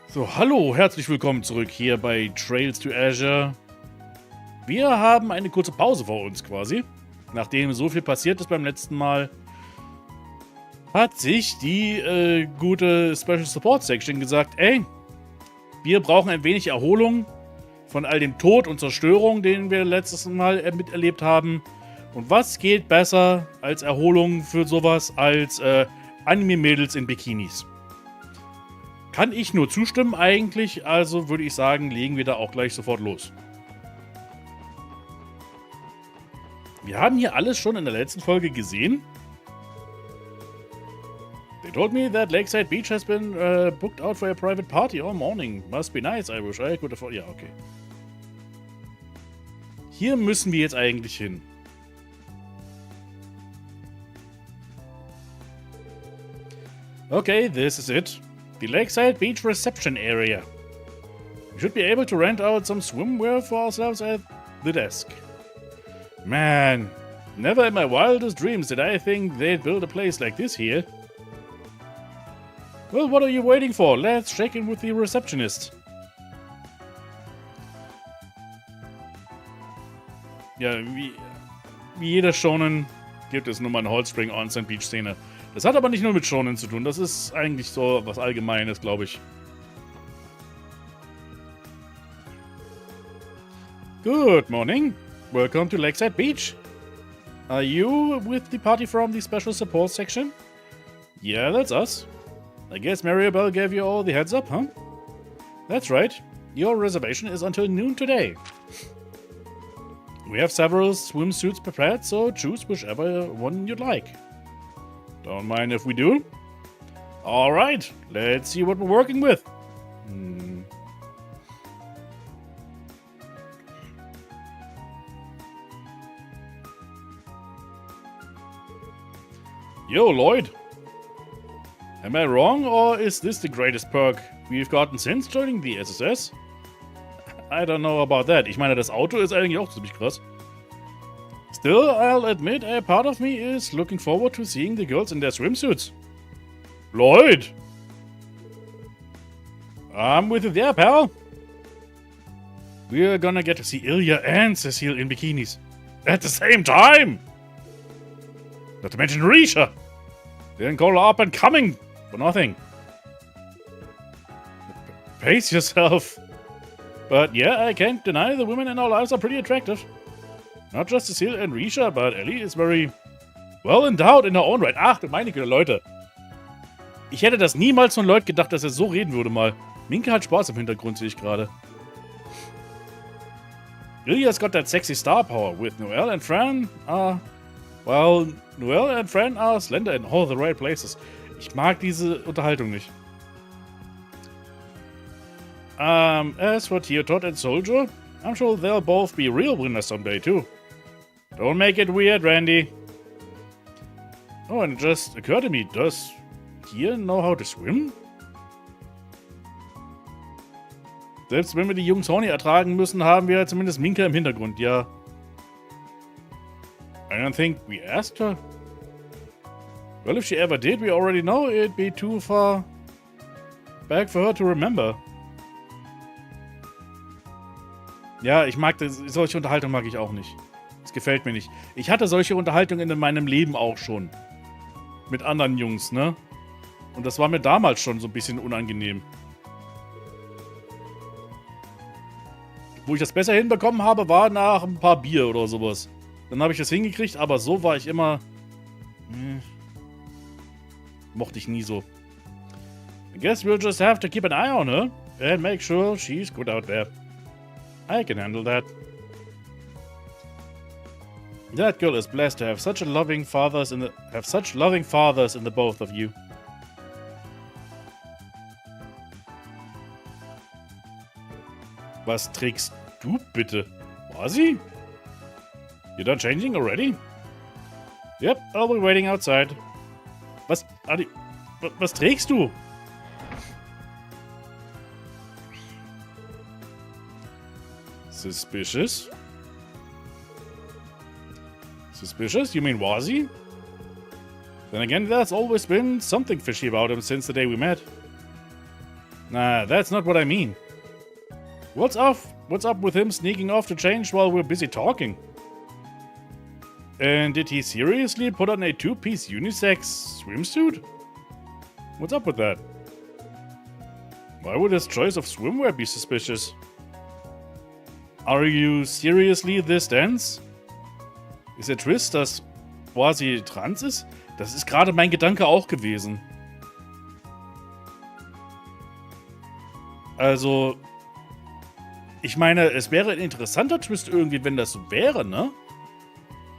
So, hallo, herzlich willkommen zurück hier bei Trails to Azure. Wir haben eine kurze Pause vor uns quasi. Nachdem so viel passiert ist beim letzten Mal, hat sich die gute Special Support Section gesagt, ey, wir brauchen ein wenig Erholung von all dem Tod und Zerstörung, den wir letztes Mal miterlebt haben. Und was geht besser als Erholung für sowas als Anime-Mädels in Bikinis? Kann ich nur zustimmen eigentlich, also würde ich sagen, legen wir da auch gleich sofort los. Wir haben hier alles schon in der letzten Folge gesehen. They told me that Lakeside Beach has been booked out for a private party all morning. Must be nice, I wish I could afford... Ja, okay. Hier müssen wir jetzt eigentlich hin. Okay, this is it. The Lakeside Beach Reception Area. We should be able to rent out some swimwear for ourselves at the desk. Man, never in my wildest dreams did I think they'd build a place like this here. Well, what are you waiting for? Let's check in with the receptionist. Ja, wie jeder Shonen gibt es nun mal eine Hot Spring Onsen Beach Szene. Das hat aber nicht nur mit Shonen zu tun, das ist eigentlich so was Allgemeines, glaube ich. Good morning. Welcome to Lakeside Beach. Are you with the party from the Special Support Section? Yeah, that's us. I guess Maribel gave you all the heads up, huh? That's right. Your reservation is until noon today. We have several swimsuits prepared, so choose whichever one you'd like. Don't mind if we do. Alright, let's see what we're working with. Yo, Lloyd. Am I wrong, or is this the greatest perk we've gotten since joining the SSS? I don't know about that. Ich meine, das Auto ist eigentlich auch ziemlich krass. Still, I'll admit, a part of me is looking forward to seeing the girls in their swimsuits. Lloyd! I'm with you there, pal. We're gonna get to see Ilya and Cecile in bikinis. At the same time! Not to mention Risha! Didn't call her up and coming for nothing. Pace yourself. But yeah, I can't deny the women in our lives are pretty attractive. Not just Cecile and Risha, but Ellie is very well endowed in her own right. Ach, du meine Güte, Leute. Ich hätte das niemals von Lloyd gedacht, dass er so reden würde mal. Minke hat Spaß im Hintergrund, sehe ich gerade. Ilya's got that sexy star power with Noelle and Fran are... Well, Noelle and Fran are slender in all the right places. Ich mag diese Unterhaltung nicht. As for Theodot and Soldier, I'm sure they'll both be real winners someday too. Don't make it weird, Randy. Oh, and it just occurred to me, does Tia know how to swim? Selbst wenn wir die Jungs Horny ertragen müssen, haben wir zumindest Minka im Hintergrund, ja. I don't think we asked her. Well, if she ever did, we already know it'd be too far back for her to remember. Ja, ich mag das, solche Unterhaltung mag ich auch nicht. Das gefällt mir nicht. Ich hatte solche Unterhaltungen in meinem Leben auch schon. Mit anderen Jungs, ne? Und das war mir damals schon so ein bisschen unangenehm. Wo ich das besser hinbekommen habe, war nach ein paar Bier oder sowas. Dann habe ich das hingekriegt, aber so war ich immer... mochte ich nie so. I guess we'll just have to keep an eye on her and make sure she's good out there. I can handle that. That girl is blessed to have such loving fathers in the both of you. Was trägst du bitte? Wasi? You done changing already? Yep, I'll be waiting outside. Was, Adi, was trägst du? Suspicious? Suspicious? You mean Wazzy? Then again, there's always been something fishy about him since the day we met. Nah, that's not what I mean. What's up with him sneaking off to change while we're busy talking? And did he seriously put on a two-piece unisex swimsuit? What's up with that? Why would his choice of swimwear be suspicious? Are you seriously this dense? Ist der Twist, dass quasi trans ist? Das ist gerade mein Gedanke auch gewesen. Also, ich meine, es wäre ein interessanter Twist irgendwie, wenn das so wäre, ne?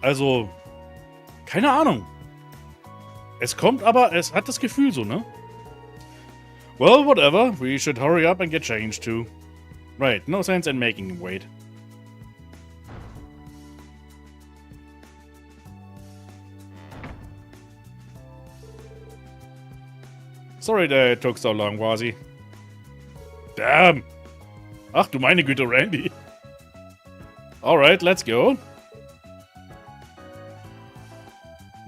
Also, keine Ahnung. Es kommt aber, es hat das Gefühl so, ne? Well, whatever. We should hurry up and get changed too. Right, no sense in making him wait. Sorry that it took so long, Wazi. Damn! Ach du meine Güte, Randy. Alright, let's go.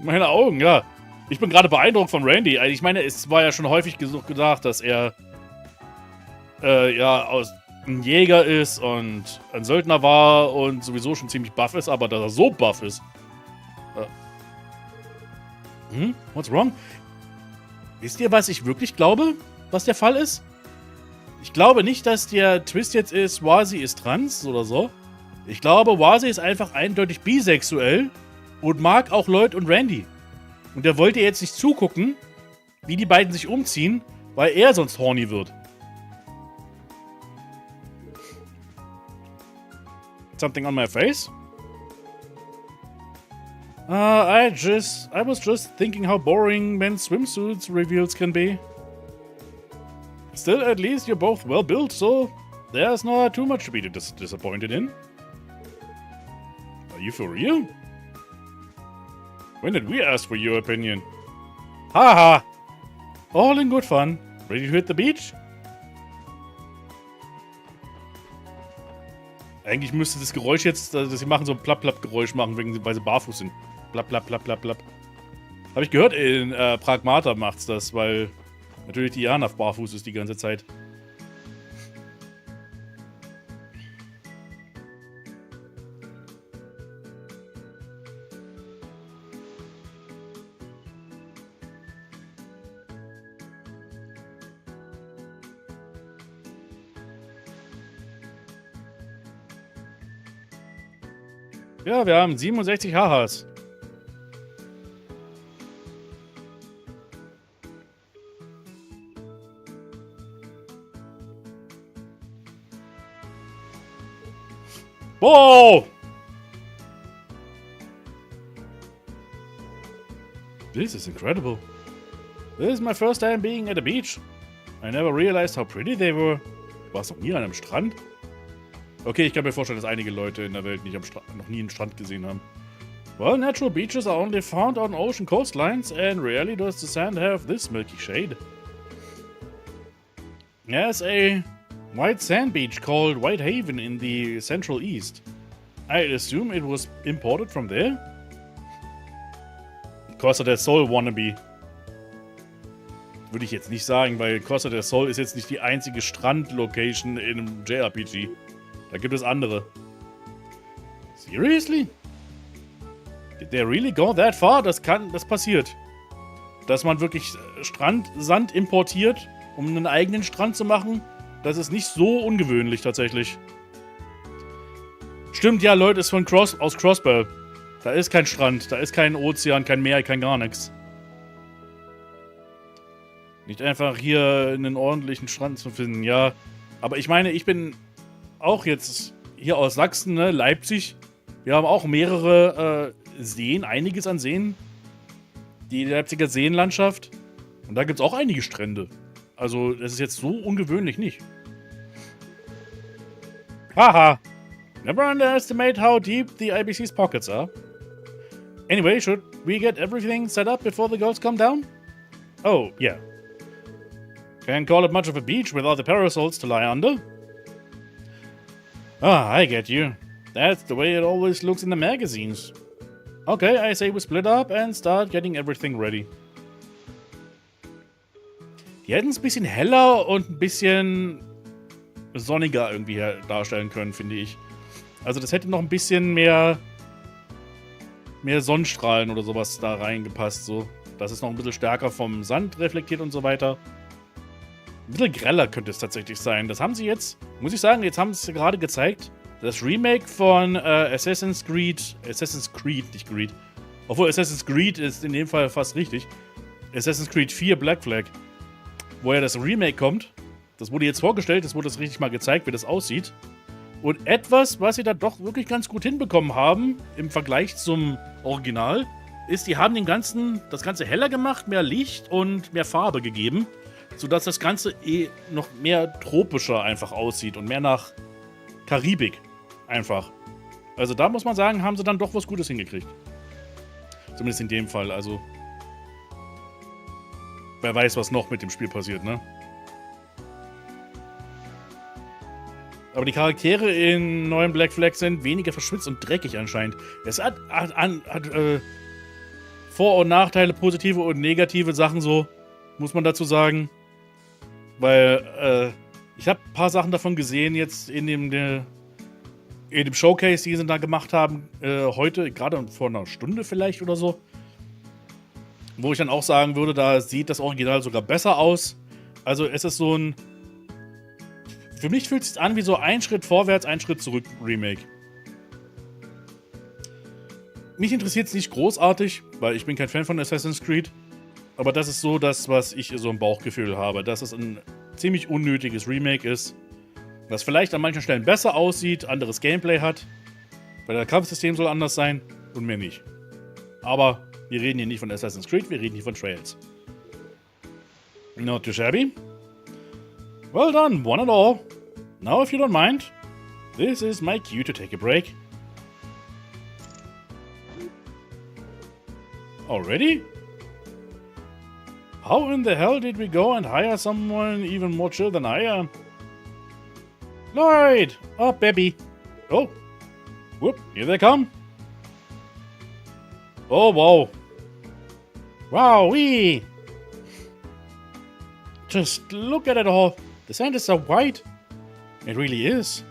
Meine Augen, ja. Ich bin gerade beeindruckt von Randy. Ich meine, es war ja schon häufig gesagt, dass er ja, ein Jäger ist und ein Söldner war und sowieso schon ziemlich buff ist, aber dass er so buff ist. What's wrong? Wisst ihr, was ich wirklich glaube, was der Fall ist? Ich glaube nicht, dass der Twist jetzt ist, Wazi ist trans oder so. Ich glaube, Wazi ist einfach eindeutig bisexuell und mag auch Lloyd und Randy. Und er wollte jetzt nicht zugucken, wie die beiden sich umziehen, weil er sonst horny wird. Something on my face? I was just thinking how boring men's swimsuits reveals can be. Still, at least you're both well built, so there's not too much to be disappointed in. Are you for real? When did we ask for your opinion? Haha! All in good fun. Ready to hit the beach? Eigentlich müsste das Geräusch jetzt, dass sie machen, so ein Plapp-Plapp-Geräusch machen, weil sie barfuß sind. Plapp, plapp, plapp, plapp, plapp. Habe ich gehört, in Pragmata macht's das, weil natürlich die Jana barfuß ist die ganze Zeit. Ja, wir haben 67 Hahas. Whoa! This is incredible. This is my first time being at the beach. I never realized how pretty they were. Warst du noch nie an einem Strand? Okay, ich kann mir vorstellen, dass einige Leute in der Welt nicht noch nie einen Strand gesehen haben. Well, natural beaches are only found on ocean coastlines, and rarely does the sand have this milky shade. There's a white sand beach called Whitehaven in the Central East. I'd assume it was imported from there? Costa del Sol wannabe. Würde ich jetzt nicht sagen, weil Costa del Sol ist jetzt nicht die einzige Strandlocation in einem JRPG. Da gibt es andere. Seriously? Did they really go that far? Das passiert. Dass man wirklich Sand importiert, um einen eigenen Strand zu machen, das ist nicht so ungewöhnlich tatsächlich. Stimmt, ja, Leute, ist aus Crossbell. Da ist kein Strand, da ist kein Ozean, kein Meer, kein gar nichts. Nicht einfach hier einen ordentlichen Strand zu finden, ja. Aber ich meine, ich bin auch jetzt hier aus Sachsen, ne, Leipzig. Wir haben auch mehrere Seen, einiges an Seen. Die Leipziger Seenlandschaft. Und da gibt es auch einige Strände. Also, das ist jetzt so ungewöhnlich nicht. Haha. Never underestimate how deep the IBC's pockets are. Anyway, should we get everything set up before the girls come down? Oh, yeah. Can't call it much of a beach without the parasols to lie under. Ah, I get you. That's the way it always looks in the magazines. Okay, I say we split up and start getting everything ready. Die hätten es ein bisschen heller und ein bisschen sonniger irgendwie darstellen können, finde ich. Also das hätte noch ein bisschen mehr Sonnenstrahlen oder sowas da reingepasst, so. Dass es noch ein bisschen stärker vom Sand reflektiert und so weiter. Ein bisschen greller könnte es tatsächlich sein. Das haben sie jetzt, muss ich sagen, jetzt haben sie gerade gezeigt. Das Remake von Assassin's Creed, nicht Creed. Obwohl Assassin's Creed ist in dem Fall fast richtig. Assassin's Creed 4 Black Flag. Wo ja das Remake kommt. Das wurde jetzt vorgestellt, das wurde das richtig mal gezeigt, wie das aussieht. Und etwas, was sie da doch wirklich ganz gut hinbekommen haben, im Vergleich zum Original, ist, die haben das Ganze heller gemacht, mehr Licht und mehr Farbe gegeben, sodass das Ganze noch mehr tropischer einfach aussieht und mehr nach Karibik einfach. Also da muss man sagen, haben sie dann doch was Gutes hingekriegt. Zumindest in dem Fall, also wer weiß, was noch mit dem Spiel passiert, ne? Aber die Charaktere in neuen Black Flag sind weniger verschwitzt und dreckig anscheinend. Es hat Vor- und Nachteile, positive und negative Sachen so, muss man dazu sagen. Weil, ich habe ein paar Sachen davon gesehen jetzt in dem Showcase, die sie da gemacht haben, heute, gerade vor einer Stunde vielleicht oder so. Wo ich dann auch sagen würde, da sieht das Original sogar besser aus. Also es ist so ein... Für mich fühlt es sich an wie so ein Schritt vorwärts, ein Schritt zurück Remake. Mich interessiert es nicht großartig, weil ich bin kein Fan von Assassin's Creed. Aber das ist so das, was ich so im Bauchgefühl habe. Dass es ein ziemlich unnötiges Remake ist. Was vielleicht an manchen Stellen besser aussieht, anderes Gameplay hat. Weil das Kampfsystem soll anders sein und mehr nicht. Aber wir reden hier nicht von Assassin's Creed, wir reden hier von Trails. Not too shabby. Well done, one and all. Now, if you don't mind, this is my cue to take a break. Already? How in the hell did we go and hire someone even more chill than I am? Lloyd! Oh, baby. Oh. Whoop, here they come. Oh, wow. Wowee! Just look at it all. The sand is so white. It really is.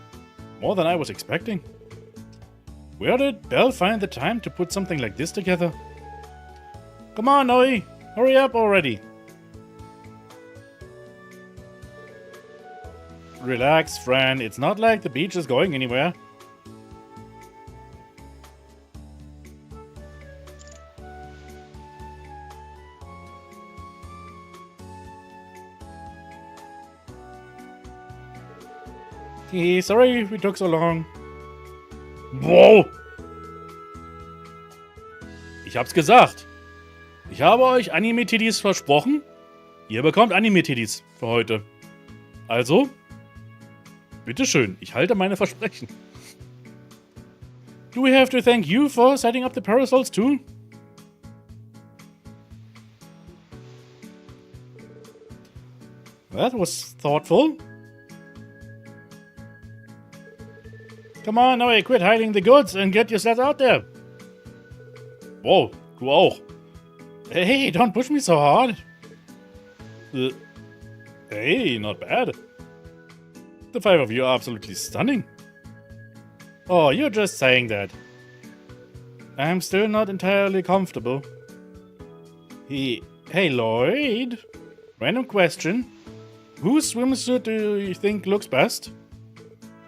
More than I was expecting. Where did Belle find the time to put something like this together? Come on, Noe. Hurry up already. Relax, friend. It's not like the beach is going anywhere. Sorry we took so long. Wow! Ich hab's gesagt. Ich habe euch Anime-Titties versprochen. Ihr bekommt Anime-Titties für heute. Also, bitteschön, ich halte meine Versprechen. Do we have to thank you for setting up the parasols too? That was thoughtful. Come on, Noe, quit hiding the goods and get your stats out there. Whoa, du auch. Hey, don't push me so hard. Hey, not bad. The five of you are absolutely stunning. Oh, you're just saying that. I'm still not entirely comfortable. Hey, Lloyd. Random question. Whose swimsuit do you think looks best?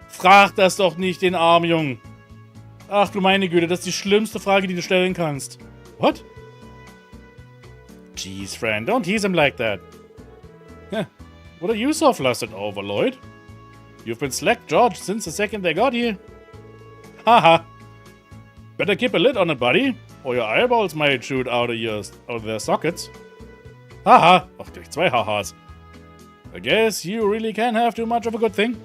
Frag das doch nicht, den armen Jungen. Ach du meine Güte, das ist die schlimmste Frage, die du stellen kannst. What? Jeez, friend, don't tease him like that. What are you so flustered over, Lloyd? You've been slack-jawed since the second they got here. Haha. Better keep a lid on it, buddy, or your eyeballs might shoot out of their sockets. Haha. Ach, durch zwei Hahas. I guess you really can't have too much of a good thing.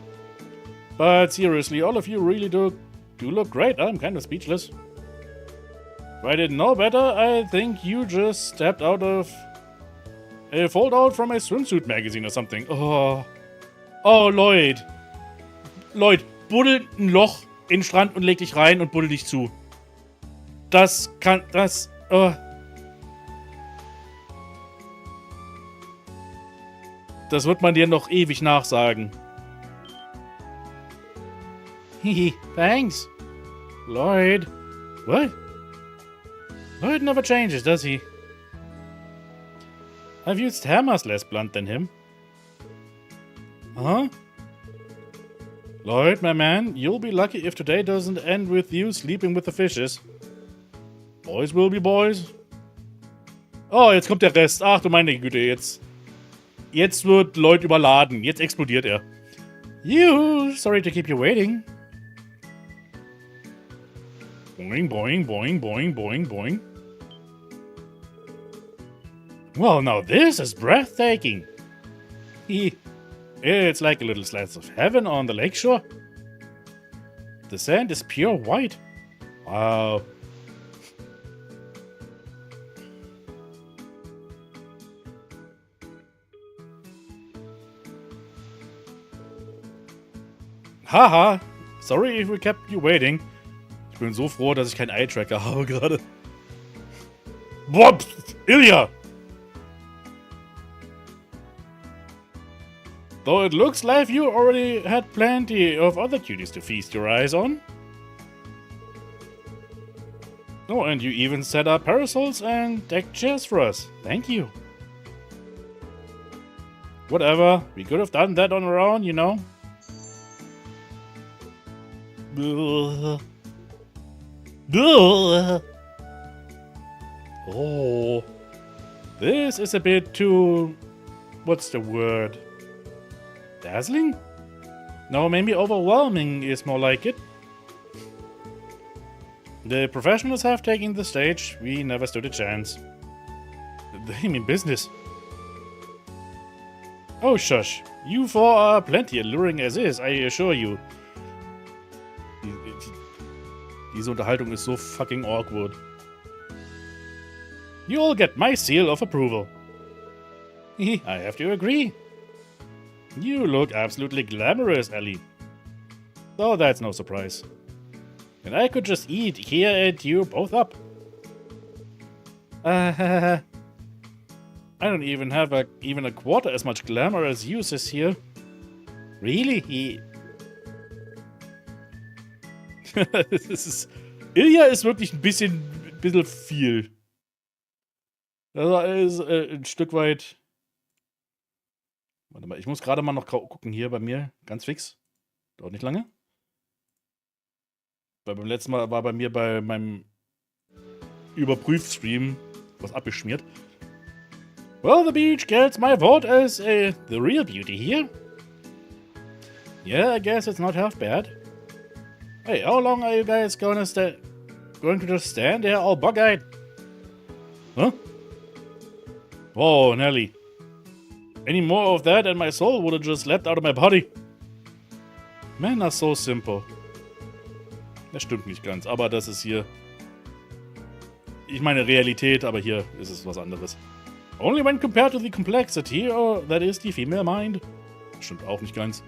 But seriously, all of you really do look great. I'm kind of speechless. If I didn't know better, I think you just stepped out of a fold-out from a swimsuit magazine or something. Oh, Lloyd. Lloyd, buddel ein Loch in den Strand und leg dich rein und buddel dich zu. Das wird man dir noch ewig nachsagen. Hehe, thanks. Lloyd. What? Lloyd never changes, does he? I've used hammers less blunt than him. Huh? Lloyd, my man, you'll be lucky if today doesn't end with you sleeping with the fishes. Boys will be boys. Oh, jetzt kommt der Rest. Ach du meine Güte, jetzt wird Lloyd überladen. Jetzt explodiert er. Juhu, sorry to keep you waiting. Boing, boing, boing, boing, boing, boing. Well, now this is breathtaking. It's like a little slice of heaven on the lakeshore. The sand is pure white. Wow. Haha, sorry if we kept you waiting. Ich bin so froh, dass ich keinen Eye-Tracker habe gerade. Boah, Ilya! Though it looks like you already had plenty of other cuties to feast your eyes on. Oh, and you even set up parasols and deck chairs for us. Thank you. Whatever, we could have done that on our own, you know. Oh, this is a bit too... what's the word? Dazzling? No, maybe overwhelming is more like it. The professionals have taken the stage. We never stood a chance. They mean business. Oh, shush. You four are plenty alluring as is, I assure you. Diese Unterhaltung ist so fucking awkward. You'll get my seal of approval. I have to agree. You look absolutely glamorous, Ellie. Though that's no surprise. And I could just eat here and you both up. I don't even have even a quarter as much glamour as you, sis here. Really? Ilya ist wirklich ein bisschen viel. Also ist ein Stück weit... Warte mal, ich muss gerade mal noch gucken hier bei mir, ganz fix. Dauert nicht lange. Weil beim letzten Mal war bei mir bei meinem Überprüfstream was abgeschmiert. Well, the beach gets my vote as the real beauty here. Yeah, I guess it's not half bad. Hey, how long are you guys going to just stand there all bug-eyed? Huh? Whoa, Nelly. Any more of that and my soul would have just leapt out of my body. Men are so simple. Das stimmt nicht ganz, aber das ist hier... Ich meine Realität, aber hier ist es was anderes. Only when compared to the complexity, that is the female mind. Stimmt auch nicht ganz.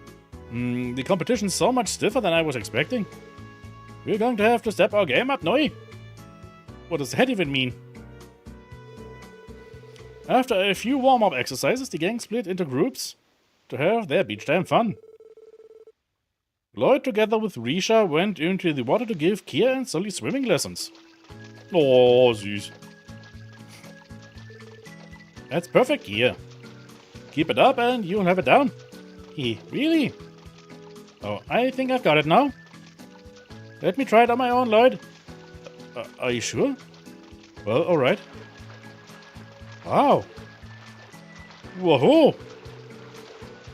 The competition's so much stiffer than I was expecting. We're going to have to step our game up, no? What does that even mean? After a few warm-up exercises, the gang split into groups to have their beach time fun. Lloyd, together with Risha, went into the water to give Kia and Sully swimming lessons. Oh, süß. That's perfect, Kia. Keep it up and you'll have it down. Really? Oh, I think I've got it now. Let me try it on my own, Lloyd. Are you sure? Well, alright. Wow. Whoa.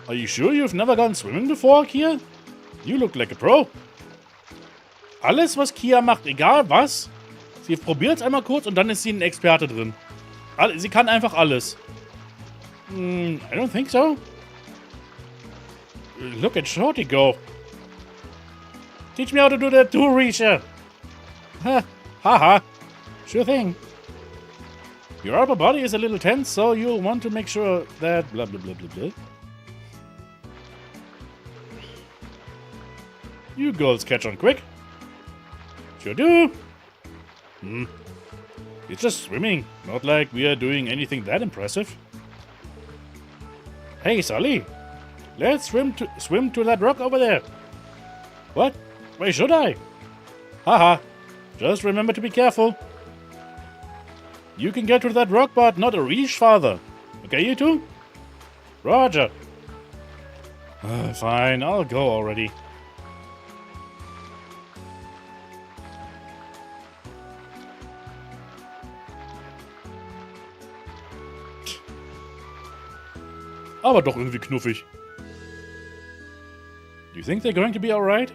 Are you sure you've never gone swimming before, Kia? You look like a pro. Alles, was Kia macht, egal was, sie probiert es einmal kurz und dann ist sie ein Experte drin. Sie kann einfach alles. I don't think so. Look at Shorty go. Teach me how to do that too, Risha. Haha. Sure thing. Your upper body is a little tense, so you'll want to make sure that blah blah blah blah blah. You girls catch on quick. Sure do. It's just swimming, not like we are doing anything that impressive. Hey, Sully. Let's swim to that rock over there. What? Why should I? Haha. Just remember to be careful. You can get to that rock, but not a reach farther. Okay, you two? Roger. Fine, I'll go already. Aber doch irgendwie knuffig. Do you think they're going to be alright?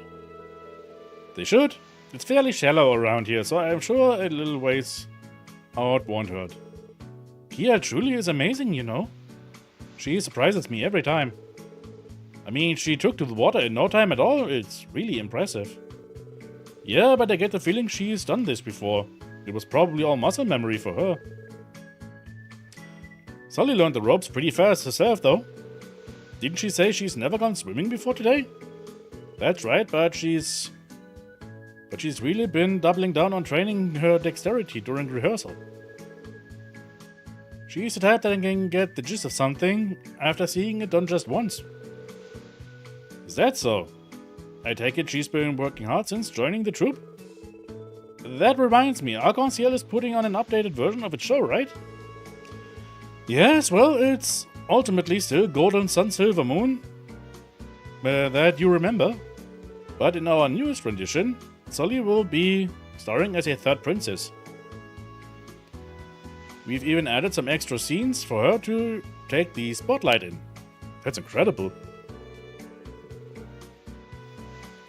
They should. It's fairly shallow around here, so I'm sure a little ways out won't hurt. Pia truly is amazing, you know. She surprises me every time. I mean, she took to the water in no time at all. It's really impressive. Yeah, but I get the feeling she's done this before. It was probably all muscle memory for her. Sully learned the ropes pretty fast herself, though. Didn't she say she's never gone swimming before today? That's right, but she's really been doubling down on training her dexterity during rehearsal. She's the type that can get the gist of something after seeing it done just once. Is that so? I take it she's been working hard since joining the troupe? That reminds me, Arc-en-Ciel is putting on an updated version of its show, right? Yes, well, it's ultimately still Golden Sun Silver Moon. That you remember. But in our newest rendition, Sully will be starring as a third princess. We've even added some extra scenes for her to take the spotlight in. That's incredible.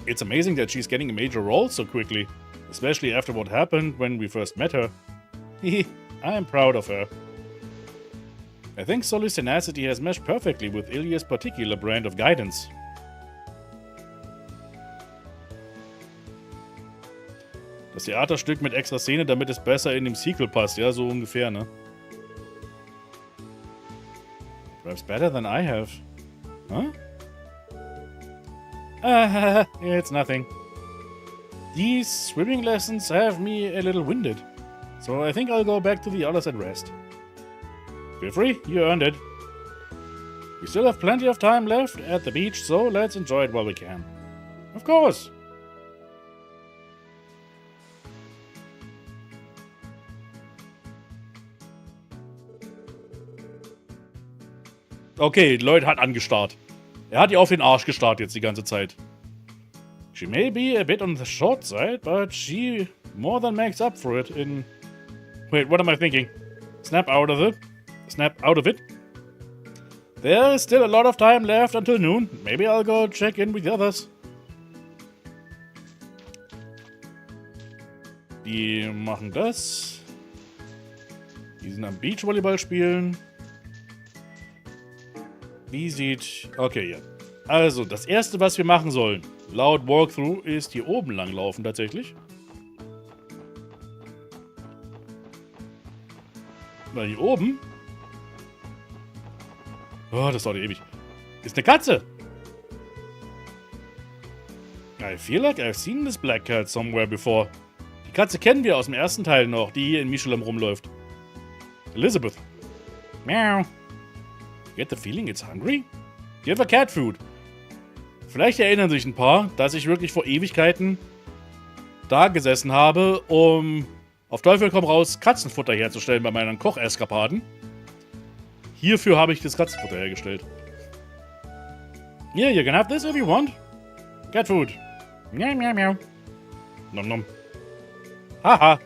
It's amazing that she's getting a major role so quickly, especially after what happened when we first met her. I am proud of her. I think Sully's tenacity has meshed perfectly with Ilya's particular brand of guidance. Das Theaterstück mit extra Szene, damit es besser in dem Sequel passt, ja, so ungefähr, ne? Perhaps better than I have. Huh? It's nothing. These swimming lessons have me a little winded, so I think I'll go back to the others and rest. Feel free, you earned it. We still have plenty of time left at the beach, so let's enjoy it while we can. Of course! Okay, Lloyd hat angestarrt. Er hat ihr auf den Arsch gestarrt jetzt die ganze Zeit. She may be a bit on the short side, but she more than makes up for it in... Wait, what am I thinking? Snap out of it. Snap out of it. There is still a lot of time left until noon. Maybe I'll go check in with the others. Die machen das. Die sind am Beachvolleyball spielen. Wie sieht... Okay, ja. Also, das erste, was wir machen sollen, laut Walkthrough, ist hier oben lang laufen tatsächlich. Weil hier oben... Oh, das dauert ewig. Ist eine Katze! I feel like I've seen this black cat somewhere before. Die Katze kennen wir aus dem ersten Teil noch, die hier in Michelin rumläuft. Elizabeth. Meow. Get the feeling it's hungry? Give her cat food. Vielleicht erinnern sich ein paar, dass ich wirklich vor Ewigkeiten da gesessen habe, um auf Teufel komm raus Katzenfutter herzustellen bei meinen Kocheskapaden. Hierfür habe ich das Katzenfutter hergestellt. Yeah, you can have this if you want. Cat food. Meow, meow, meow. Nom nom. Haha.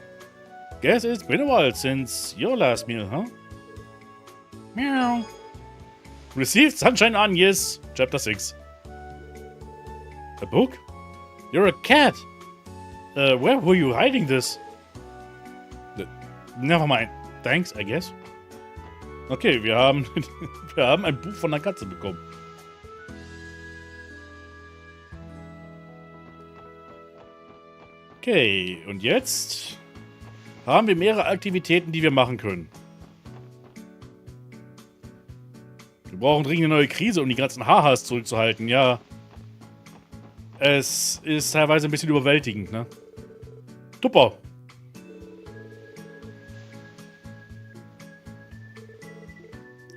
Guess it's been a while since your last meal, huh? Meow. Received Sunshine on, yes. Chapter 6. A book? You're a cat. Where were you hiding this? Never mind. Thanks, I guess. Okay, wir haben ein Buch von einer Katze bekommen. Okay, und jetzt haben wir mehrere Aktivitäten, die wir machen können. Wir brauchen dringend eine neue Krise, um die ganzen Hahas zurückzuhalten, ja. Es ist teilweise ein bisschen überwältigend, ne? Super.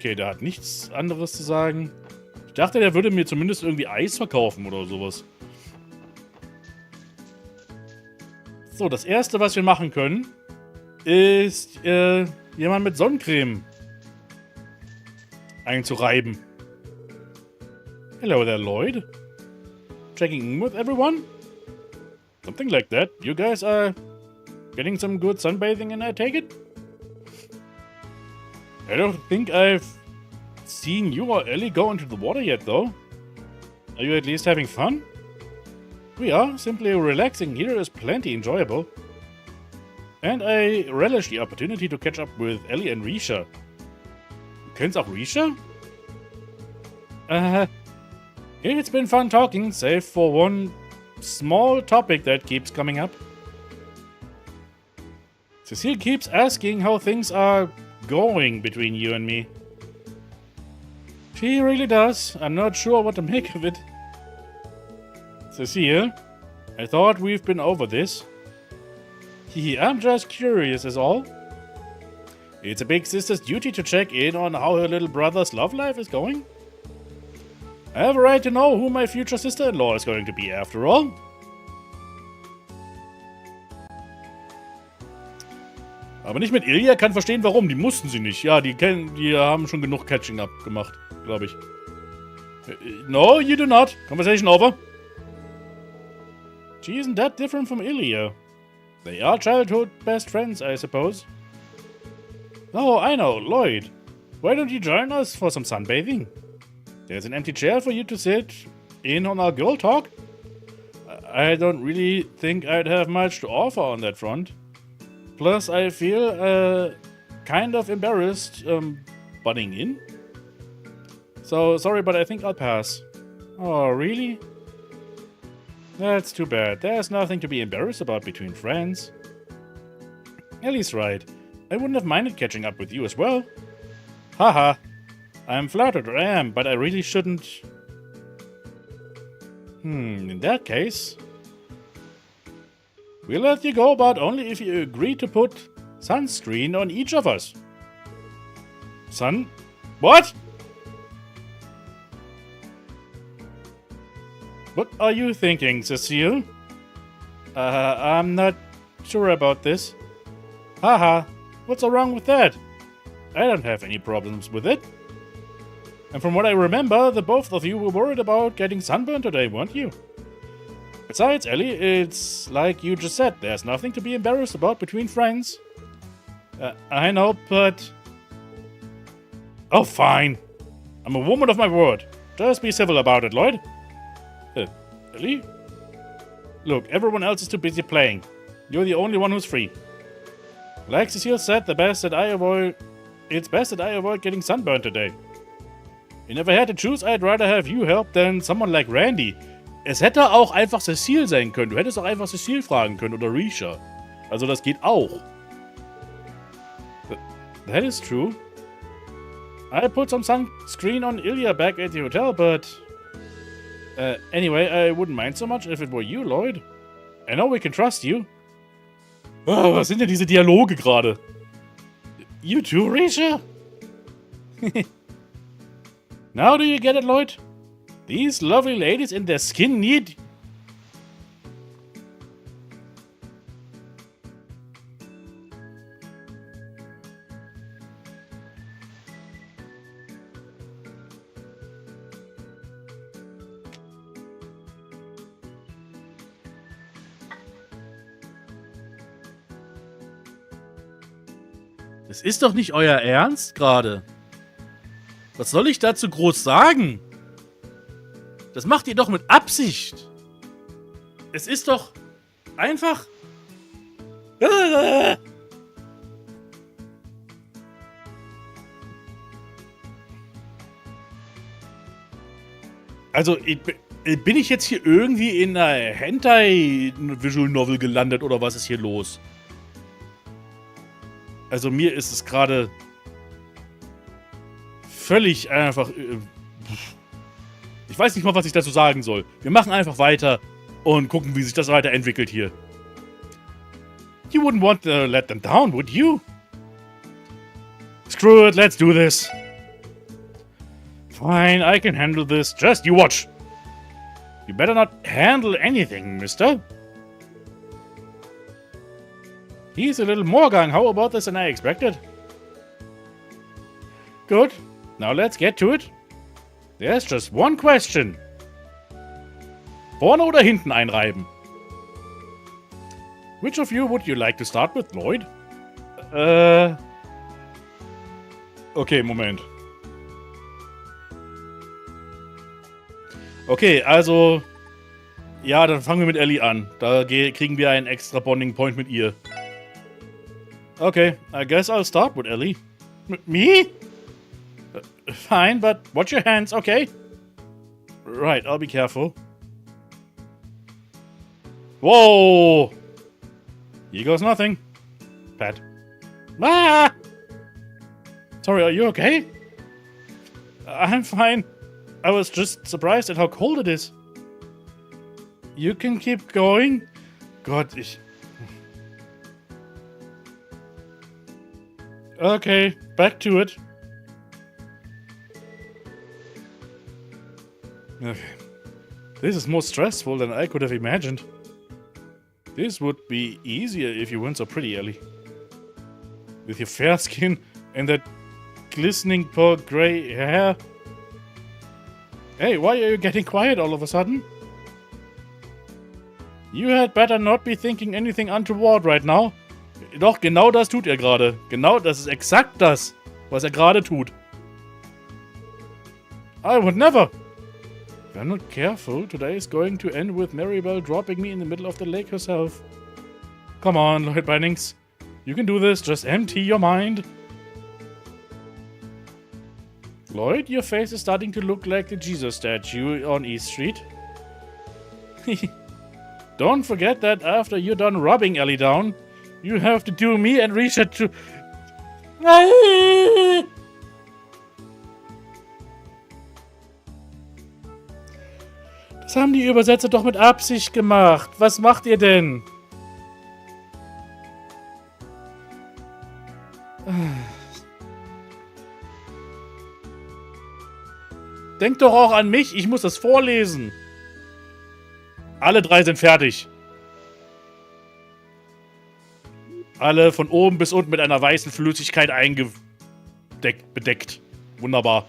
Okay, der hat nichts anderes zu sagen. Ich dachte, der würde mir zumindest irgendwie Eis verkaufen oder sowas. So, das erste, was wir machen können, ist jemand mit Sonnencreme einzureiben. Hello there, Lloyd. Checking in with everyone? Something like that. You guys are getting some good sunbathing in, I take it? I don't think I've seen you or Ellie go into the water yet, though. Are you at least having fun? We are. Simply relaxing here is plenty enjoyable. And I relish the opportunity to catch up with Ellie and Risha. Du kennst auch Risha? It's been fun talking, save for one small topic that keeps coming up. Cecile keeps asking how things are going between you and me. She really does. I'm not sure what to make of it. Cecile, I thought we've been over this. I'm just curious is all. It's a big sister's duty to check in on how her little brother's love life is going. I have a right to know who my future sister-in-law is going to be after all. Aber nicht mit Ilya, kann verstehen warum. Die mussten sie nicht. Ja, die haben schon genug Catching Up gemacht, glaube ich. No, you do not. Conversation over. She isn't that different from Ilya. They are childhood best friends, I suppose. Oh, I know, Lloyd. Why don't you join us for some sunbathing? There's an empty chair for you to sit in on our girl talk. I don't really think I'd have much to offer on that front. Plus, I feel kind of embarrassed butting in. So, sorry, but I think I'll pass. Oh, really? That's too bad. There's nothing to be embarrassed about between friends. Ellie's right. I wouldn't have minded catching up with you as well. Haha. I'm flattered, I am, but I really shouldn't... in that case... We'll let you go, but only if you agree to put sunscreen on each of us. What? What are you thinking, Cecile? I'm not sure about this. Haha, what's so wrong with that? I don't have any problems with it. And from what I remember, the both of you were worried about getting sunburned today, weren't you? Besides, Ellie, it's like you just said, there's nothing to be embarrassed about between friends. I know, but... Oh, fine. I'm a woman of my word. Just be civil about it, Lloyd. Ellie? Look, everyone else is too busy playing. You're the only one who's free. Like Cecile said, it's best that I avoid getting sunburned today. If I had to choose, I'd rather have you help than someone like Randy. Es hätte auch einfach Cecile sein können. Du hättest auch einfach Cecile fragen können oder Risha. Also das geht auch. That is true. I put some sunscreen on Ilya back at the hotel, but... anyway, I wouldn't mind so much if it were you, Lloyd. I know we can trust you. Oh, was sind denn diese Dialoge gerade? You too, Risha? Now do you get it, Lloyd? These lovely ladies in their skin need... Das ist doch nicht euer Ernst gerade. Was soll ich dazu groß sagen? Das macht ihr doch mit Absicht. Es ist doch einfach... Also, bin ich jetzt hier irgendwie in einer Hentai-Visual Novel gelandet oder was ist hier los? Also mir ist es gerade völlig einfach... Ich weiß nicht mal, was ich dazu sagen soll. Wir machen einfach weiter und gucken, wie sich das weiterentwickelt hier. You wouldn't want to let them down, would you? Screw it, let's do this. Fine, I can handle this. Just you watch. You better not handle anything, mister. He's a little more gung-ho about this than I expected. Good. Now let's get to it. There's just one question. Vorne oder hinten einreiben? Which of you would you like to start with, Lloyd? Okay, Moment. Okay, also... Ja, dann fangen wir mit Ellie an. Da kriegen wir einen extra Bonding Point mit ihr. Okay, I guess I'll start with Ellie. Me? Fine, but watch your hands, okay? Right, I'll be careful. Whoa! Here goes nothing. Pat. Ah! Sorry, are you okay? I'm fine. I was just surprised at how cold it is. You can keep going? Gott, Okay, back to it. Okay. This is more stressful than I could have imagined. This would be easier if you weren't so pretty, Ellie. With your fair skin and that glistening pearl gray hair. Hey, why are you getting quiet all of a sudden? You had better not be thinking anything untoward right now. Doch, genau das tut er gerade. Genau, das ist exakt das, was er gerade tut. I would never. If I'm not careful, today is going to end with Maribel dropping me in the middle of the lake herself. Come on, Lloyd Bannings. You can do this, just empty your mind. Lloyd, your face is starting to look like the Jesus statue on East Street. Don't forget that after you're done rubbing Ellie down, you have to do me and reach it to... Das haben die Übersetzer doch mit Absicht gemacht. Was macht ihr denn? Denkt doch auch an mich, ich muss das vorlesen. Alle drei sind fertig. Alle von oben bis unten mit einer weißen Flüssigkeit bedeckt. Wunderbar.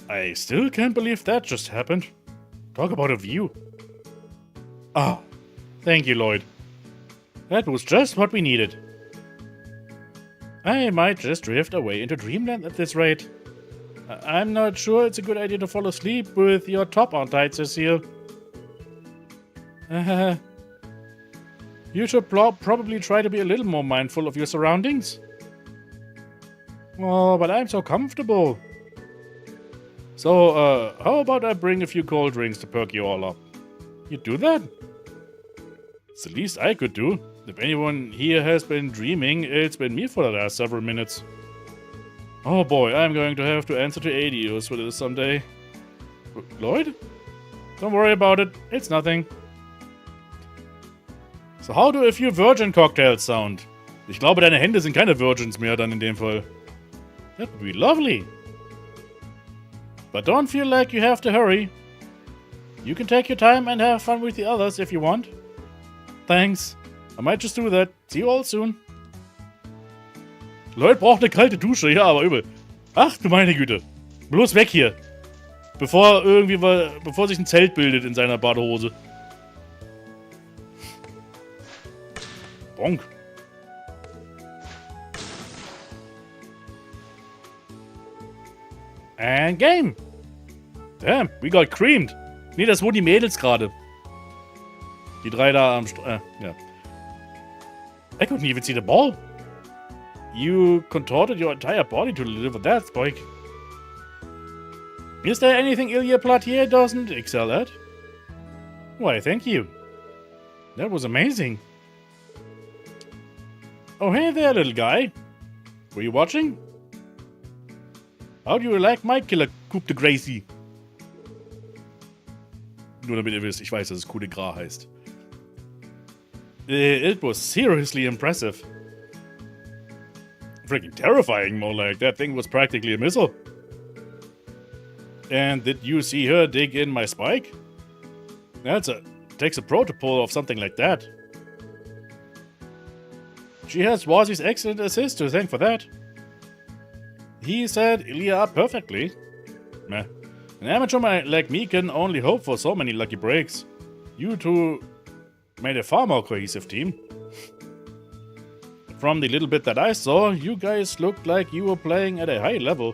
I still can't believe that just happened. Talk about a view. Oh, thank you, Lloyd. That was just what we needed. I might just drift away into dreamland at this rate. I'm not sure it's a good idea to fall asleep with your top on tight, Cecile. You should probably try to be a little more mindful of your surroundings. Oh, but I'm so comfortable. So, how about I bring a few cold drinks to perk you all up? You'd do that? It's the least I could do. If anyone here has been dreaming, it's been me for the last several minutes. Oh boy, I'm going to have to answer to ADUs for this someday. Lloyd? Don't worry about it, it's nothing. So how do a few Virgin Cocktails sound? Ich glaube, deine Hände sind keine Virgins mehr dann in dem Fall. That would be lovely. But don't feel like you have to hurry. You can take your time and have fun with the others if you want. Thanks. I might just do that. See you all soon. Lloyd braucht eine kalte Dusche, ja, aber übel. Ach du meine Güte. Bloß weg hier. Bevor sich ein Zelt bildet in seiner Badehose. Bonk. And game. Damn, we got creamed. Nee, das wurden die Mädels gerade. Die drei da am ja. I couldn't even see the ball. You contorted your entire body to deliver that spike. Is there anything Ilya Platier doesn't excel at? Why, thank you. That was amazing. Oh, hey there, little guy. Were you watching? How do you like my killer Coup de Gracie? Nur damit ihr wisst, ich weiß, dass es Coup de Gras heißt. It was seriously impressive. Freaking terrifying, more like. That thing was practically a missile. And did you see her dig in my spike? Takes a pro to pull off something like that. She has Wazi's excellent assist to thank for that. He set Ilya up perfectly. Meh. An amateur like me can only hope for so many lucky breaks. You two made a far more cohesive team. From the little bit that I saw, you guys looked like you were playing at a high level.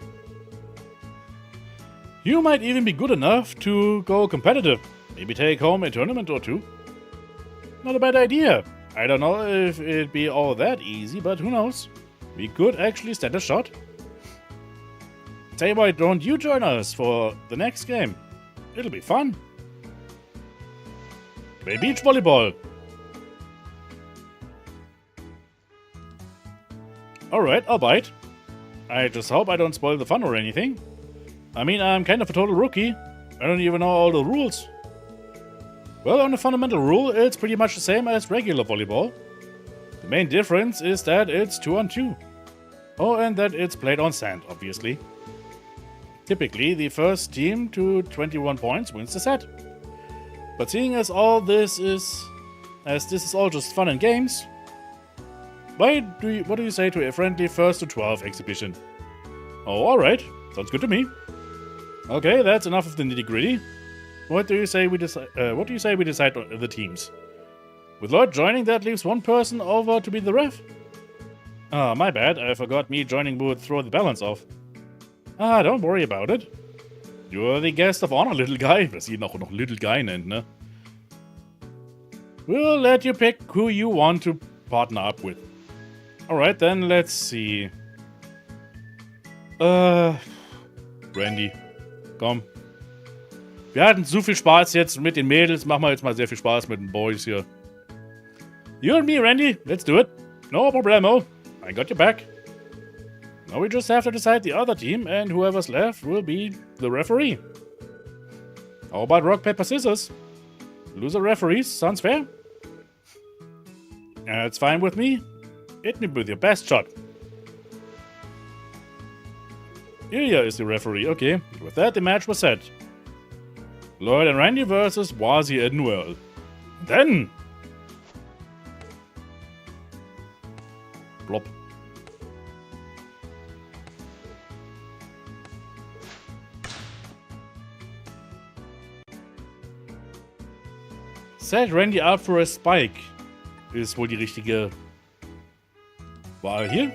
You might even be good enough to go competitive. Maybe take home a tournament or two. Not a bad idea. I don't know if it'd be all that easy, but who knows? We could actually stand a shot. Say, why don't you join us for the next game? It'll be fun. Play beach volleyball. Alright, I'll bite. I just hope I don't spoil the fun or anything. I mean, I'm kind of a total rookie. I don't even know all the rules. Well, on the fundamental rule, it's pretty much the same as regular volleyball. The main difference is that it's 2-on-2. Oh, and that it's played on sand, obviously. Typically, the first team to 21 points wins the set. But seeing as this is all just fun and games, what do you say to a friendly first to 12 exhibition? Oh, alright. Sounds good to me. Okay, that's enough of the nitty-gritty. What do you say we decide on the teams? With Lloyd joining, that leaves one person over to be the ref. Ah, my bad. I forgot me joining would throw the balance off. Ah, don't worry about it. You're the guest of honor, little guy. Was ihn auch noch little guy nennt, ne? We'll let you pick who you want to partner up with. Alright, then let's see. Randy. Komm. Wir hatten zu viel Spaß jetzt mit den Mädels. Machen wir jetzt mal sehr viel Spaß mit den Boys hier. You and me, Randy. Let's do it. No problemo. I got your back. Now we just have to decide the other team, and whoever's left will be the referee. How about rock, paper, scissors? Loser referees. Sounds fair? It's fine with me. Hit me with your best shot. Ilya is the referee. Okay. With that, the match was set. Lloyd and Randy versus Wazi and Noel. Then... Plop. Set Randy up for a spike. Ist wohl die richtige Wahl hier.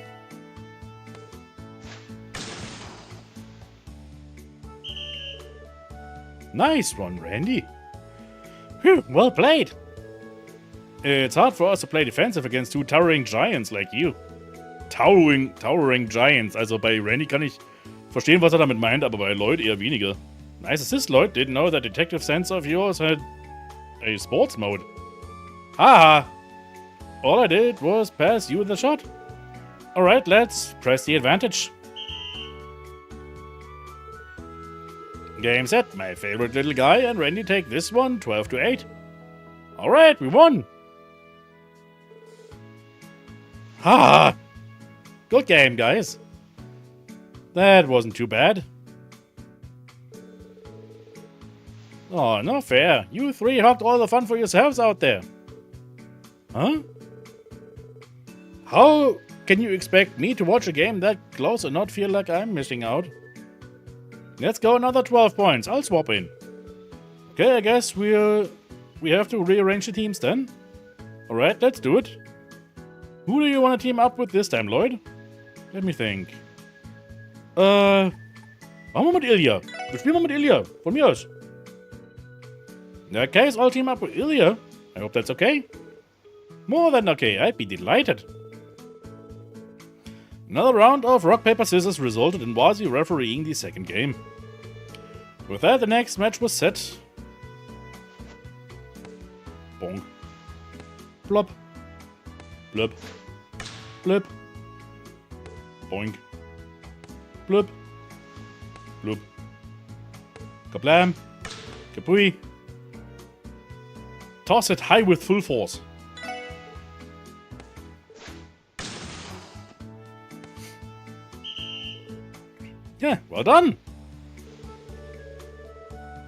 Nice one, Randy. Phew, well played. It's hard for us to play defensive against two towering giants like you. Towering giants. Also bei Randy kann ich verstehen, was er damit meint, aber bei Lloyd eher weniger. Nice assist, Lloyd. Didn't know that detective sense of yours had a sports mode. Haha. All I did was pass you the shot. Alright, let's press the advantage. Game set, my favorite little guy, and Randy take this one, 12-8. Alright, we won! Ha! Good game, guys. That wasn't too bad. Oh, not fair. You three hogged all the fun for yourselves out there. Huh? How can you expect me to watch a game that close and not feel like I'm missing out? Let's go another 12 points. I'll swap in. Okay, I guess we have to rearrange the teams then. Alright, let's do it. Who do you want to team up with this time, Lloyd? Let me think. Machen wir mit Ilya. Wir spielen mal mit Ilya. Von mir aus. In that case, I'll team up with Ilya. I hope that's okay. More than okay. I'd be delighted. Another round of rock, paper, scissors resulted in Wazi refereeing the second game. With that, the next match was set. Bonk. Plop. Blub. Blub. Boink. Blub. Blub. Kablam. Kapui. Toss it high with full force. Yeah, well done.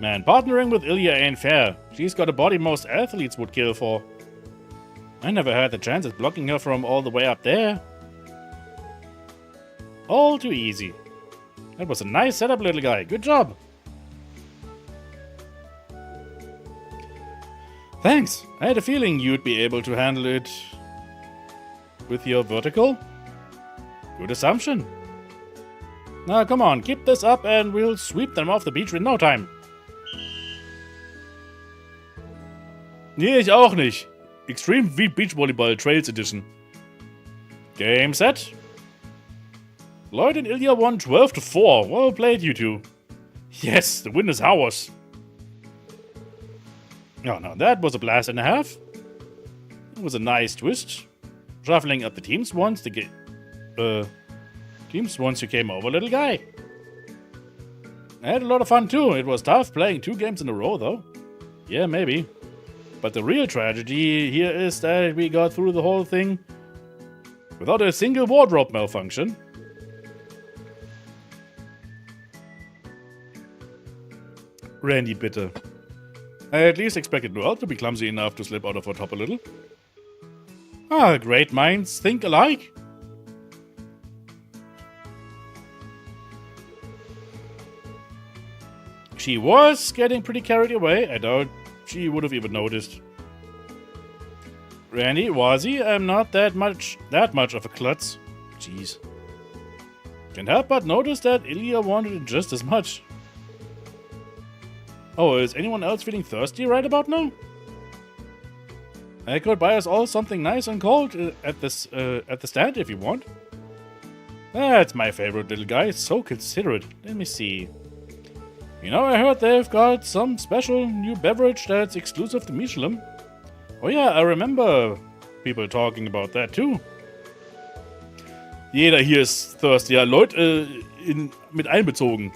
Man, partnering with Ilya ain't fair. She's got a body most athletes would kill for. I never had the chance of blocking her from all the way up there. All too easy. That was a nice setup, little guy. Good job. Thanks. I had a feeling you'd be able to handle it with your vertical. Good assumption. Now, come on, keep this up and we'll sweep them off the beach in no time. Nee, ich auch nicht. Extreme Beach Volleyball Trails Edition. Game set. Lloyd and Ilya won 12-4. Well played, you two. Yes, the win is ours. Oh, no, that was a blast and a half. It was a nice twist. Shuffling up the teams once you came over, little guy. I had a lot of fun too. It was tough playing 2 games in a row, though. Yeah, maybe. But the real tragedy here is that we got through the whole thing without a single wardrobe malfunction. Randy, bitte. I at least expected Noelle to be clumsy enough to slip out of her top a little. Ah, great minds think alike. She was getting pretty carried away. I doubt she would have even noticed. Randy, was he? I'm not that much of a klutz. Jeez. Can't help but notice that Ilya wanted it just as much. Oh, is anyone else feeling thirsty right about now? I could buy us all something nice and cold at the stand if you want. That's my favorite little guy, so considerate. Let me see. You know, I heard they've got some special new beverage that's exclusive to Michelin. Oh yeah, I remember people talking about that too. Jeder hier ist thirsty, ja, Lloyd mit einbezogen.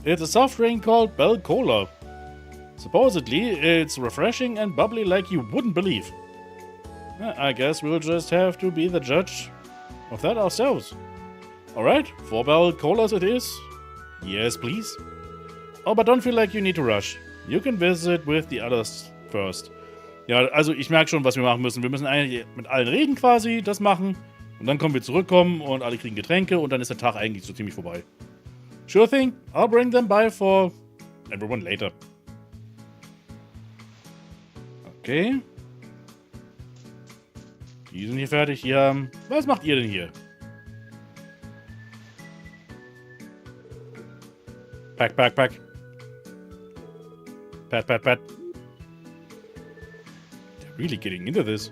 It's a soft drink called Bell Cola. Supposedly, it's refreshing and bubbly like you wouldn't believe. I guess we'll just have to be the judge of that ourselves. Alright, 4 Bell Colas it is. Yes, please. Oh, but don't feel like you need to rush. You can visit with the others first. Ja, also ich merke schon, was wir machen müssen. Wir müssen eigentlich mit allen reden quasi, das machen. Und dann können wir zurückkommen und alle kriegen Getränke und dann ist der Tag eigentlich so ziemlich vorbei. Sure thing, I'll bring them by for everyone later. Okay. Die sind hier fertig. Hier. Was macht ihr denn hier? Pack, pack, pack. Pat, pat, pat. They're really getting into this.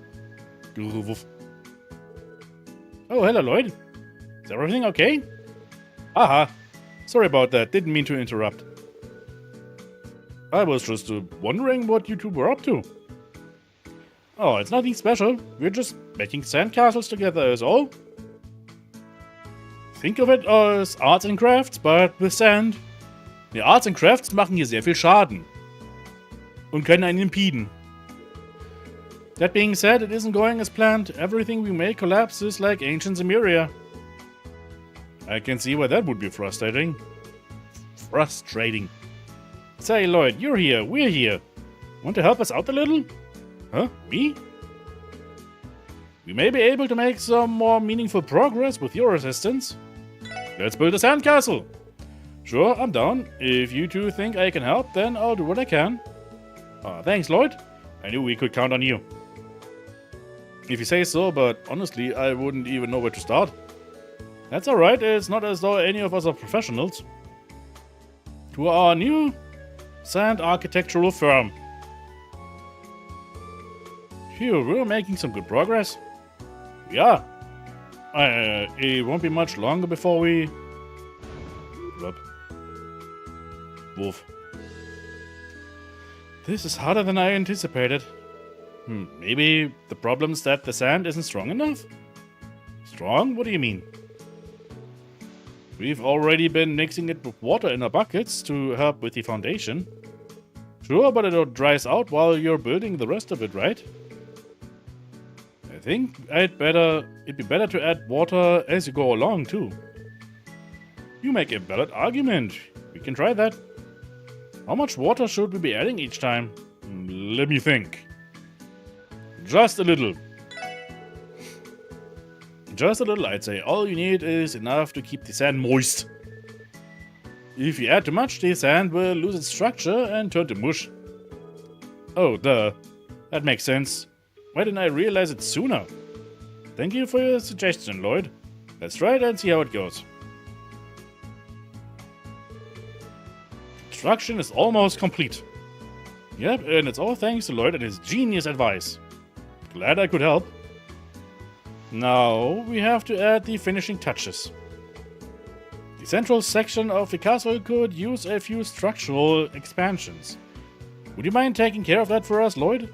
Oh, hello, Lloyd. Is everything okay? Aha. Sorry about that. Didn't mean to interrupt. I was just wondering what you two were up to. Oh, it's nothing special. We're just making sandcastles together is all. Think of it as arts and crafts, but with sand. Die Arts and Crafts machen hier sehr viel Schaden. Und können einen impeden. That being said, it isn't going as planned. Everything we make collapses like ancient Cimmeria. I can see why that would be frustrating. Frustrating. Say, Lloyd, you're here. We're here. Want to help us out a little? Huh? Me? We may be able to make some more meaningful progress with your assistance. Let's build a sandcastle. Sure, I'm down. If you two think I can help, then I'll do what I can. Thanks, Lloyd. I knew we could count on you. If you say so, but honestly, I wouldn't even know where to start. That's alright, it's not as though any of us are professionals. To our new sand architectural firm. Phew, we're making some good progress. Yeah. It won't be much longer before we... Blub. Wolf. This is harder than I anticipated. Maybe the problem's that the sand isn't strong enough? Strong? What do you mean? We've already been mixing it with water in our buckets to help with the foundation. Sure, but it dries out while you're building the rest of it, right? I think it'd be better to add water as you go along, too. You make a valid argument. We can try that. How much water should we be adding each time? Let me think. Just a little. Just a little, I'd say. All you need is enough to keep the sand moist. If you add too much, the sand will lose its structure and turn to mush. Oh, duh. That makes sense. Why didn't I realize it sooner? Thank you for your suggestion, Lloyd. Let's try it and see how it goes. Construction is almost complete. Yep, and it's all thanks to Lloyd and his genius advice. Glad I could help. Now we have to add the finishing touches. The central section of the castle could use a few structural expansions. Would you mind taking care of that for us, Lloyd?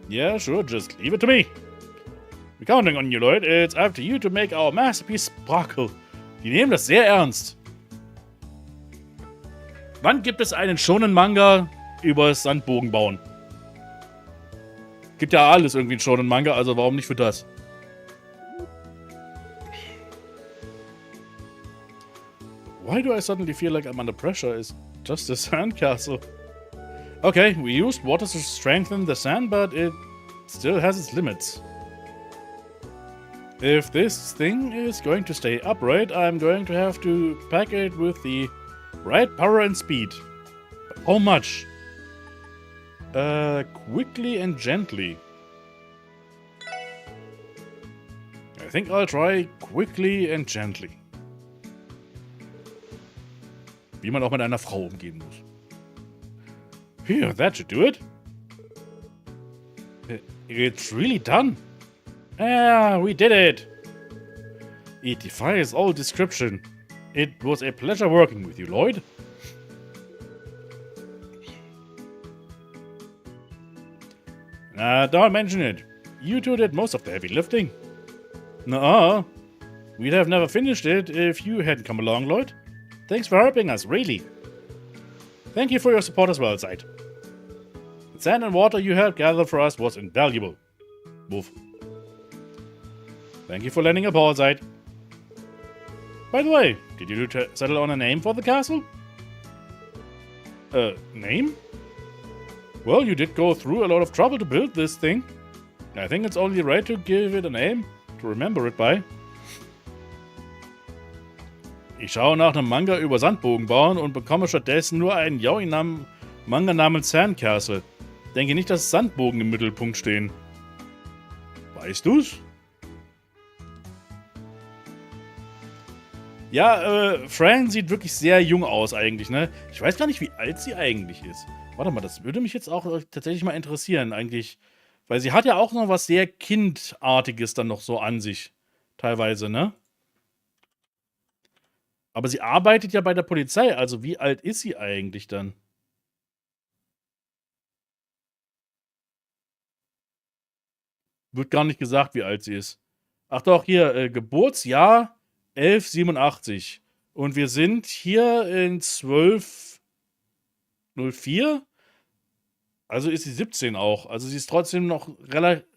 Yeah, sure, just leave it to me. We're counting on you, Lloyd. It's up to you to make our masterpiece sparkle. Die nehmen das sehr ernst. Wann gibt es einen schonen Manga übers Sandbogenbauen? Gibt ja alles irgendwie einen schonen Manga, also warum nicht für das? Why do I suddenly feel like I'm under pressure? It's just a sandcastle. Okay, we used water to strengthen the sand, but it still has its limits. If this thing is going to stay upright, I'm going to have to pack it with the right power and speed. But how much? Quickly and gently. I think I'll try quickly and gently. Wie man auch mit einer Frau umgehen muss. Here, that should do it. It's really done. Ah, we did it. It defies all description. It was a pleasure working with you, Lloyd. Don't mention it. You two did most of the heavy lifting. Nuh-uh. We'd have never finished it if you hadn't come along, Lloyd. Thanks for helping us, really. Thank you for your support as well, Zeit. The sand and water you helped gather for us was invaluable. Woof. Thank you for lending a paw, Zeit. By the way, did you settle on a name for the castle? Name? Well, you did go through a lot of trouble to build this thing. I think it's only right to give it a name, to remember it by. Ich schaue nach einem Manga über Sandbogenbauen und bekomme stattdessen nur einen Yaoi-Manga namens Sandcastle. Denke nicht, dass Sandbogen im Mittelpunkt stehen. Weißt du's? Ja, Fran sieht wirklich sehr jung aus eigentlich, ne? Ich weiß gar nicht, wie alt sie eigentlich ist. Warte mal, das würde mich jetzt auch tatsächlich mal interessieren, eigentlich. Weil sie hat ja auch noch was sehr Kindartiges dann noch so an sich. Teilweise, ne? Aber sie arbeitet ja bei der Polizei, also wie alt ist sie eigentlich dann? Wird gar nicht gesagt, wie alt sie ist. Ach doch, hier, Geburtsjahr 1187. Und wir sind hier in 1204. Also ist sie 17 auch. Also sie ist trotzdem noch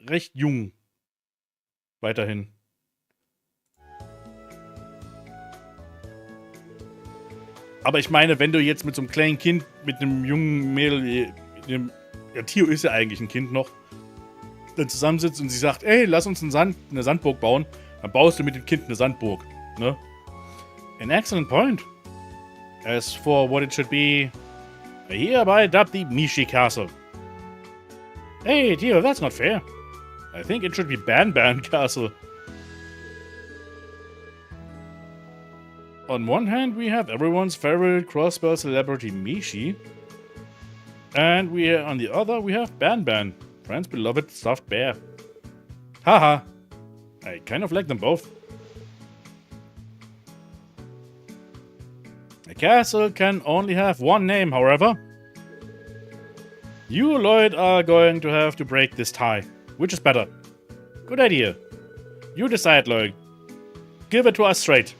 recht jung. Weiterhin. Aber ich meine, wenn du jetzt mit so einem kleinen Kind, mit einem jungen Mädel, ja, Theo ist ja eigentlich ein Kind noch, dann zusammensitzt und sie sagt, ey, lass uns eine Sandburg bauen, dann baust du mit dem Kind eine Sandburg, ne? An excellent point. As for what it should be, I hereby dub the Mishi Castle. Hey, Theo, that's not fair. I think it should be Ban Castle. On one hand, we have everyone's favorite Crossbell celebrity Mishi. And on the other, we have Ban, Fran's beloved stuffed bear. Haha. I kind of like them both. A castle can only have one name, however. You, Lloyd, are going to have to break this tie. Which is better? Good idea. You decide, Lloyd. Give it to us straight.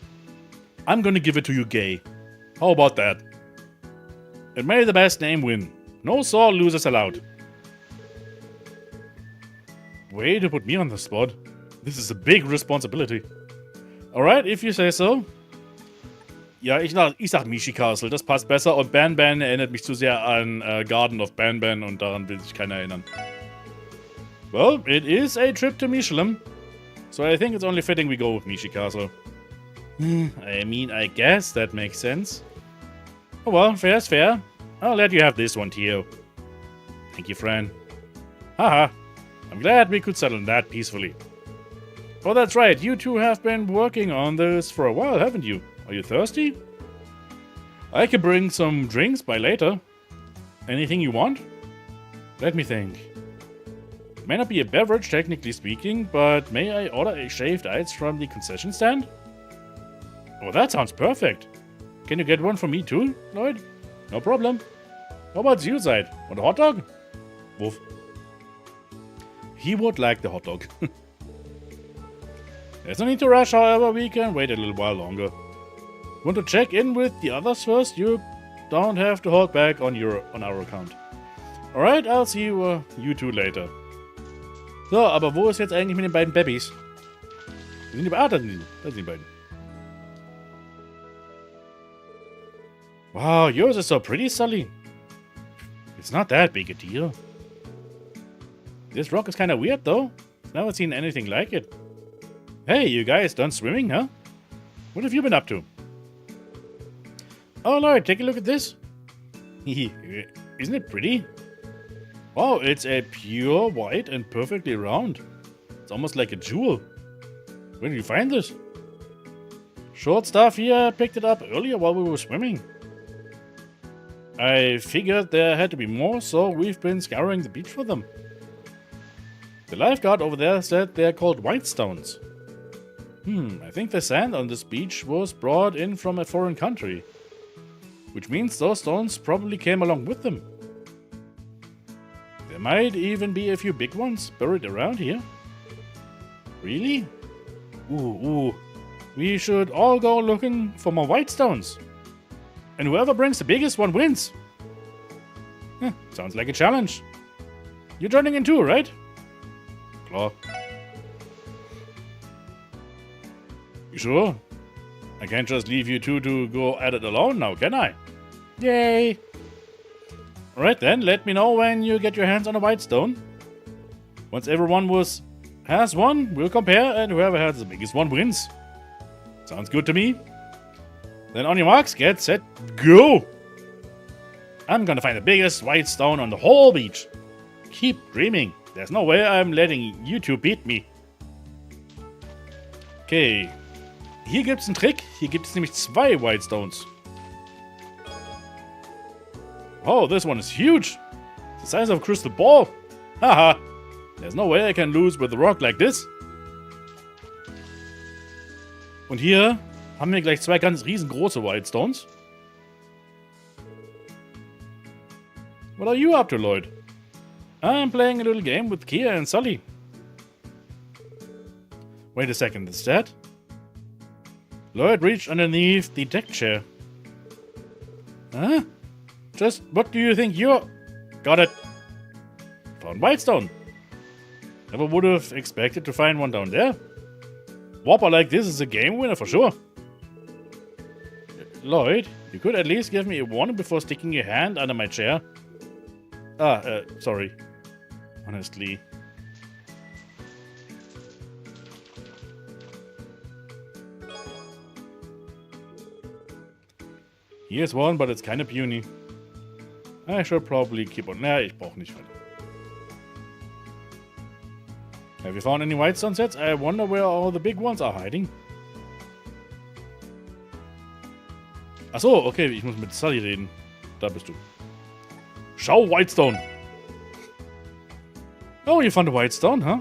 I'm gonna give it to you gay. How about that? And may the best name win. No sore losers allowed. Way to put me on the spot. This is a big responsibility. Alright, if you say so. Ja, ich sag Mishi Castle, das passt besser. Und Ban erinnert mich zu sehr an Garden of Ban und daran will sich keiner erinnern. Well, it is a trip to Michelin. So I think it's only fitting we go with Mishi Castle. I mean, I guess that makes sense. Oh well, fair's fair. I'll let you have this one, Tio. Thank you, friend. Haha. I'm glad we could settle that peacefully. Oh, that's right. You two have been working on this for a while, haven't you? Are you thirsty? I can bring some drinks by later. Anything you want? Let me think. It may not be a beverage, technically speaking, but may I order a shaved ice from the concession stand? Oh, that sounds perfect. Can you get one for me too, Lloyd? No problem. How about you, side? Want a hot dog? Woof. He would like the hot dog. There's no need to rush, however, we can wait a little while longer. Want to check in with the others first? You don't have to hold back on our account. Alright, I'll see you two later. So, aber wo ist jetzt eigentlich mit den beiden Babys? Da sind die beiden. Wow, yours is so pretty, Sully. It's not that big a deal. This rock is kind of weird, though. Never seen anything like it. Hey, you guys done swimming, huh? What have you been up to? Oh, Lord, take a look at this. Isn't it pretty? Wow, it's a pure white and perfectly round. It's almost like a jewel. Where did you find this? Short stuff here. Picked it up earlier while we were swimming. I figured there had to be more, so we've been scouring the beach for them. The lifeguard over there said they're called white stones. I think the sand on this beach was brought in from a foreign country. Which means those stones probably came along with them. There might even be a few big ones buried around here. Really? Ooh. We should all go looking for more white stones. And whoever brings the biggest one wins. Sounds like a challenge. You're joining in too, right? Klar. You sure? I can't just leave you two to go at it alone now, can I? Yay! Alright then, let me know when you get your hands on a white stone. Once everyone has one, we'll compare, and whoever has the biggest one wins. Sounds good to me. Then on your marks, get set, go! I'm gonna find the biggest white stone on the whole beach. Keep dreaming. There's no way I'm letting you two beat me. Okay. Hier gibt's einen Trick. Hier gibt es nämlich 2 White Stones. Oh, this one is huge. The size of a crystal ball. Haha. There's no way I can lose with a rock like this. Und hier haben wir gleich 2 ganz riesengroße White Stones. What are you up to, Lloyd? I'm playing a little game with Kia and Sully. Wait a second, is that? Lloyd reached underneath the deck chair. Huh? Just what do you think you're... Got it. Found Whitestone. Never would have expected to find one down there. Whopper like this is a game winner for sure. Lloyd, you could at least give me a warning before sticking your hand under my chair. Sorry. Honestly. Here's one, but it's kind of puny. I should probably keep on. Nah, ich brauch nicht weiter. Have you found any white sunsets? I wonder where all the big ones are hiding. Achso, okay, ich muss mit Sully reden. Da bist du. Schau, Whitestone! Oh, you found a Whitestone, huh?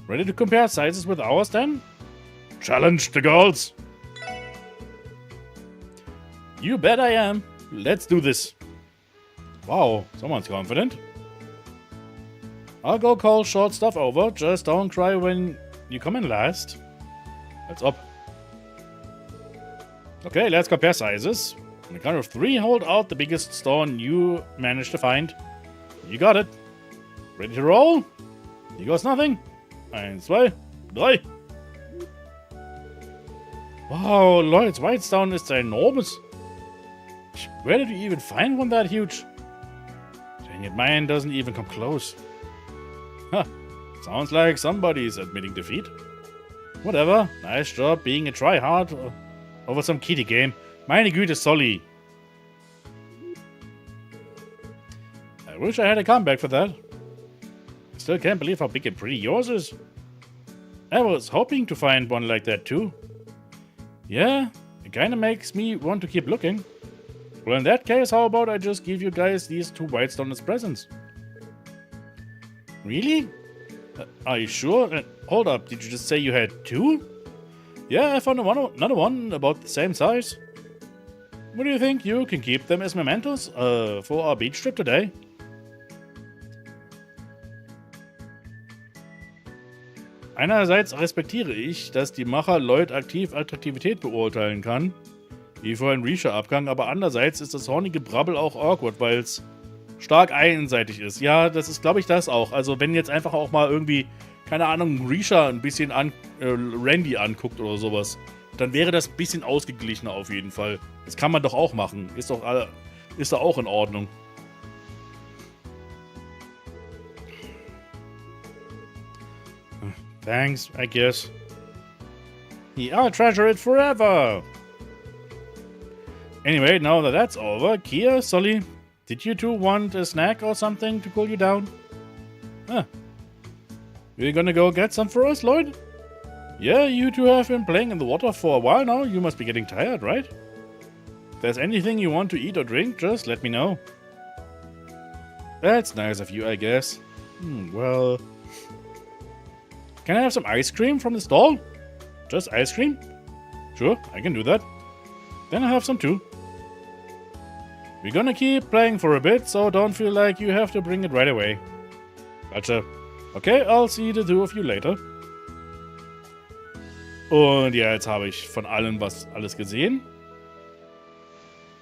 Ready to compare sizes with ours then? Challenge the girls! You bet I am. Let's do this. Wow, someone's confident. I'll go call short stuff over. Just don't cry when you come in last. That's up. Okay, let's compare sizes. On the count of 3, hold out the biggest stone you managed to find. You got it. Ready to roll? Hier goes nothing. 1, 2, 3. Wow, Lloyd's Whitestone is enormous. Where did you even find one that huge? Dang it, mine doesn't even come close. Huh. Sounds like somebody's admitting defeat. Whatever. Nice job being a tryhard over some kiddie game. Meine Güte, Solly. I wish I had a comeback for that. I still can't believe how big and pretty yours is. I was hoping to find one like that too. Yeah, it kinda makes me want to keep looking. Well, in that case, how about I just give you guys these 2 Whitestone as presents? Really? Are you sure? Hold up, did you just say you had 2? Yeah, I found another one about the same size. What do you think? You can keep them as mementos for our beach trip today. Einerseits respektiere ich, dass die Macher Lloyd aktiv Attraktivität beurteilen kann, wie vor einem Risha-Abgang, aber andererseits ist das hornige Brabbel auch awkward, weil es stark einseitig ist. Ja, das ist, glaube ich, das auch. Also wenn jetzt einfach auch mal irgendwie, keine Ahnung, Risha ein bisschen Randy anguckt oder sowas, dann wäre das ein bisschen ausgeglichener auf jeden Fall. Das kann man doch auch machen. Ist doch auch in Ordnung. Thanks, I guess. Yeah, I'll treasure it forever. Anyway, now that that's over, Kia, Sully, did you two want a snack or something to cool you down? Huh. You're gonna go get some for us, Lloyd? Yeah, you two have been playing in the water for a while now. You must be getting tired, right? If there's anything you want to eat or drink, just let me know. That's nice of you, I guess. Well... Can I have some ice cream from the stall? Just ice cream? Sure, I can do that. Then I'll have some too. We're gonna keep playing for a bit, so don't feel like you have to bring it right away. Gotcha. Okay, I'll see the 2 of you later. Und ja, jetzt habe ich von allem alles gesehen.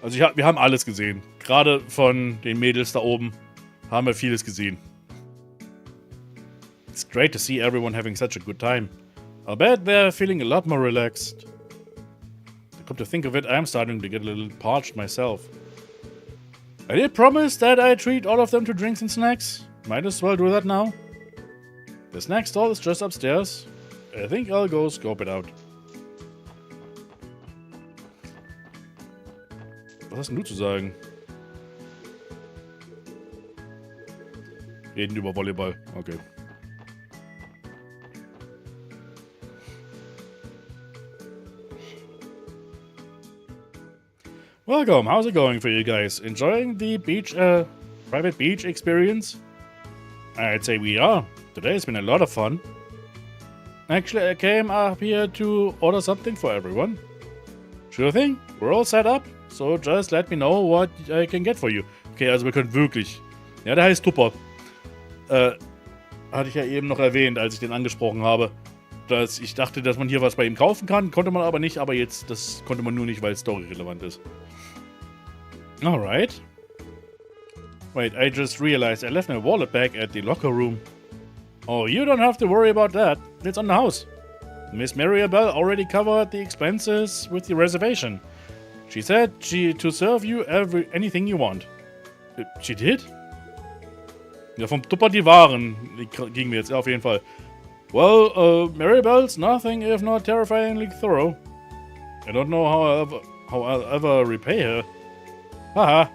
Also wir haben alles gesehen. Gerade von den Mädels da oben haben wir vieles gesehen. It's great to see everyone having such a good time. I'll bet they're feeling a lot more relaxed. Come to think of it, I'm starting to get a little parched myself. I did promise that I'd treat all of them to drinks and snacks. Might as well do that now. The snack stall is just upstairs. I think I'll go scope it out. Was hast denn du zu sagen? Reden über Volleyball. Okay. Welcome, how's it going for you guys? Enjoying the beach, private beach experience? I'd say we are. Today's been a lot of fun. Actually, I came up here to order something for everyone. Sure thing, we're all set up, so just let me know what I can get for you. Okay, also wir können wirklich... Ja, der heißt Tupper. Hatte ich ja eben noch erwähnt, als ich den angesprochen habe. Dass ich dachte, dass man hier was bei ihm kaufen kann, konnte man aber nicht, aber jetzt, das konnte man nur nicht, weil es storyrelevant ist. Alright. Wait, I just realized I left my wallet back at the locker room. Oh, you don't have to worry about that. It's on the house. Miss Maribel already covered the expenses with the reservation. She said to serve you anything you want. She did? Ja, vom Tupper die Waren gingen wir jetzt, ja, auf jeden Fall. Well, Maribel's nothing if not terrifyingly thorough. I don't know how I'll ever repay her. Haha.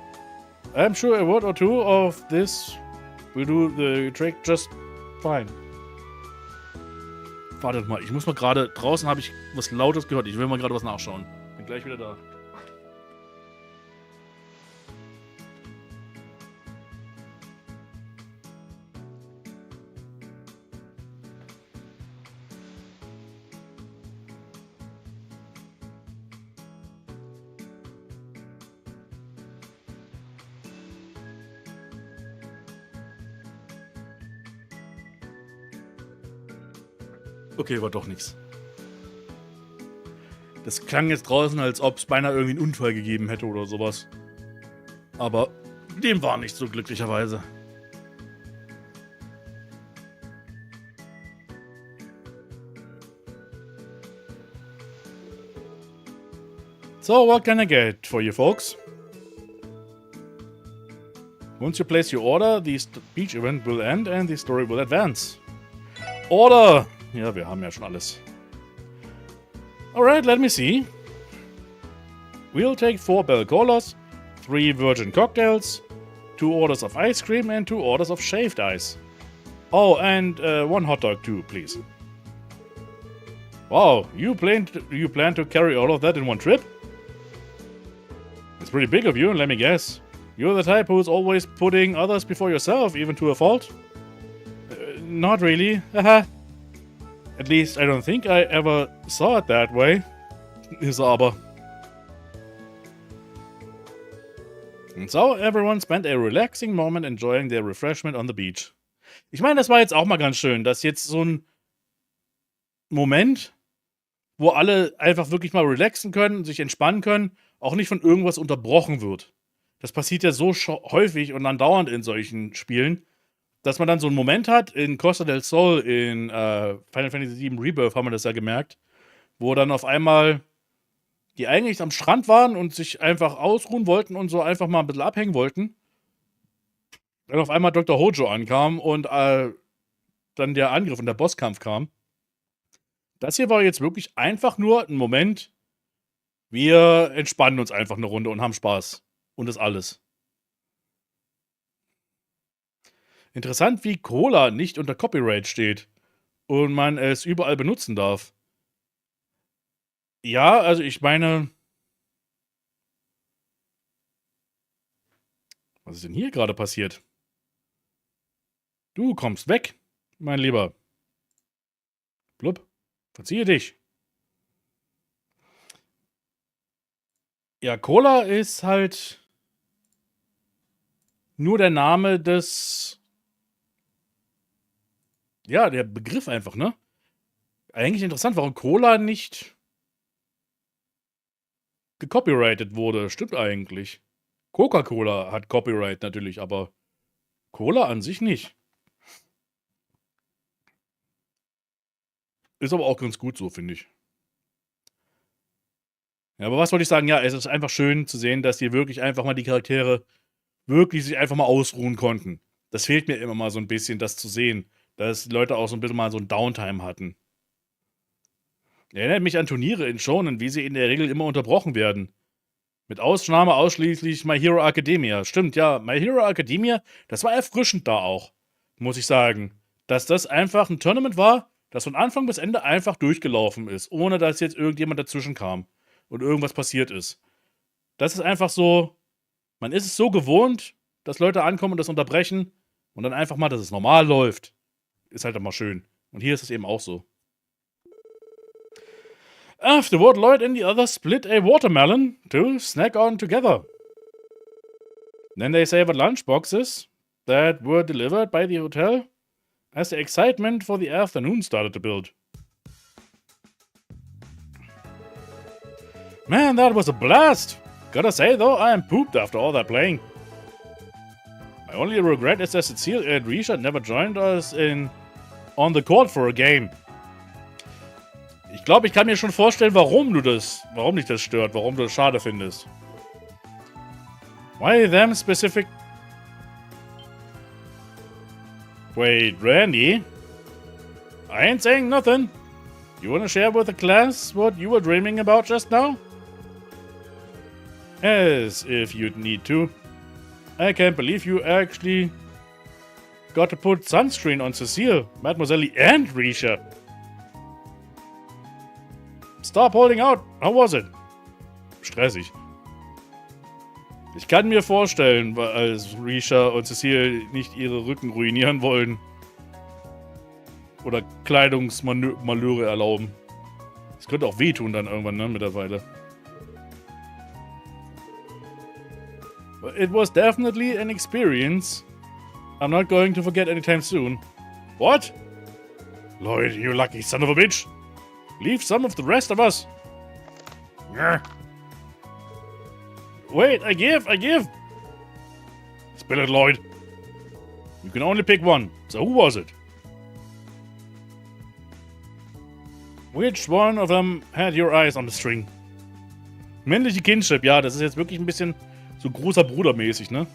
I'm sure a word or 2 of this will do the trick just fine. Wartet mal, ich muss mal gerade... Draußen habe ich was Lautes gehört. Ich will mal gerade was nachschauen. Bin gleich wieder da. Okay, war doch nichts. Das klang jetzt draußen, als ob es beinahe irgendwie einen Unfall gegeben hätte oder sowas. Aber dem war nicht so, glücklicherweise. So, what can I get for you folks? Once you place your order, the speech event will end and the story will advance. Order! Ja, wir haben ja schon alles. Alright, let me see. We'll take 4 bell colas, 3 virgin cocktails, 2 orders of ice cream and 2 orders of shaved ice. Oh, and 1 hot dog too, please. Wow, you plan to carry all of that in one trip? It's pretty big of you, let me guess. You're the type who's always putting others before yourself, even to a fault? Not really, haha. At least I don't think I ever saw it that way. Ist aber. And so everyone spent a relaxing moment enjoying their refreshment on the beach. Ich meine, das war jetzt auch mal ganz schön, dass jetzt so ein Moment, wo alle einfach wirklich mal relaxen können, sich entspannen können, auch nicht von irgendwas unterbrochen wird. Das passiert ja so häufig und andauernd in solchen Spielen, dass man dann so einen Moment hat, in Costa del Sol, in Final Fantasy VII Rebirth haben wir das ja gemerkt, wo dann auf einmal die eigentlich am Strand waren und sich einfach ausruhen wollten und so einfach mal ein bisschen abhängen wollten. Dann auf einmal Dr. Hojo ankam und dann der Angriff und der Bosskampf kam. Das hier war jetzt wirklich einfach nur ein Moment, wir entspannen uns einfach eine Runde und haben Spaß. Und das alles. Interessant, wie Cola nicht unter Copyright steht und man es überall benutzen darf. Ja, also ich meine... Was ist denn hier gerade passiert? Du kommst weg, mein Lieber. Blub, verziehe dich. Ja, Cola ist halt nur der Name des... Ja, der Begriff einfach, ne? Eigentlich interessant, warum Cola nicht gecopyrightet wurde. Stimmt eigentlich. Coca-Cola hat Copyright natürlich, aber Cola an sich nicht. Ist aber auch ganz gut so, finde ich. Ja, aber was wollte ich sagen? Ja, es ist einfach schön zu sehen, dass hier wirklich einfach mal die Charaktere wirklich sich einfach mal ausruhen konnten. Das fehlt mir immer mal so ein bisschen, das zu sehen. Dass die Leute auch so ein bisschen mal so ein Downtime hatten. Erinnert mich an Turniere in Shonen, wie sie in der Regel immer unterbrochen werden. Mit Ausnahme ausschließlich My Hero Academia. Stimmt, ja, My Hero Academia, das war erfrischend da auch, muss ich sagen. Dass das einfach ein Tournament war, das von Anfang bis Ende einfach durchgelaufen ist, ohne dass jetzt irgendjemand dazwischen kam und irgendwas passiert ist. Das ist einfach so, man ist es so gewohnt, dass Leute ankommen und das unterbrechen und dann einfach mal, dass es normal läuft. Ist halt immer schön. Und hier ist es eben auch so. Afterward, Lloyd and the others split a watermelon to snack on together. Then they savored lunchboxes that were delivered by the hotel as the excitement for the afternoon started to build. Man, that was a blast! Gotta say though, I am pooped after all that playing. My only regret is that Cecile and Risha never joined us on the court for a game. Ich glaube, ich kann mir schon vorstellen, warum dich das stört, warum du das schade findest. Why them specific... Wait, Randy? I ain't saying nothing. You wanna share with the class what you were dreaming about just now? As if you'd need to. I can't believe you actually got to put sunscreen on Cecile, Mademoiselle and Risha. Stop holding out. How was it? Stressig. Ich kann mir vorstellen, als Risha und Cecile nicht ihre Rücken ruinieren wollen. Oder Kleidungsmalöre erlauben. Das könnte auch wehtun dann irgendwann, ne, mittlerweile. But it was definitely an experience I'm not going to forget anytime soon. What? Lloyd, you lucky son of a bitch. Leave some of the rest of us. Wait, I give. Spill it, Lloyd. You can only pick one. So who was it? Which one of them had your eyes on the string? Männliche Kinship, ja, das ist jetzt wirklich ein bisschen so großer Bruder-mäßig, ne?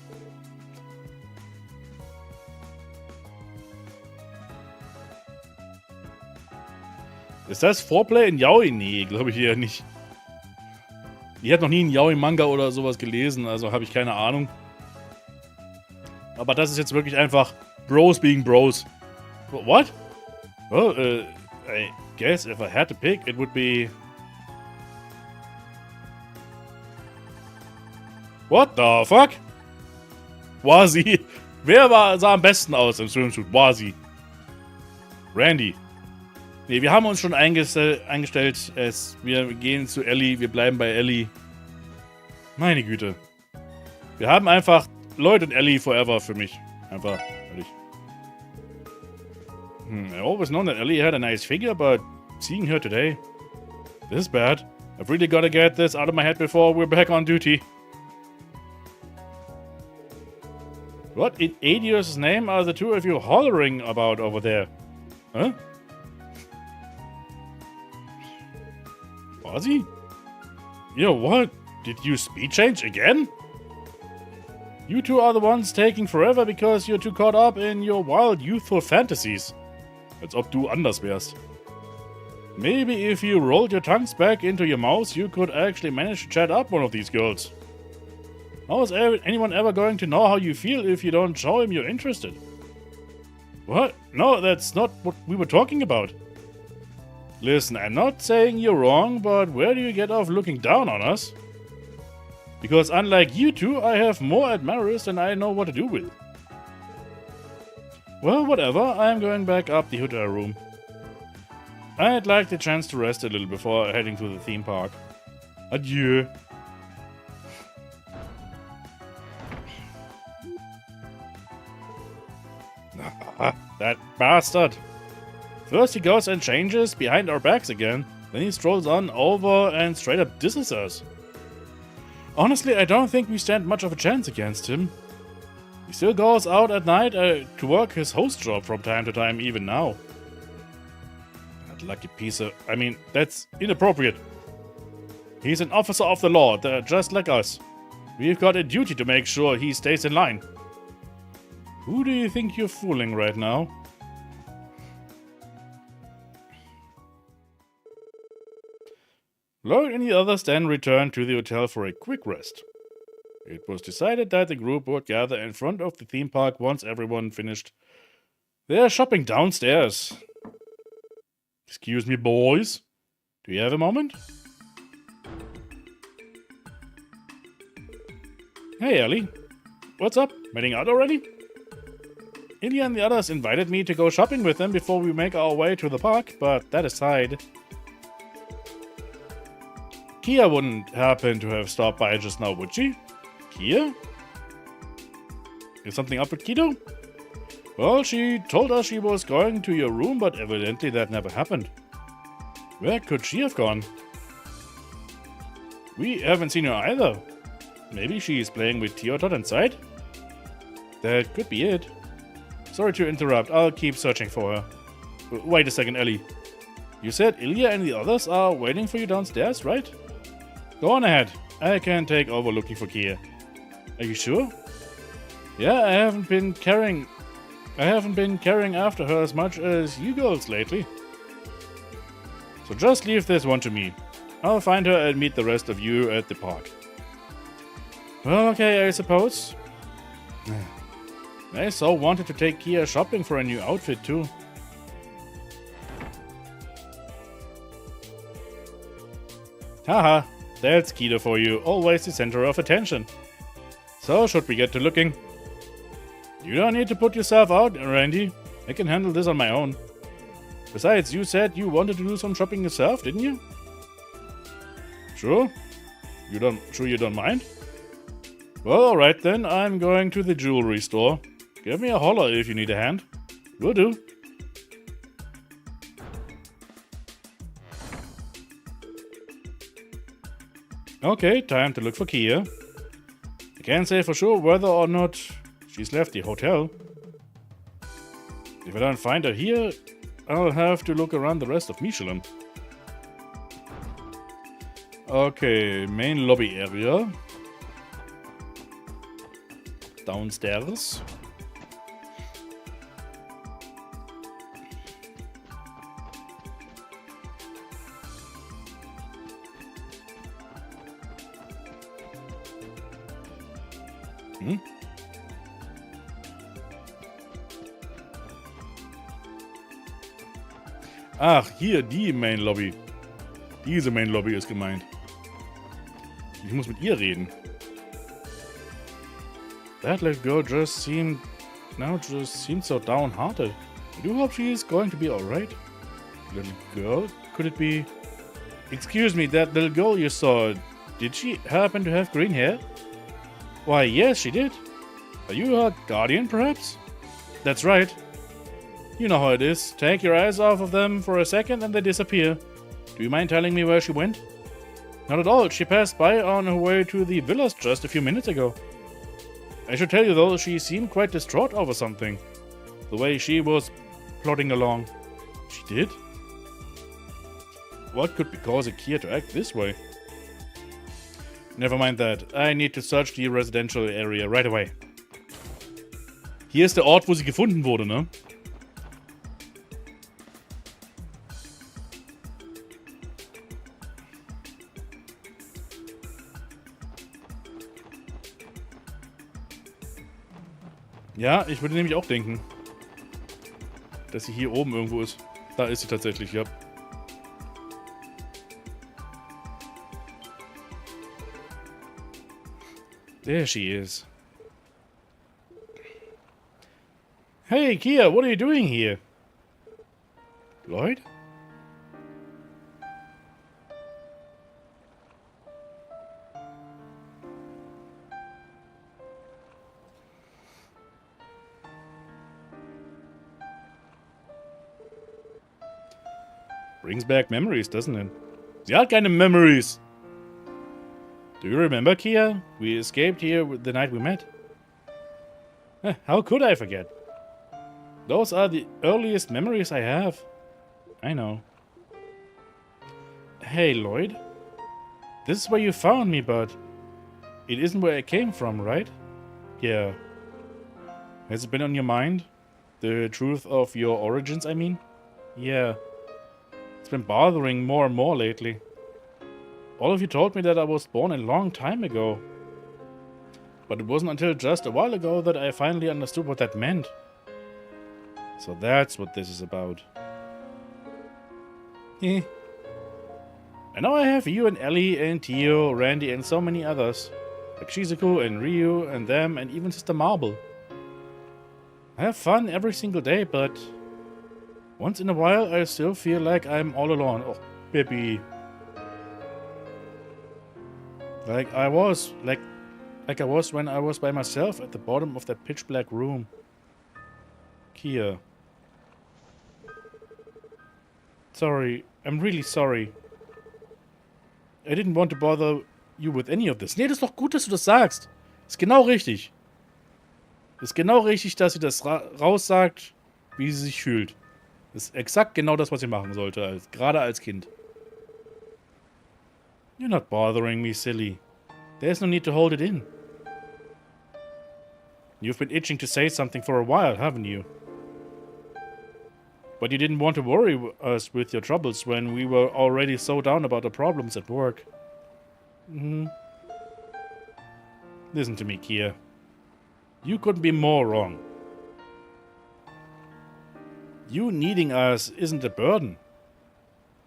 Ist das Foreplay in Yaoi? Nee, glaube ich eher nicht. Ich habe noch nie einen Yaoi-Manga oder sowas gelesen, also habe ich keine Ahnung. Aber das ist jetzt wirklich einfach Bros being Bros. What? Well, I guess if I had to pick, it would be... What the fuck? Wazi. Sah am besten aus im Swimsuit? Wazi. Randy. Nee, wir haben uns schon eingestellt. Wir gehen zu Ellie. Wir bleiben bei Ellie. Meine Güte. Wir haben einfach Lloyd und Ellie forever für mich. Einfach, ehrlich. I always known that Ellie had a nice figure, but seeing her today, this is bad. I've really got to get this out of my head before we're back on duty. What in Adios' name are the two of you hollering about over there? Huh? Ozzy? Yo, what? Did you speed change again? You two are the ones taking forever because you're too caught up in your wild youthful fantasies. Als ob du anders wärst. Maybe if you rolled your tongues back into your mouths, you could actually manage to chat up one of these girls. How is anyone ever going to know how you feel if you don't show him you're interested? What? No, that's not what we were talking about. Listen, I'm not saying you're wrong, but where do you get off looking down on us? Because unlike you two, I have more admirers than I know what to do with. Well, whatever, I'm going back up the hotel room. I'd like the chance to rest a little before heading to the theme park. Adieu. That bastard. First he goes and changes behind our backs again, then he strolls on over and straight up disses us. Honestly, I don't think we stand much of a chance against him. He still goes out at night to work his host job from time to time, even now. That lucky piece of... I mean, that's inappropriate. He's an officer of the law, just like us. We've got a duty to make sure he stays in line. Who do you think you're fooling right now? Lloyd and the others then returned to the hotel for a quick rest. It was decided that the group would gather in front of the theme park once everyone finished their shopping downstairs. Excuse me, boys. Do you have a moment? Hey, Ellie. What's up? Heading out already? Ilya and the others invited me to go shopping with them before we make our way to the park, but that aside... Kia wouldn't happen to have stopped by just now, would she? Kia? Is something up with Kido? Well, she told us she was going to your room, but evidently that never happened. Where could she have gone? We haven't seen her either. Maybe she's playing with Teotot inside? That could be it. Sorry to interrupt, I'll keep searching for her. Wait a second, Ellie. You said Ilya and the others are waiting for you downstairs, right? Go on ahead. I can take over looking for Kia. Are you sure? Yeah, I haven't been carrying after her as much as you girls lately. So just leave this one to me. I'll find her and meet the rest of you at the park. Well, okay, I suppose. I so wanted to take Kia shopping for a new outfit too. Haha, that's Kido for you, always the center of attention. So, should we get to looking? You don't need to put yourself out, Randy. I can handle this on my own. Besides, you said you wanted to do some shopping yourself, didn't you? Sure? Sure you don't mind? Well, alright then, I'm going to the jewelry store. Give me a holler if you need a hand. Will do. Okay, time to look for Kia. I can't say for sure whether or not she's left the hotel. If I don't find her here, I'll have to look around the rest of Michelin. Okay, main lobby area. Downstairs. Hm? Ach, hier, die Main Lobby. Diese Main Lobby ist gemeint. Ich muss mit ihr reden. That little girl just seemed so downhearted. I do hope she is going to be alright. Little girl? Could it be... Excuse me, that little girl you saw, did she happen to have green hair? Why, yes, she did. Are you her guardian, perhaps? That's right. You know how it is. Take your eyes off of them for a second and they disappear. Do you mind telling me where she went? Not at all. She passed by on her way to the villas just a few minutes ago. I should tell you, though, she seemed quite distraught over something. The way she was plodding along. She did? What could be causing Kia to act this way? Never mind that. I need to search the residential area right away. Hier ist der Ort, wo sie gefunden wurde, ne? Ja, ich würde nämlich auch denken, dass sie hier oben irgendwo ist. Da ist sie tatsächlich, ja. There she is. Hey, Kia, what are you doing here? Lloyd? Brings back memories, doesn't it? Sie hat keine Memories. Do you remember, Kia? We escaped here the night we met. How could I forget? Those are the earliest memories I have. I know. Hey, Lloyd. This is where you found me, but it isn't where I came from, right? Yeah. Has it been on your mind? The truth of your origins, I mean? Yeah. It's been bothering more and more lately. All of you told me that I was born a long time ago. But it wasn't until just a while ago that I finally understood what that meant. So that's what this is about. And now I have you and Ellie and Tio, Randy and so many others. Like Shizuku and Ryu and them and even Sister Marble. I have fun every single day, but once in a while I still feel like I'm all alone. Oh, baby. Like I was when I was by myself at the bottom of that pitch black room. Kia. Sorry, I'm really sorry. I didn't want to bother you with any of this. Nee, das ist doch gut, dass du das sagst. Ist genau richtig. Ist genau richtig, dass sie das raussagt, wie sie sich fühlt. Ist exakt genau das, was sie machen sollte, gerade als Kind. You're not bothering me, silly. There's no need to hold it in. You've been itching to say something for a while, haven't you? But you didn't want to worry us with your troubles when we were already so down about the problems at work. Listen to me, Kia. You couldn't be more wrong. You needing us isn't a burden.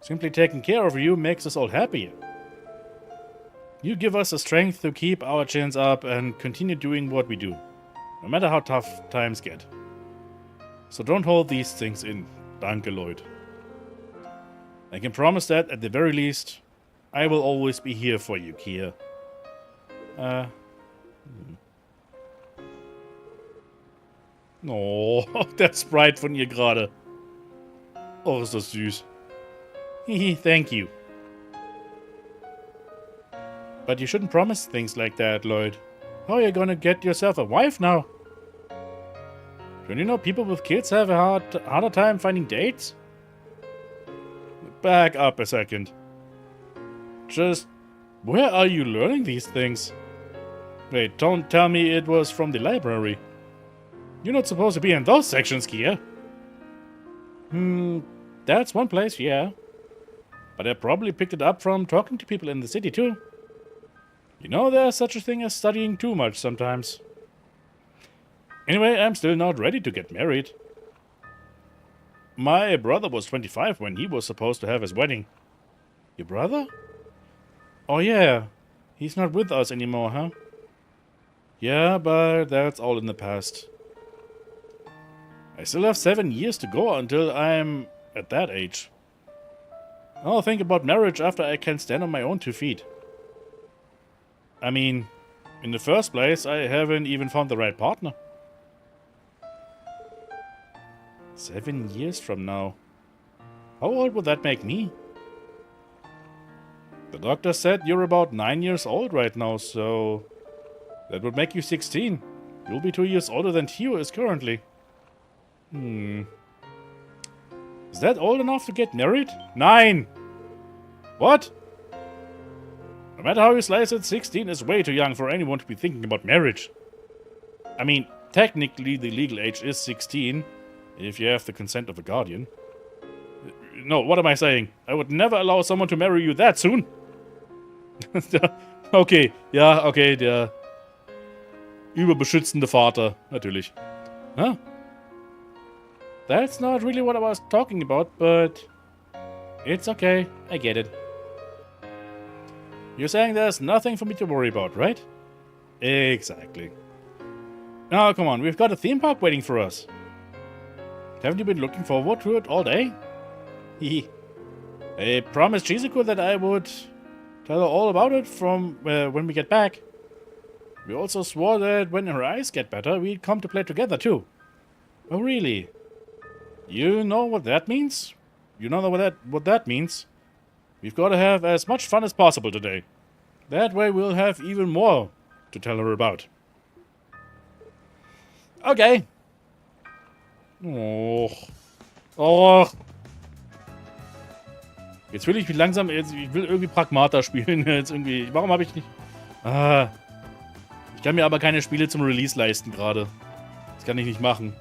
Simply taking care of you makes us all happier. You give us the strength to keep our chins up and continue doing what we do, no matter how tough times get. So don't hold these things in. Danke, Lloyd. I can promise that, at the very least, I will always be here for you, Kia. Oh, der Sprite von ihr gerade. Oh, ist das süß. Hehe, thank you. But you shouldn't promise things like that, Lloyd. How are you gonna get yourself a wife now? Don't you know people with kids have a harder time finding dates? Back up a second. Just Where are you learning these things? Wait, don't tell me it was from the library. You're not supposed to be in those sections, Kia. That's one place, yeah. But I probably picked it up from talking to people in the city, too. You know, there's such a thing as studying too much sometimes. Anyway, I'm still not ready to get married. My brother was 25 when he was supposed to have his wedding. Your brother? Oh yeah, he's not with us anymore, huh? Yeah, but that's all in the past. I still have 7 years to go until I'm at that age. I'll think about marriage after I can stand on my own 2 feet. I mean, in the first place, I haven't even found the right partner. 7 years from now. How old would that make me? The doctor said you're about 9 years old right now, so that would make you 16. You'll be 2 years older than Theo is currently. Is that old enough to get married? 9! What? No matter how you slice it, 16 is way too young for anyone to be thinking about marriage. I mean, technically the legal age is 16, if you have the consent of a guardian. No, what am I saying? I would never allow someone to marry you that soon. Okay, ja, okay, der überbeschützende Vater, natürlich. Huh? That's not really what I was talking about, but it's okay, I get it. You're saying there's nothing for me to worry about, right? Exactly. Now, come on, we've got a theme park waiting for us. Haven't you been looking forward to it all day? Hehe. I promised Shizuko that I would tell her all about it from when we get back. We also swore that when her eyes get better, we'd come to play together too. Oh, really? You know what that means? You know what that means? We've got to have as much fun as possible today. That way we'll have even more to tell her about. Okay. Oh. Oh. Jetzt will ich langsam, ich will irgendwie Pragmata spielen. Jetzt irgendwie, warum habe ich nicht... Ich kann mir aber keine Spiele zum Release leisten gerade. Das kann ich nicht machen.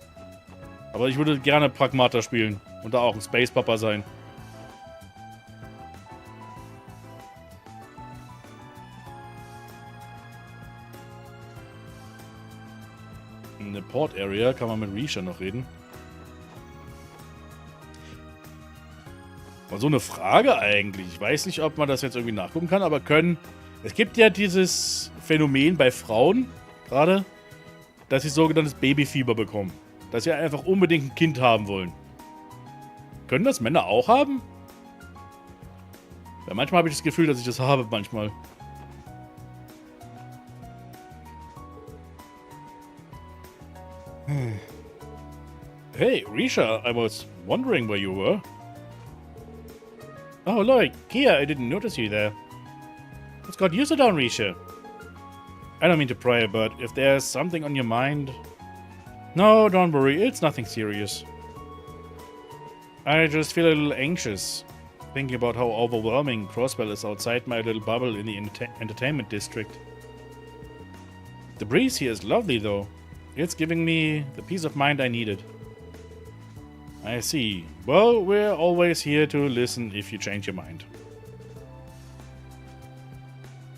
Aber ich würde gerne Pragmata spielen. Und da auch ein Space Papa sein. In der Port Area kann man mit Risha noch reden. Mal so eine Frage eigentlich. Ich weiß nicht, ob man das jetzt irgendwie nachgucken kann, aber es gibt ja dieses Phänomen bei Frauen, gerade, dass sie sogenanntes Babyfieber bekommen. Dass sie einfach unbedingt ein Kind haben wollen. Können das Männer auch haben? Ja, manchmal habe ich das Gefühl, dass ich das habe, manchmal. Hey, Risha, I was wondering where you were. Oh, Lloyd, Kia, I didn't notice you there. What's got you so down, Risha? I don't mean to pry, but if there's something on your mind... No, don't worry, it's nothing serious. I just feel a little anxious, thinking about how overwhelming Crossbell is outside my little bubble in the entertainment district. The breeze here is lovely, though. It's giving me the peace of mind I needed. I see. Well, we're always here to listen if you change your mind.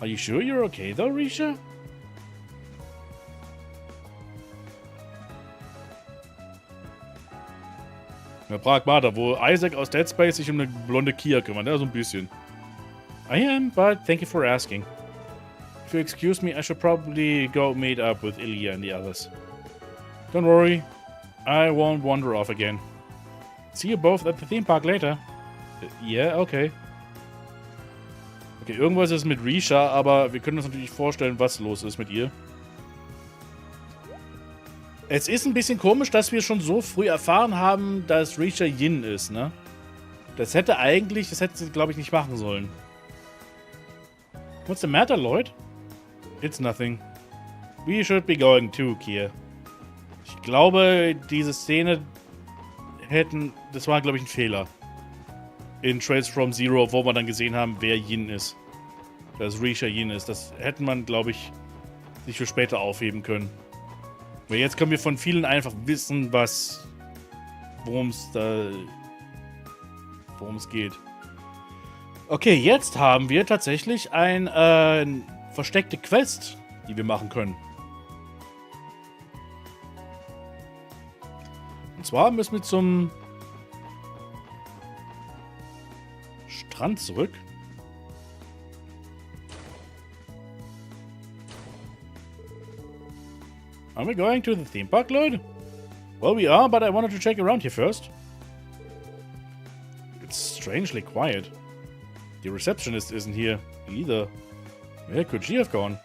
Are you sure you're okay though, Risha? Na, Pragmata, wo Isaac aus Dead Space sich um eine blonde Kia kümmert, ja, so ein bisschen. I am, but thank you for asking. If you excuse me, I should probably go meet up with Ilya and the others. Don't worry, I won't wander off again. See you both at the theme park later. Yeah, okay. Okay, irgendwas ist mit Risha, aber wir können uns natürlich vorstellen, was los ist mit ihr. Es ist ein bisschen komisch, dass wir schon so früh erfahren haben, dass Risha Yin ist, ne? Das hätte sie, glaube ich, nicht machen sollen. What's the matter, Lloyd? It's nothing. We should be going too, Kia. Ich glaube, diese Szene das war, glaube ich, ein Fehler. In Trails from Zero, wo wir dann gesehen haben, wer Yin ist. dass Rishayin ist. Das hätte man, glaube ich, sich für später aufheben können. Weil jetzt können wir von vielen einfach wissen, worum es geht. Okay, jetzt haben wir tatsächlich eine versteckte Quest, die wir machen können. Und zwar müssen wir zum Strand zurück. Are we going to the theme park, Lloyd? Well, we are, but I wanted to check around here first. It's strangely quiet. The receptionist isn't here either. Where could she have gone?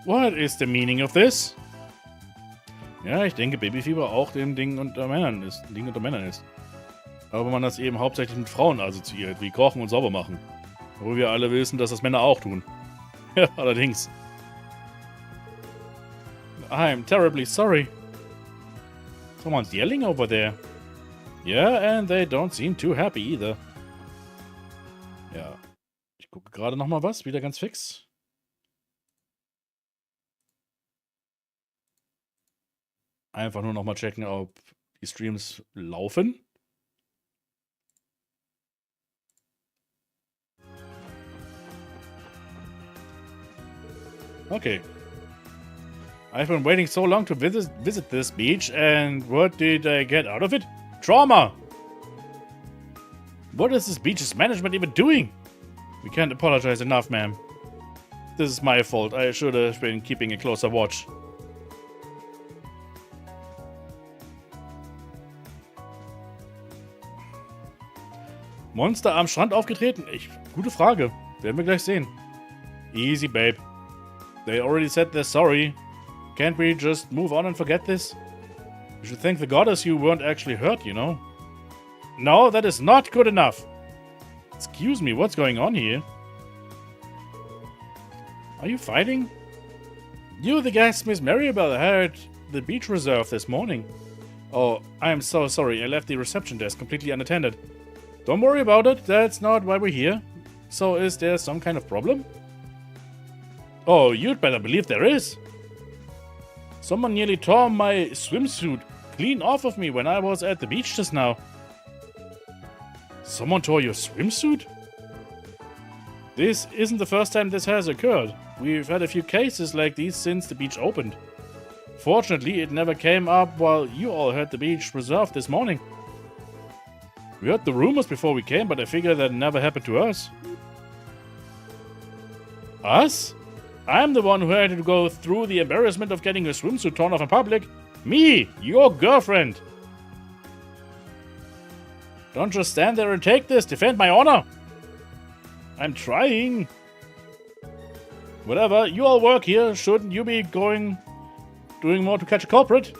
What is the meaning of this? Ja, ich denke, Babyfieber auch ein Ding unter Männern ist. Aber man das eben hauptsächlich mit Frauen assoziiert, wie Kochen und sauber machen. Obwohl wir alle wissen, dass das Männer auch tun. Ja, allerdings. I'm terribly sorry. Someone's yelling over there. Yeah, and they don't seem too happy either. Ja. Ich gucke gerade nochmal was, wieder ganz fix. Einfach nur nochmal checken, ob die Streams laufen. Okay. I've been waiting so long to visit this beach, and what did I get out of it? Trauma! What is this beach's management even doing? We can't apologize enough, ma'am. This is my fault. I should have been keeping a closer watch. Monster am Strand aufgetreten? Gute Frage. Werden wir gleich sehen. Easy, babe. They already said they're sorry. Can't we just move on and forget this? You should thank the goddess you weren't actually hurt, you know? No, that is not good enough. Excuse me, what's going on here? Are you fighting? You, the guest Miss Maribel, had the beach reserve this morning. Oh, I'm so sorry. I left the reception desk completely unattended. Don't worry about it. That's not why we're here. So is there some kind of problem? Oh, you'd better believe there is. Someone nearly tore my swimsuit clean off of me when I was at the beach just now. Someone tore your swimsuit? This isn't the first time this has occurred. We've had a few cases like these since the beach opened. Fortunately, it never came up while you all had the beach reserved this morning. We heard the rumors before we came, but I figured that never happened to us. Us? I'm the one who had to go through the embarrassment of getting a swimsuit torn off in public. Me, your girlfriend. Don't just stand there and take this. Defend my honor. I'm trying. Whatever, you all work here. Shouldn't you be doing more to catch a culprit?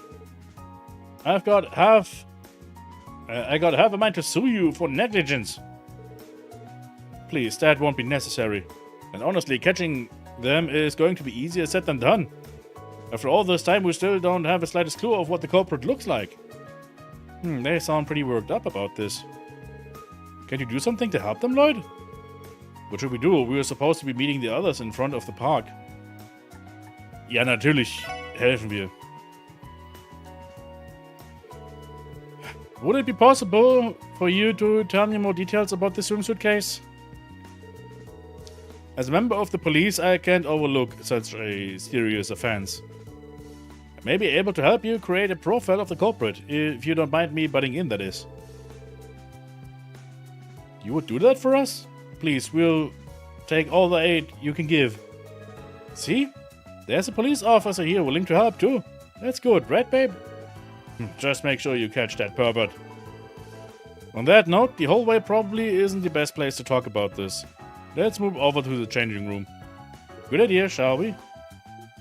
I got half a mind to sue you for negligence. Please, that won't be necessary. And honestly, catching them is going to be easier said than done. After all this time, we still don't have the slightest clue of what the culprit looks like. They sound pretty worked up about this. Can you do something to help them, Lloyd? What should we do? We were supposed to be meeting the others in front of the park. Ja, natürlich helfen wir. Would it be possible for you to tell me more details about the swimsuit case? As a member of the police, I can't overlook such a serious offense. I may be able to help you create a profile of the culprit, if you don't mind me butting in, that is. You would do that for us? Please, we'll take all the aid you can give. See? There's a police officer here willing to help too. That's good, right, babe? Just make sure you catch that pervert. On that note, the hallway probably isn't the best place to talk about this. Let's move over to the changing room. Good idea, shall we?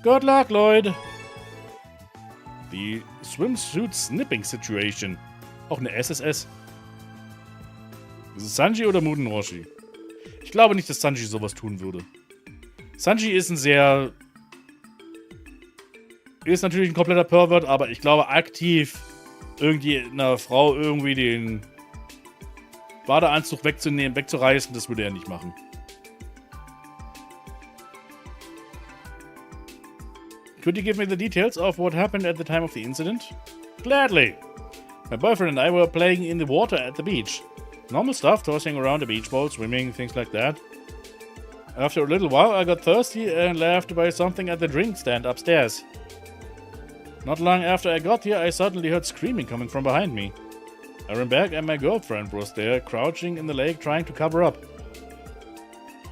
Good luck, Lloyd. The swimsuit snipping situation. Auch eine SSS. Ist es Sanji oder Muden Roshi? Ich glaube nicht, dass Sanji sowas tun würde. Sanji ist ist natürlich ein kompletter Pervert, aber ich glaube aktiv einer Frau irgendwie Badeanzug wegzunehmen, wegzureißen, das würde er nicht machen. Could you give me the details of what happened at the time of the incident? Gladly. My boyfriend and I were playing in the water at the beach. Normal stuff, tossing around a beach ball, swimming, things like that. After a little while, I got thirsty and left to buy something at the drink stand upstairs. Not long after I got here, I suddenly heard screaming coming from behind me. I ran back and my girlfriend was there, crouching in the lake trying to cover up.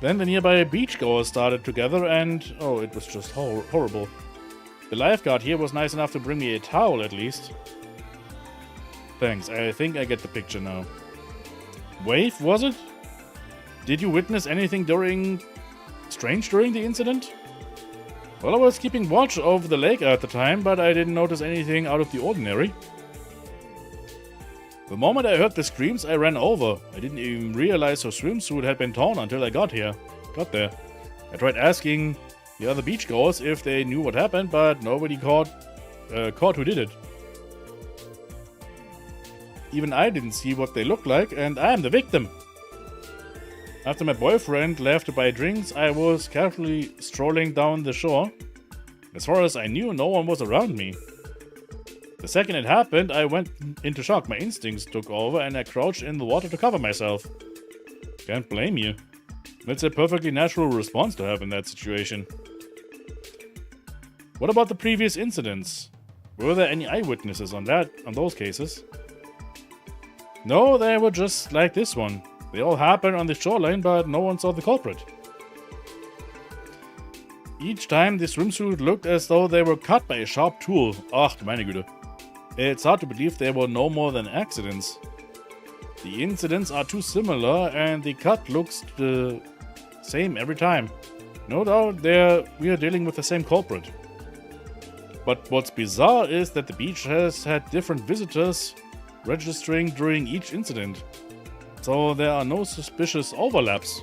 Then the nearby beachgoers started to gather and... oh, it was just horrible. The lifeguard here was nice enough to bring me a towel at least. Thanks, I think I get the picture now. Wave, was it? Did you witness anything strange during the incident? Well, I was keeping watch over the lake at the time, but I didn't notice anything out of the ordinary. The moment I heard the screams, I ran over. I didn't even realize her swimsuit had been torn until I got there. I tried asking the other beachgoers if they knew what happened, but nobody caught who did it. Even I didn't see what they looked like, and I am the victim. After my boyfriend left to buy drinks, I was casually strolling down the shore. As far as I knew, no one was around me. The second it happened, I went into shock. My instincts took over and I crouched in the water to cover myself. Can't blame you. It's a perfectly natural response to have in that situation. What about the previous incidents? Were there any eyewitnesses on those cases? No, they were just like this one. They all happened on the shoreline, but no one saw the culprit. Each time the swimsuit looked as though they were cut by a sharp tool. Ach, meine Güte. It's hard to believe they were no more than accidents. The incidents are too similar and the cut looks the same every time. No doubt we are dealing with the same culprit. But what's bizarre is that the beach has had different visitors registering during each incident. So there are no suspicious overlaps.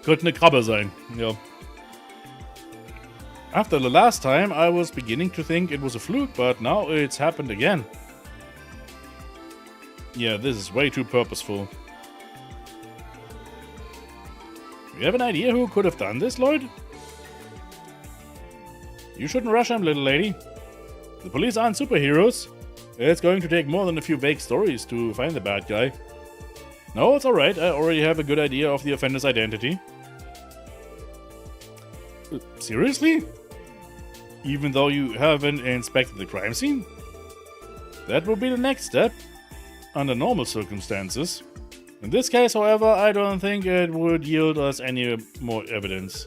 Könnte eine Krabbe sein, ja. After the last time, I was beginning to think it was a fluke, but now it's happened again. Yeah, this is way too purposeful. You have an idea who could have done this, Lloyd? You shouldn't rush him, little lady. The police aren't superheroes. It's going to take more than a few vague stories to find the bad guy. No, it's alright. I already have a good idea of the offender's identity. Seriously? Even though you haven't inspected the crime scene? That would be the next step, under normal circumstances. In this case, however, I don't think it would yield us any more evidence.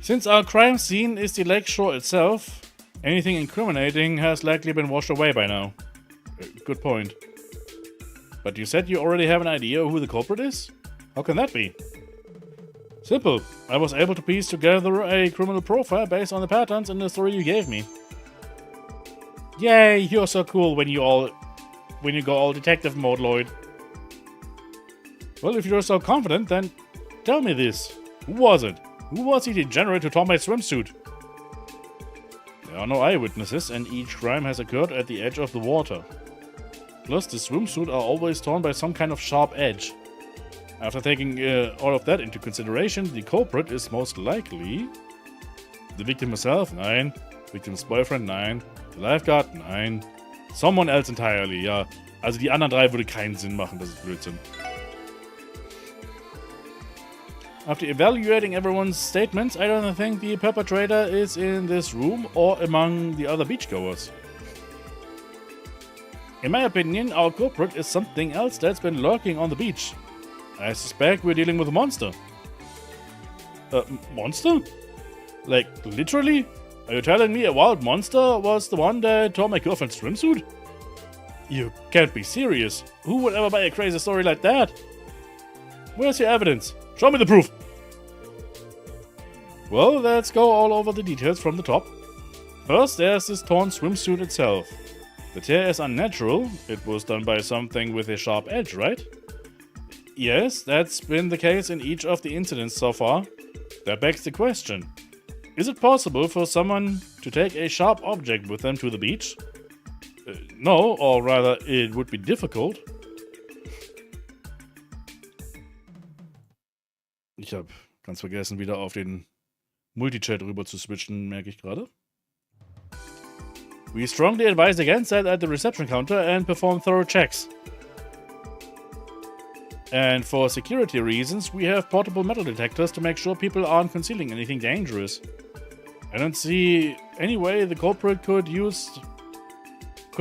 Since our crime scene is the lakeshore itself, anything incriminating has likely been washed away by now. Good point. But you said you already have an idea who the culprit is? How can that be? Simple. I was able to piece together a criminal profile based on the patterns in the story you gave me. Yay, you're so cool when you go all detective mode, Lloyd. Well, if you're so confident, then tell me this. Who was it? Who was the degenerate who tore my swimsuit? There are no eyewitnesses, and each crime has occurred at the edge of the water. Plus, the swimsuit are always torn by some kind of sharp edge. After taking all of that into consideration, the culprit is most likely... The victim herself? Nein. Victim's boyfriend? Nein. The lifeguard? Nein. Someone else entirely, ja. Also die anderen drei würde keinen Sinn machen, das ist Blödsinn. After evaluating everyone's statements, I don't think the perpetrator is in this room or among the other beachgoers. In my opinion, our culprit is something else that's been lurking on the beach. I suspect we're dealing with a monster. Monster? Like, literally? Are you telling me a wild monster was the one that tore my girlfriend's swimsuit? You can't be serious. Who would ever buy a crazy story like that? Where's your evidence? Show me the proof! Well, let's go all over the details from the top. First, there's this torn swimsuit itself. The tear is unnatural. It was done by something with a sharp edge, right? Yes, that's been the case in each of the incidents so far. That begs the question. Is it possible for someone to take a sharp object with them to the beach? No, or rather, it would be difficult. Ich habe ganz vergessen, wieder auf den Multichat rüber zu switchen, merke ich gerade. We strongly advise against that at the reception counter and perform thorough checks. And for security reasons, we have portable metal detectors to make sure people aren't concealing anything dangerous. I don't see any way the culprit could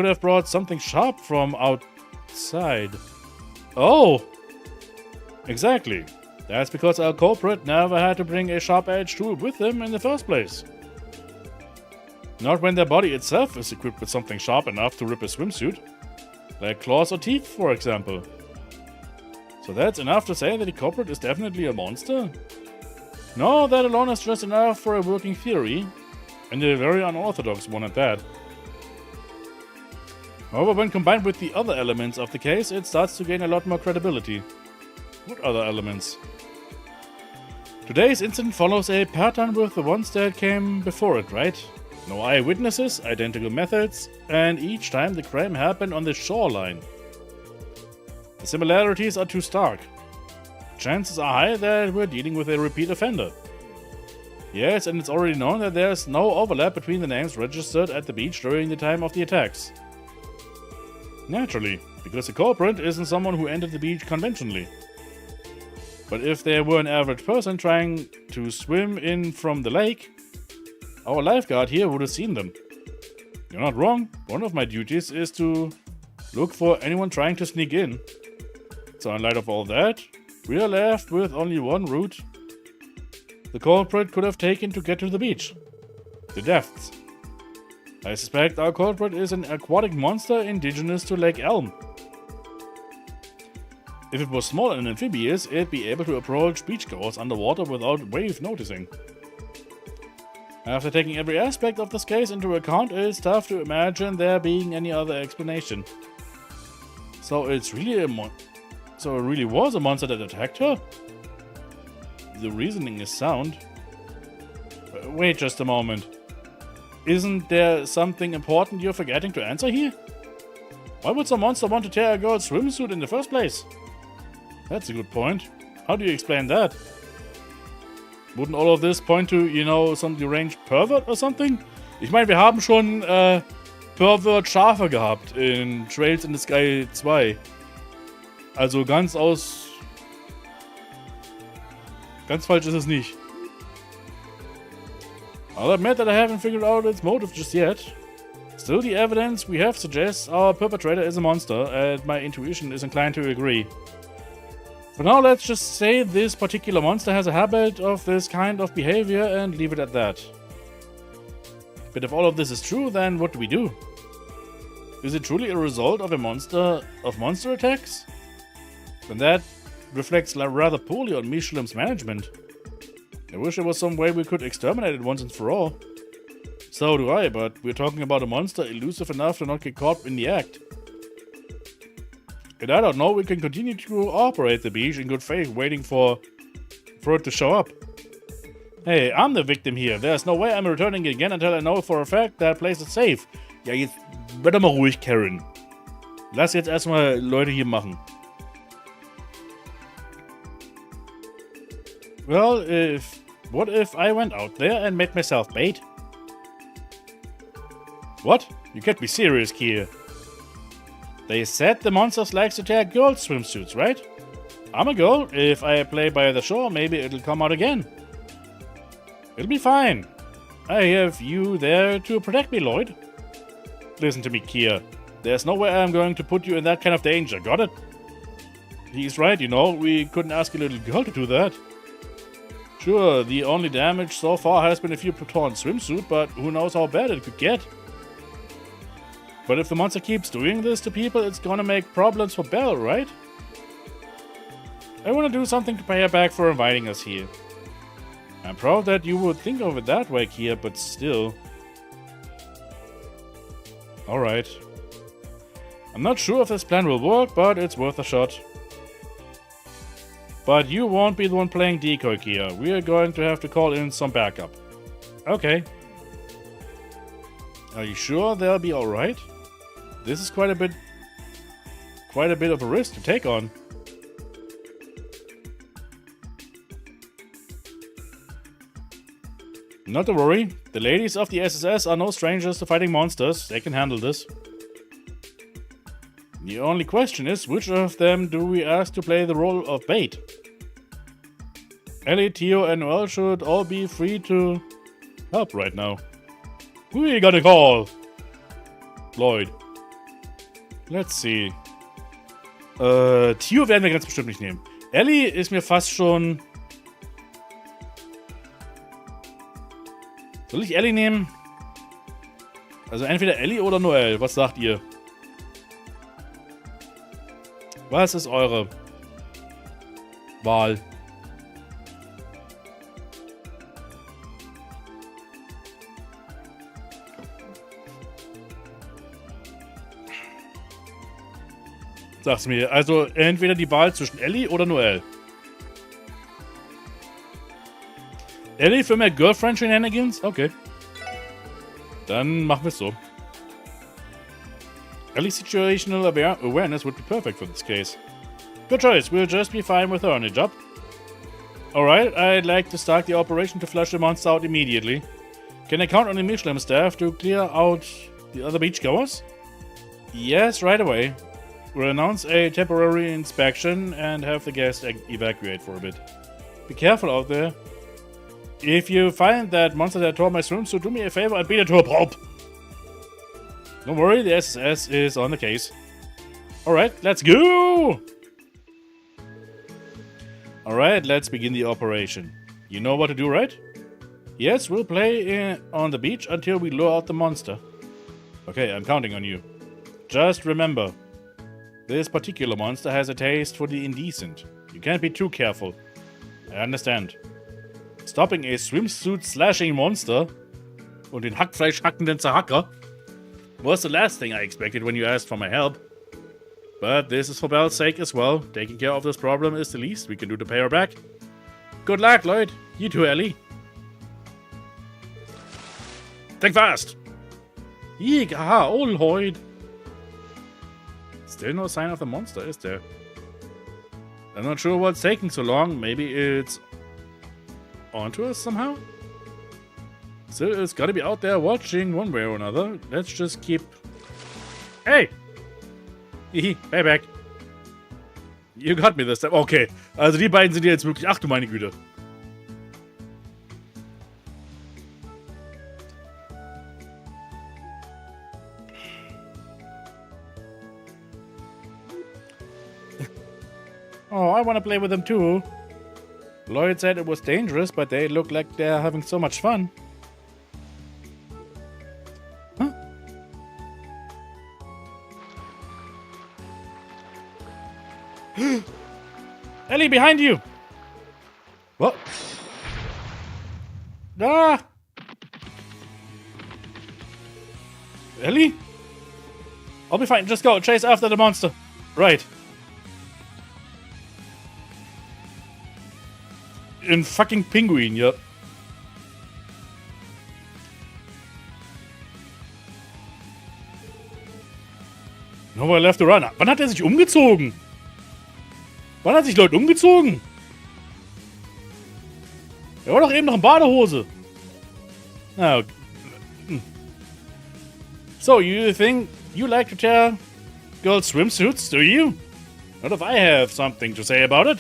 have brought something sharp from outside. Oh! Exactly. That's because our culprit never had to bring a sharp-edged tool with him in the first place. Not when their body itself is equipped with something sharp enough to rip a swimsuit. Like claws or teeth, for example. So that's enough to say that the culprit is definitely a monster? No, that alone is just enough for a working theory. And a very unorthodox one at that. However, when combined with the other elements of the case, it starts to gain a lot more credibility. What other elements? Today's incident follows a pattern with the ones that came before it, right? No eyewitnesses, identical methods, and each time the crime happened on the shoreline. The similarities are too stark. Chances are high that we're dealing with a repeat offender. Yes, and it's already known that there's no overlap between the names registered at the beach during the time of the attacks. Naturally, because the culprit isn't someone who entered the beach conventionally. But if they were an average person trying to swim in from the lake, our lifeguard here would have seen them. You're not wrong. One of my duties is to look for anyone trying to sneak in. So in light of all that, we are left with only one route the culprit could have taken to get to the beach. The depths. I suspect our culprit is an aquatic monster indigenous to Lake Elm. If it was small and amphibious, it'd be able to approach beachgoers underwater without waves noticing. After taking every aspect of this case into account, it's tough to imagine there being any other explanation. So it really was a monster that attacked her? The reasoning is sound. Wait just a moment. Isn't there something important you're forgetting to answer here? Why would some monster want to tear a girl's swimsuit in the first place? That's a good point. How do you explain that? Wouldn't all of this point to, some deranged pervert or something? Ich meine, wir haben schon Pervert-Schafe gehabt in Trails in the Sky 2. Also ganz falsch ist es nicht. I'll admit that I haven't figured out its motive just yet. Still, the evidence we have suggests our perpetrator is a monster, and my intuition is inclined to agree. For now, let's just say this particular monster has a habit of this kind of behavior and leave it at that. But if all of this is true, then what do we do? Is it truly a result of monster attacks? Then that reflects rather poorly on Michelin's management. I wish there was some way we could exterminate it once and for all. So do I, but we're talking about a monster elusive enough to not get caught in the act. And I don't know, we can continue to operate the beach in good faith, waiting for it to show up. Hey, I'm the victim here. There's no way I'm returning again until I know for a fact that place is safe. Ja, jetzt werd doch mal ruhig, Karen. Lass jetzt erstmal Leute hier machen. Well, what if I went out there and made myself bait? What? You can't be serious, Kier. They said the monsters likes to tear girls' swimsuits, right? I'm a girl. If I play by the shore, maybe it'll come out again. It'll be fine. I have you there to protect me, Lloyd. Listen to me, Kier. There's no way I'm going to put you in that kind of danger, got it? He's right, we couldn't ask a little girl to do that. Sure, the only damage so far has been a few torn swimsuit, but who knows how bad it could get. But if the monster keeps doing this to people, it's gonna make problems for Belle, right? I wanna do something to pay her back for inviting us here. I'm proud that you would think of it that way, Kia, but still. Alright. I'm not sure if this plan will work, but it's worth a shot. But you won't be the one playing decoy, Kia. We are going to have to call in some backup. Okay. Are you sure they'll be alright? This is quite a bit of a risk to take on. Not to worry, the ladies of the SSS are no strangers to fighting monsters. They can handle this. The only question is, which of them do we ask to play the role of bait? Ellie, Theo, and Noel should all be free to help right now. Who are you gonna call? Lloyd. Let's see. Theo werden wir ganz bestimmt nicht nehmen. Ellie ist mir fast schon... Soll ich Ellie nehmen? Also entweder Ellie oder Noel. Was sagt ihr? Was ist eure Wahl? Sag's mir. Also entweder die Wahl zwischen Ellie oder Noel. Ellie für mehr Girlfriend Shenanigans? Okay. Dann machen wir es so. Ellie's situational awareness would be perfect for this case. Good choice. We'll just be fine with her on the job. Alright, I'd like to start the operation to flush the monster out immediately. Can I count on the Michelin staff to clear out the other beachgoers? Yes, right away. We'll announce a temporary inspection and have the guests evacuate for a bit. Be careful out there. If you find that monster that tore my swimsuit, do me a favor and beat it to a pulp. Don't worry, the SS is on the case. Alright, let's go! Alright, let's begin the operation. You know what to do, right? Yes, we'll play on the beach until we lure out the monster. Okay, I'm counting on you. Just remember, this particular monster has a taste for the indecent. You can't be too careful. I understand. Stopping a swimsuit-slashing monster und den Hackfleisch hackenden Zerhacker was the last thing I expected when you asked for my help. But this is for Belle's sake as well. Taking care of this problem is the least we can do to pay her back. Good luck, Lloyd. You too, Ellie. Think fast! Eek, aha, oh Lloyd. Still no sign of the monster, is there? I'm not sure what's taking so long. Maybe it's onto us somehow? Still, it's gotta be out there watching one way or another. Let's just keep... Hey! Hihi, payback. You got me this time. Okay, also die beiden sind jetzt wirklich... Ach du meine Güte. Oh, I want to play with them too. Lloyd said it was dangerous, but they look like they're having so much fun. Huh? Ellie, behind you! What? Ah! Ellie? I'll be fine. Just go. Chase after the monster. Right. In fucking Pinguin, ja. Nowhere left to run. Wann hat er sich umgezogen? Wann hat sich Lloyd umgezogen? Er war doch eben noch in Badehose. Ah, okay. So, you think you like to tear girls' swimsuits, do you? Not if I have something to say about it.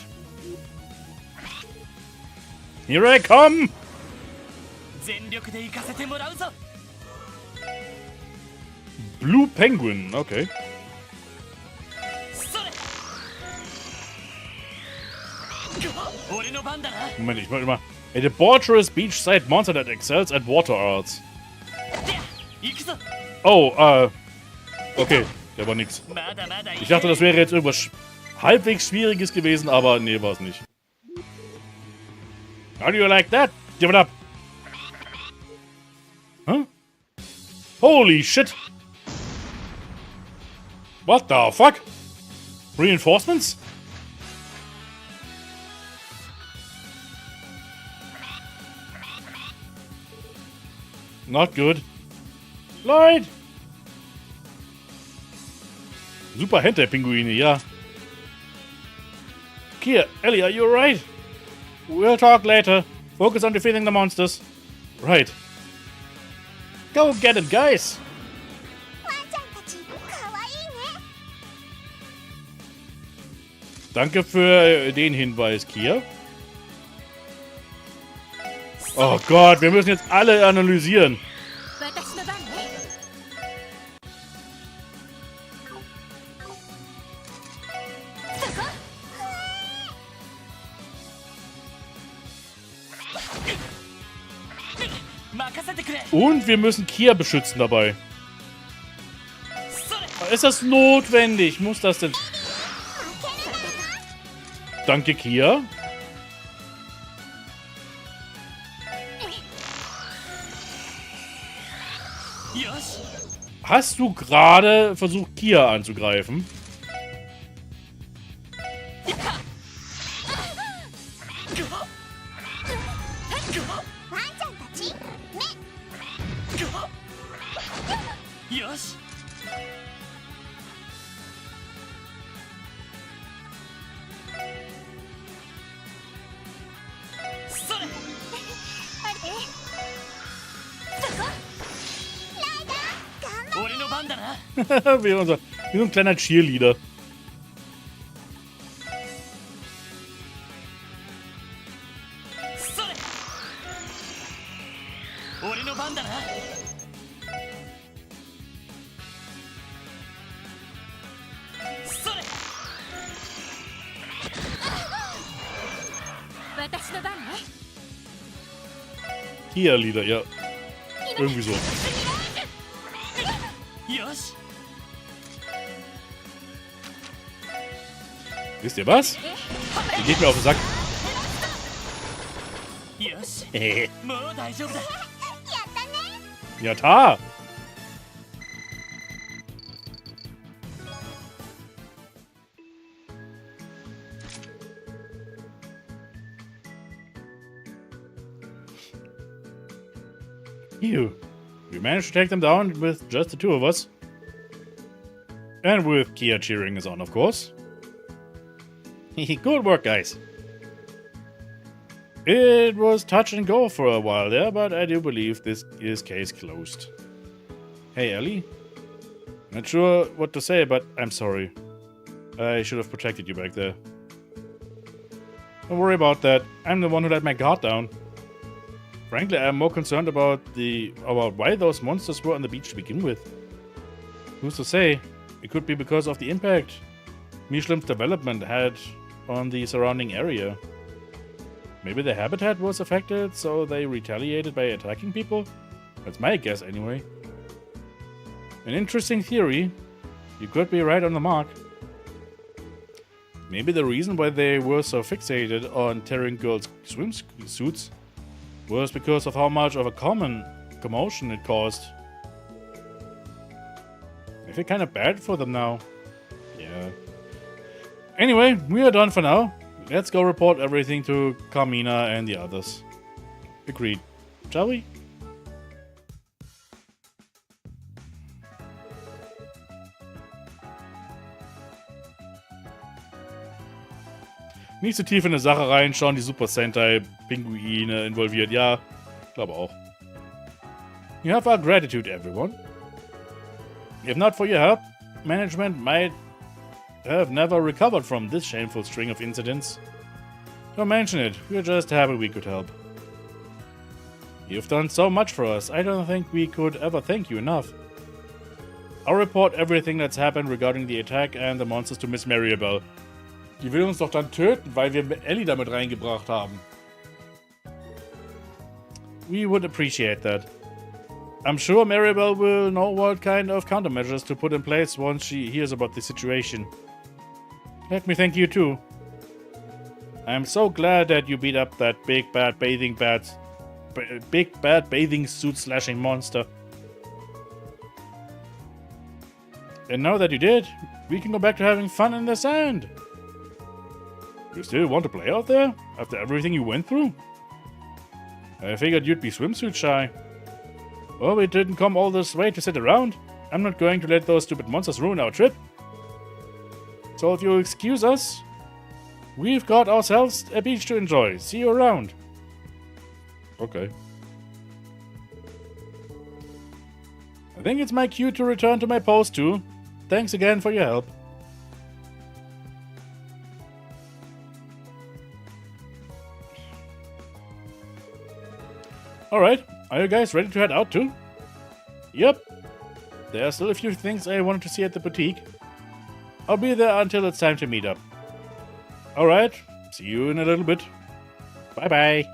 Here I come! Blue Penguin, okay. Moment, ich mach mal. A debaucherous beachside monster that excels at water arts. Oh, okay, der war nix. Ich dachte, das wäre jetzt irgendwas halbwegs Schwieriges gewesen, aber nee, war es nicht. How do you like that? Give it up. Huh? Holy shit. What the fuck? Reinforcements? Not good. Lloyd! Super Hentai-Pinguine, ja. Kia, Ellie, are you alright? We'll talk later. Focus on defeating the monsters. Right. Go get it, guys! Danke für den Hinweis, Kia. Oh Gott, wir müssen jetzt alle analysieren. Und wir müssen Kia beschützen dabei. Ist das notwendig? Muss das denn... Danke, Kia. Hast du gerade versucht, Kia anzugreifen? wie so ein kleiner Cheerleader. Cheerleader, ja. Irgendwie so. Wisst ihr was? Die geht mir auf den Sack. Ja, ta! We managed to take them down with just the two of us. And with Kia cheering us on, of course. Good work, guys. It was touch and go for a while there, but I do believe this is case closed. Hey, Ellie. Not sure what to say, but I'm sorry. I should have protected you back there. Don't worry about that. I'm the one who let my guard down. Frankly, I'm more concerned about why those monsters were on the beach to begin with. Who's to say? It could be because of the impact Michelin's development had on the surrounding area. Maybe the habitat was affected, so they retaliated by attacking people? That's my guess anyway. An interesting theory. You could be right on the mark. Maybe the reason why they were so fixated on tearing girls' swimsuits was because of how much of a commotion it caused. I feel kind of bad for them now. Yeah. Anyway, we are done for now. Let's go report everything to Carmina and the others. Agreed. Shall we? Nicht so tief in eine Sache reinschauen, die Super Sentai-Pinguine involviert. Ja, glaube auch. You have our gratitude, everyone. If not for your help, management might have never recovered from this shameful string of incidents. Don't mention it. We're just happy we could help. You've done so much for us. I don't think we could ever thank you enough. I'll report everything that's happened regarding the attack and the monsters to Miss Maribel. Die will uns doch dann töten, weil wir Ellie damit reingebracht haben. We would appreciate that. I'm sure Maribel will know what kind of countermeasures to put in place once she hears about the situation. Let me thank you too. I'm so glad that you beat up that big bad bathing suit slashing monster. And now that you did, we can go back to having fun in the sand. You still want to play out there? After everything you went through? I figured you'd be swimsuit shy. Well, we didn't come all this way to sit around. I'm not going to let those stupid monsters ruin our trip. So if you'll excuse us, we've got ourselves a beach to enjoy. See you around. Okay. I think it's my cue to return to my post too. Thanks again for your help. Alright, are you guys ready to head out too? Yep. There are still a few things I wanted to see at the boutique. I'll be there until it's time to meet up. Alright, see you in a little bit. Bye bye.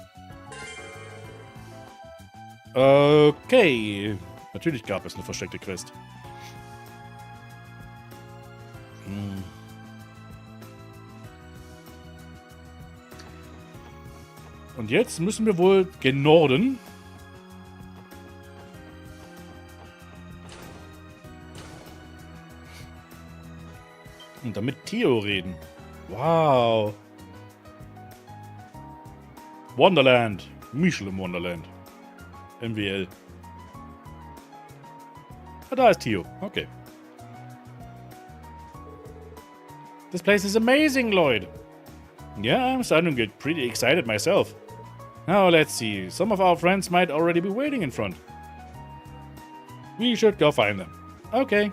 Okay. Natürlich gab es eine versteckte Quest. Und jetzt müssen wir wohl gen Norden. Und dann mit Theo reden. Wow. Wonderland. Michelin Wonderland. MWL. Ah, da ist Theo. Okay. This place is amazing, Lloyd. Yeah, I'm starting to get pretty excited myself. Now, let's see. Some of our friends might already be waiting in front. We should go find them. Okay.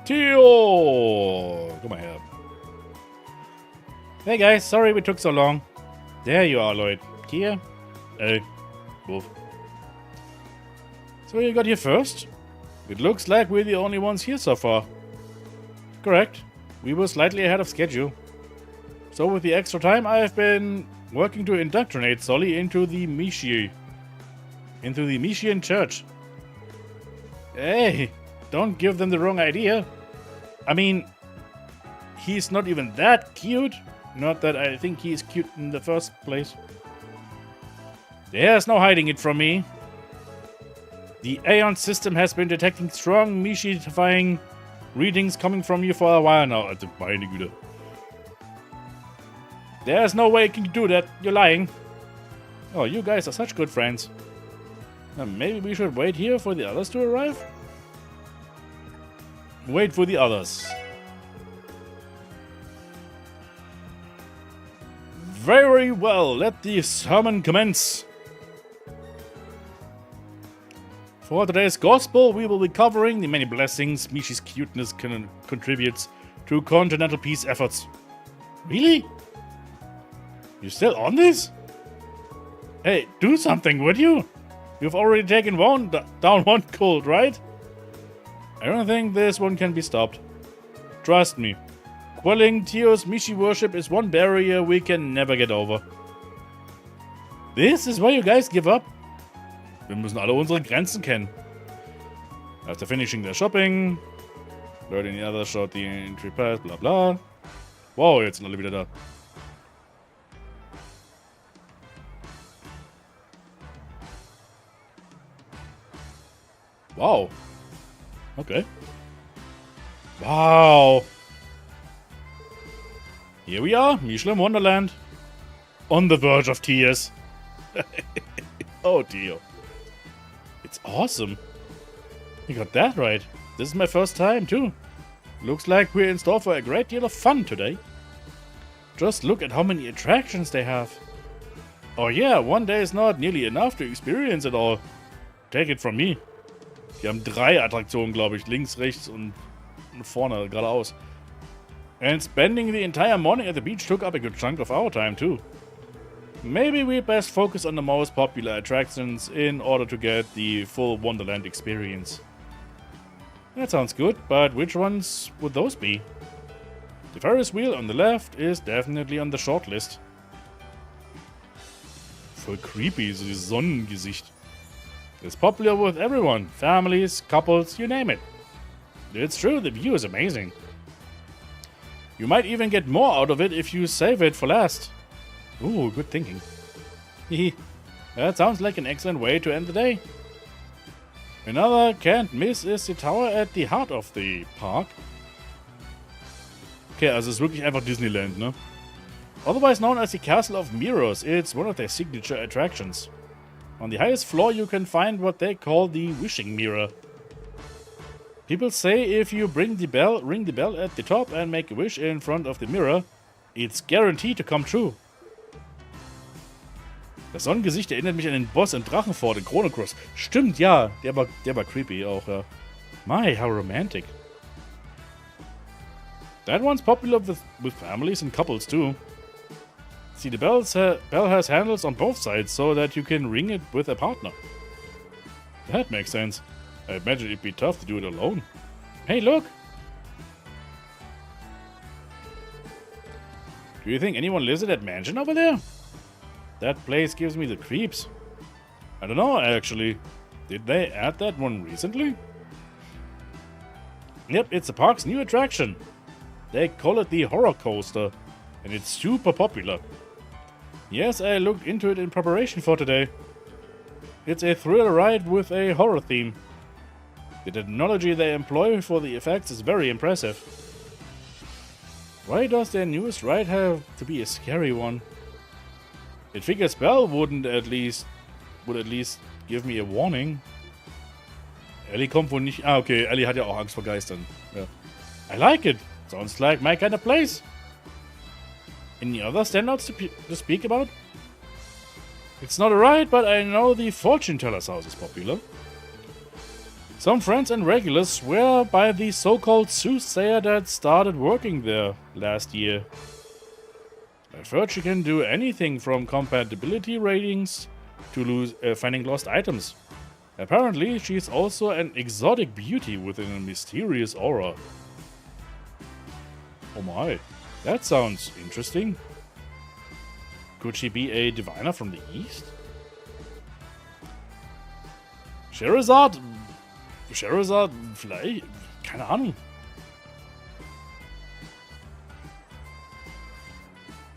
Theo! Come on here. Hey guys, sorry we took so long. There you are, Lloyd. Here? Hey. Both. So you got here first? It looks like we're the only ones here so far. Correct. We were slightly ahead of schedule. So with the extra time, I have been working to indoctrinate Solly into the Mishian church. Hey, don't give them the wrong idea. I mean, he's not even that cute. Not that I think he's cute in the first place. There's no hiding it from me. The Aeon system has been detecting strong Mishi-defying readings coming from you for a while now. Also, meine Güte. There's no way you can do that. You're lying. Oh, you guys are such good friends. Now, maybe we should wait here for the others to arrive? Wait for the others. Very well, let the sermon commence. For today's gospel, we will be covering the many blessings Mishi's cuteness contributes to continental peace efforts. Really? You still on this? Hey, do something, would you? You've already taken down one cult, right? I don't think this one can be stopped. Trust me. Quelling Theo's Mishi worship is one barrier we can never get over. This is why you guys give up? Wir müssen alle unsere Grenzen kennen. After finishing their shopping, learning the other shot the entry pass, bla bla. Wow, jetzt sind alle wieder da. Wow. Okay. Wow. Here we are, Michelin Wonderland. On the verge of tears. Oh dear. It's awesome. You got that right. This is my first time too. Looks like we're in store for a great deal of fun today. Just look at how many attractions they have. Oh yeah, one day is not nearly enough to experience it all. Take it from me. Wir haben 3 Attraktionen, glaube ich. Links, rechts und vorne, geradeaus. And spending the entire morning at the beach took up a good chunk of our time too. Maybe we best focus on the most popular attractions in order to get the full Wonderland experience. That sounds good, but which ones would those be? The Ferris wheel on the left is definitely on the short list. Voll creepy, so dieses Sonnengesicht. It's popular with everyone, families, couples, you name it. It's true, the view is amazing. You might even get more out of it if you save it for last. Ooh, good thinking. Hehe. That sounds like an excellent way to end the day. Another can't miss is the tower at the heart of the park. Okay, also es ist wirklich einfach Disneyland, ne? Otherwise known as the Castle of Mirrors, it's one of their signature attractions. On the highest floor you can find what they call the Wishing Mirror. People say if you ring the bell at the top and make a wish in front of the mirror, it's guaranteed to come true. Das Sonnengesicht erinnert mich an den Boss in Drachenfort in Chrono Cross. Stimmt, ja. Der war creepy auch, ja. My, how romantic. That one's popular with families and couples too. See, the bell has handles on both sides so that you can ring it with a partner. That makes sense. I imagine it'd be tough to do it alone. Hey, look! Do you think anyone lives in that mansion over there? That place gives me the creeps. I don't know, actually. Did they add that one recently? Yep, it's the park's new attraction. They call it the Horror Coaster, and it's super popular. Yes, I looked into it in preparation for today. It's a thrill ride with a horror theme. The technology they employ for the effects is very impressive. Why does their newest ride have to be a scary one? It figures Bell would at least give me a warning. Ellie kommt wohl nicht... Ah, okay, Ellie hat ja auch Angst vor Geistern. Ja. I like it. Sounds like my kind of place. Any other standouts to speak about? It's not a ride, but I know the fortune teller's house is popular. Some friends and regulars swear by the so-called soothsayer that started working there last year. I've heard she can do anything from compatibility ratings to finding lost items. Apparently, she's also an exotic beauty with a mysterious aura. Oh my, that sounds interesting. Could she be a diviner from the east? Scheherazade, vielleicht? Keine Ahnung.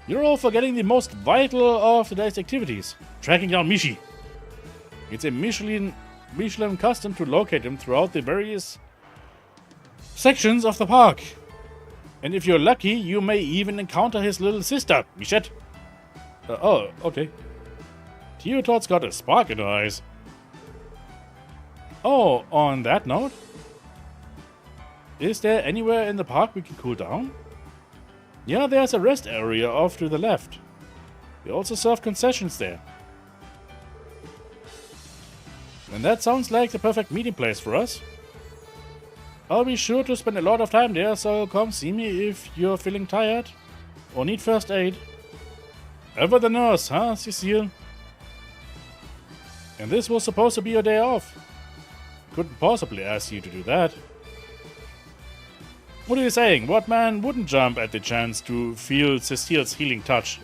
You're all forgetting the most vital of today's activities. Tracking down Mishi. It's a Michelin custom to locate him throughout the various sections of the park. And if you're lucky, you may even encounter his little sister, Michette. Oh, okay. Teotot's got a spark in her eyes. Oh, on that note, is there anywhere in the park we can cool down? Yeah, there's a rest area off to the left. We also serve concessions there. And that sounds like the perfect meeting place for us. I'll be sure to spend a lot of time there, so come see me if you're feeling tired or need first aid. Ever the nurse, huh, Cecile? And this was supposed to be your day off. Couldn't possibly ask you to do that. What are you saying? What man wouldn't jump at the chance to feel Cecile's healing touch?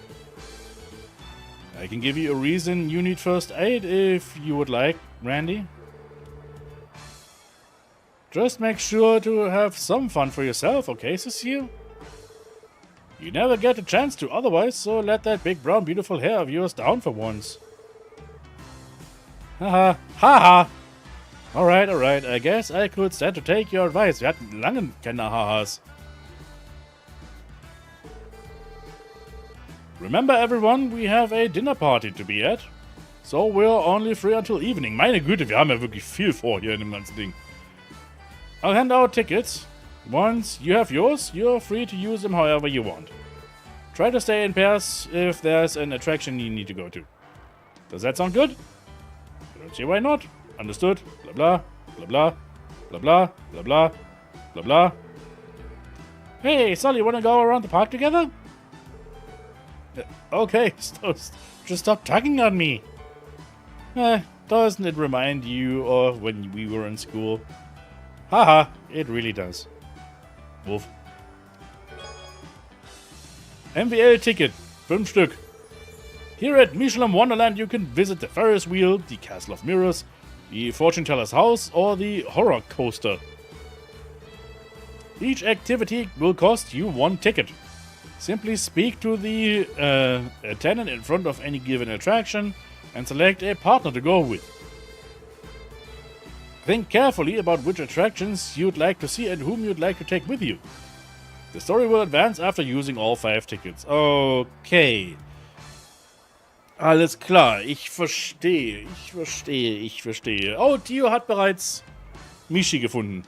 I can give you a reason you need first aid if you would like, Randy. Just make sure to have some fun for yourself, okay, Cecile? You never get a chance to otherwise, so let that big brown beautiful hair of yours down for once. Haha, haha! Alright, I guess I could stand to take your advice. Wir hatten lange keine Hahas. Remember everyone, we have a dinner party to be at. So we're only free until evening. Meine Güte, wir haben ja wirklich viel vor hier in dem ganzen Ding. I'll hand out tickets. Once you have yours, you're free to use them however you want. Try to stay in pairs if there's an attraction you need to go to. Does that sound good? I don't see why not. Understood. Blah blah. Blah blah. Blah blah. Blah blah. Blah blah. Hey, Sully, wanna go around the park together? Okay, just stop tugging on me. Doesn't it remind you of when we were in school? Haha, it really does. Wolf. MWL Ticket. 5 Stück. Here at Michelin Wonderland you can visit the Ferris wheel, the Castle of Mirrors, the Fortune Teller's house, or the Horror Coaster. Each activity will cost you 1 ticket. Simply speak to the attendant in front of any given attraction and select a partner to go with. Think carefully about which attractions you'd like to see and whom you'd like to take with you. The story will advance after using all 5 tickets. Okay. Alles klar, ich verstehe. Oh, Tio hat bereits Mishi gefunden.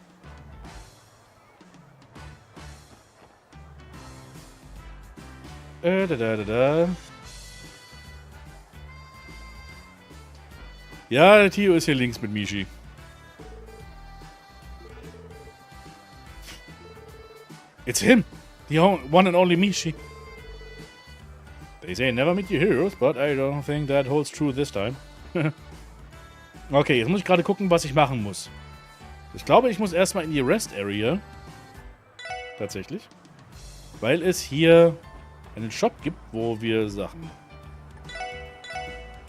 Da. Ja, der Tio ist hier links mit Mishi. It's him! The one and only Mishi. They say never meet your heroes, but I don't think that holds true this time. Okay, jetzt muss ich gerade gucken, was ich machen muss. Ich glaube, ich muss erstmal in die Rest Area. Tatsächlich. Weil es hier einen Shop gibt, wo wir Sachen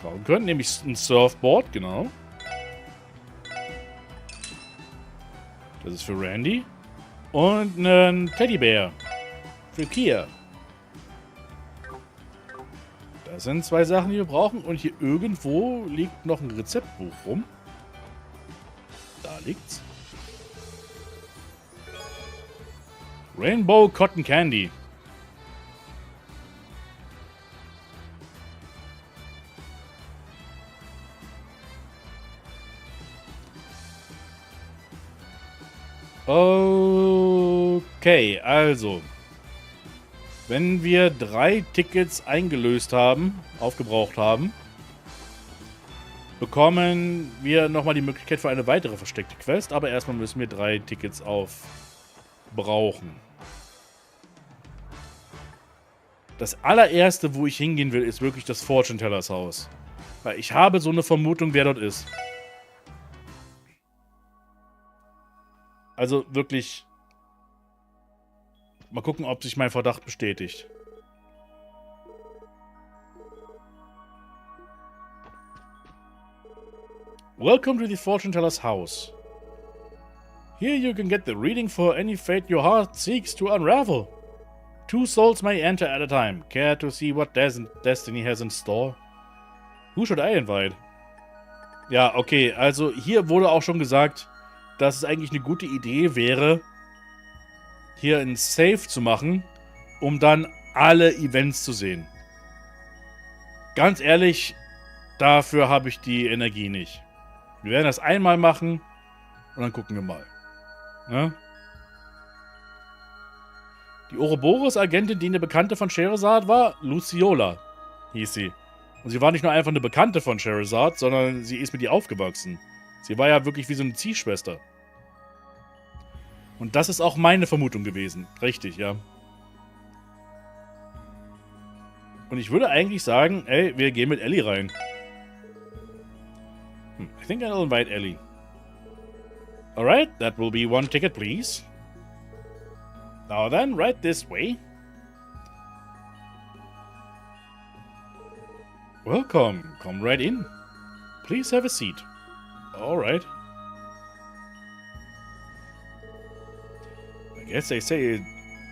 brauchen können. Nämlich ein Surfboard, genau. Das ist für Randy. Und einen Teddybär. Für Kia. Das sind zwei Sachen, die wir brauchen. Und hier irgendwo liegt noch ein Rezeptbuch rum. Da liegt's. Rainbow Cotton Candy. Okay, also. Wenn wir 3 Tickets eingelöst haben, aufgebraucht haben, bekommen wir nochmal die Möglichkeit für eine weitere versteckte Quest. Aber erstmal müssen wir 3 Tickets aufbrauchen. Das allererste, wo ich hingehen will, ist wirklich das Fortune Tellers Haus. Weil ich habe so eine Vermutung, wer dort ist. Also wirklich... Mal gucken, ob sich mein Verdacht bestätigt. Welcome to the Fortune Teller's house. Here you can get the reading for any fate your heart seeks to unravel. 2 souls may enter at a time. Care to see what destiny has in store? Who should I invite? Ja, okay, also hier wurde auch schon gesagt, dass es eigentlich eine gute Idee wäre, hier ein Save zu machen, um dann alle Events zu sehen. Ganz ehrlich, dafür habe ich die Energie nicht. Wir werden das einmal machen und dann gucken wir mal. Ne? Die Ouroboros-Agentin, die eine Bekannte von Scheherazade war, Luciola hieß sie. Und sie war nicht nur einfach eine Bekannte von Scheherazade, sondern sie ist mit ihr aufgewachsen. Sie war ja wirklich wie so eine Ziehschwester. Und das ist auch meine Vermutung gewesen. Richtig, ja. Und ich würde eigentlich sagen, ey, wir gehen mit Ellie rein. I think I'll invite Ellie. Alright, that will be 1 ticket, please. Now then, right this way. Welcome. Come right in. Please have a seat. Alright. I guess they say